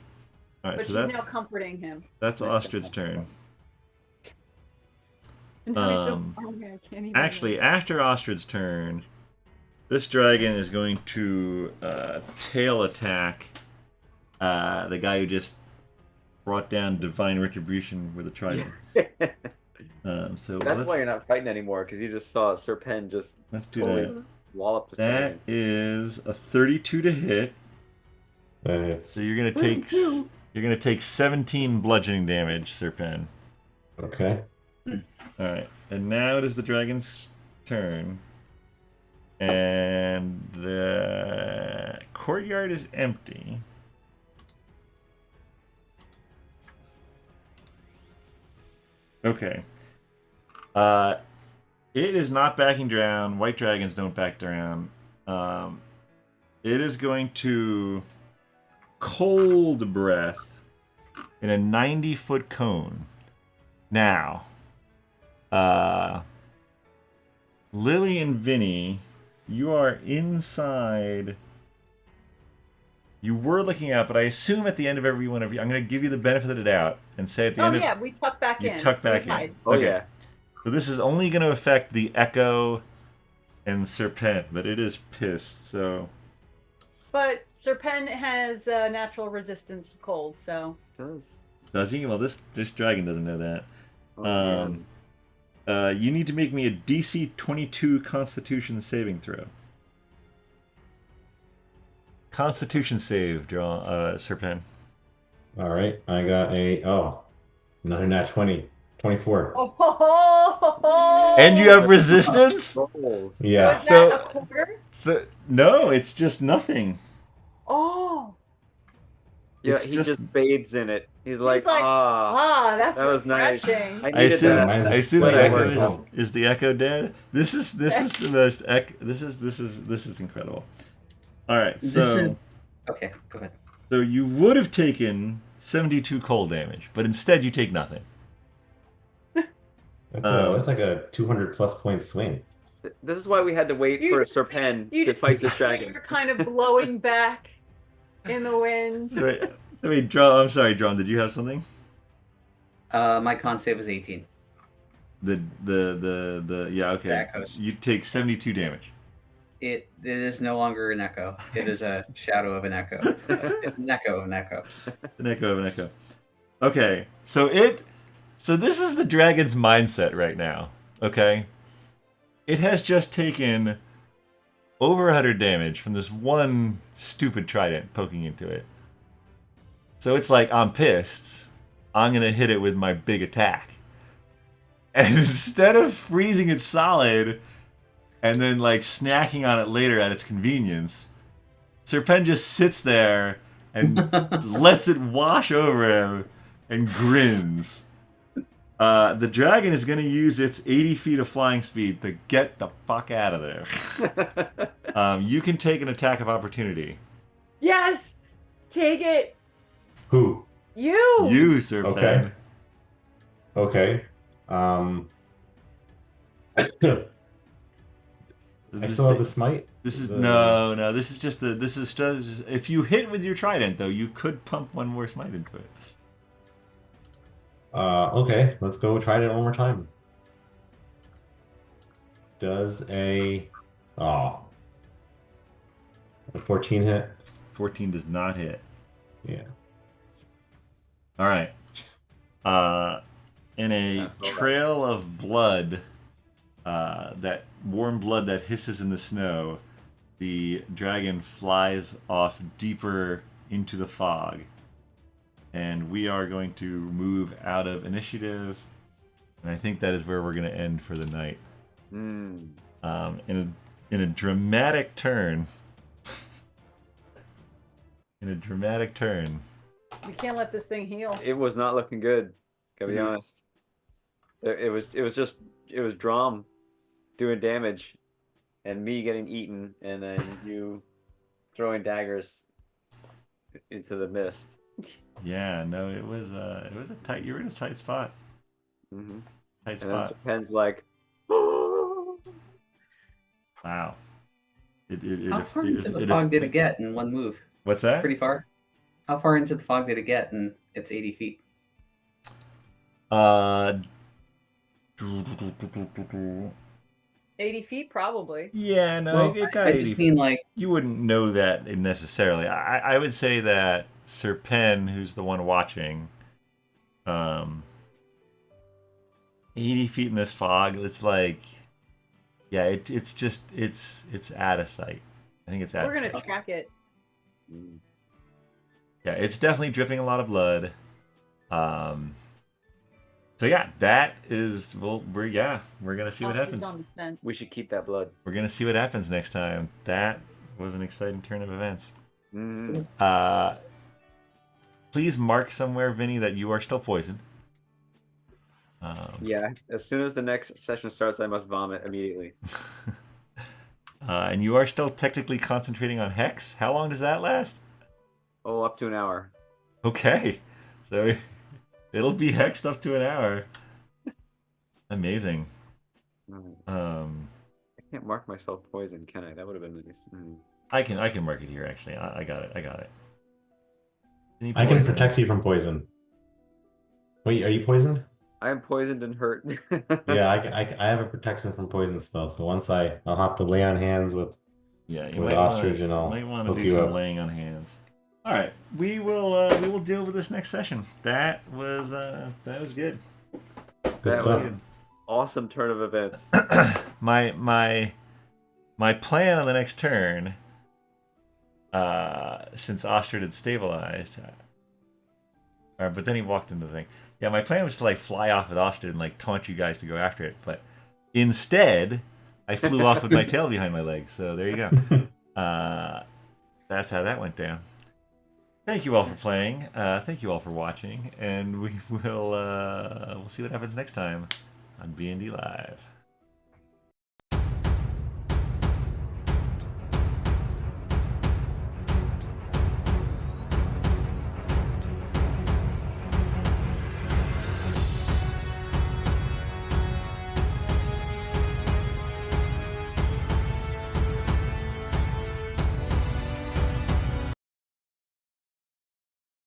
Alright, But so she's that's now comforting him. Ostrid's turn. And now he's so- Um, okay, I can't even Actually, after Ostrid's turn, this dragon is going to tail attack the guy who just brought down divine retribution with a trident. So That's let's why you're not fighting anymore, because you just saw Sir Pen just... do totally- that. Wallop the That dragon. is a 32 to hit. Uh, So you're gonna take 17 bludgeoning damage, Serpen. okay. All right, and now it is the dragon's turn, and the courtyard is empty. Okay. It is not backing down. White dragons don't back down. It is going to cold breath in a 90-foot cone. Now, Lily and Vinny, you are inside. You were looking out, but I assume at the end of every one of you, I'm going to give you the benefit of the doubt and say at the end of we tuck back in. you tuck back We in. hide. Oh, yeah. So this is only going to affect the Echo and Serpent, but it is pissed. So But Serpent has natural resistance to cold, so. does he? Well, this dragon doesn't know that. Oh, man. You need to make me a DC 22 Constitution saving throw. Constitution save, Serpent. All right. I got another nat 20. 24. Oh, And you have resistance? Rolls. Yeah. Was So- that a quarter? So no, it's just nothing. Oh. Yeah, It's he just- just bathes in it. He's like, That's that was nice. refreshing. I I needed assume, that. I assume But the I Echo worked. is the Echo dead. This is the most this is incredible. All right, so Okay, go ahead. so you would have taken 72 cold damage, but instead you take nothing. That's like a 200 plus point swing. This is why we had to wait for Serpen to fight this dragon. You're kind of blowing back in the wind. So wait, Drum. I'm sorry, Drum. Did you have something? My con save was 18. Yeah, okay. The echoes. You take 72 damage. It is no longer an echo. It is a shadow of an echo. It's an echo of an echo. An echo of an echo. Okay, so this is the dragon's mindset right now. Okay, it has just taken over 100 damage from this one stupid trident poking into it. So it's like, I'm pissed. I'm gonna hit it with my big attack, and instead of freezing it solid and then like snacking on it later at its convenience, Serpent just sits there and lets it wash over him and grins. The dragon is going to use its 80 feet of flying speed to get the fuck out of there. You can take an attack of opportunity. Yes! Take it! Who? You! You, Serpent. Okay. I still have the smite. This is no. This is just if you hit with your trident though, you could pump one more smite into it. Okay, let's go try it one more time. Does a 14 hit? 14 does not hit. Yeah. All right. In a trail of blood, that warm blood that hisses in the snow, the dragon flies off deeper into the fog. And we are going to move out of initiative. And I think that is where we're going to end for the night. In a dramatic turn. We can't let this thing heal. It was not looking good. Gotta be honest. It was Dromm doing damage, and me getting eaten, and then you throwing daggers into the mist. Yeah, no, it was a tight. You were in a tight spot. Mm-hmm. Tight And spot. then Pen's like, Wow. How far into the fog did it get in one move? What's that? Pretty far. How far into the fog did it get in its 80 feet? 80 feet, probably. Yeah, no, Well, it got I 80 just mean like You wouldn't know that necessarily. I would say that Serpen, who's the one watching, 80 feet in this fog, it's like Yeah, it's just it's out of sight. I think it's out We're of gonna sight. track it. Mm. Yeah, it's definitely dripping a lot of blood. So yeah, that is we're gonna see what Foster's happens. on the scent. We should keep that blood. We're gonna see what happens next time. That was an exciting turn of events. Mm. Please mark somewhere, Vinny, that you are still poisoned. Yeah, as soon as the next session starts, I must vomit immediately. And you are still technically concentrating on Hex. How long does that last? Oh, up to an hour. Okay, so it'll be hexed up to an hour. Amazing. Mm. I I can't mark myself poison, can I? That would have been nice. Mm. I can mark it here actually. I got it. Any I can poison? protect you from poison. Wait, are you poisoned? I am poisoned and hurt. Yeah, I have a protection from poison spell. So once I'll have to lay on hands with Yeah, you with might ostrich and I'll want to hook do you some up. laying on hands. All right, we will deal with this next session. That was good. That Good was stuff. awesome turn of events. my plan on the next turn, since Ostrich had stabilized, but then he walked into the thing. Yeah, my plan was to like fly off with Ostrich and like taunt you guys to go after it, but instead I flew off with my tail behind my legs. So there you go. That's how that went down. Thank you all for playing. Thank you all for watching, and we'll see what happens next time on BND Live.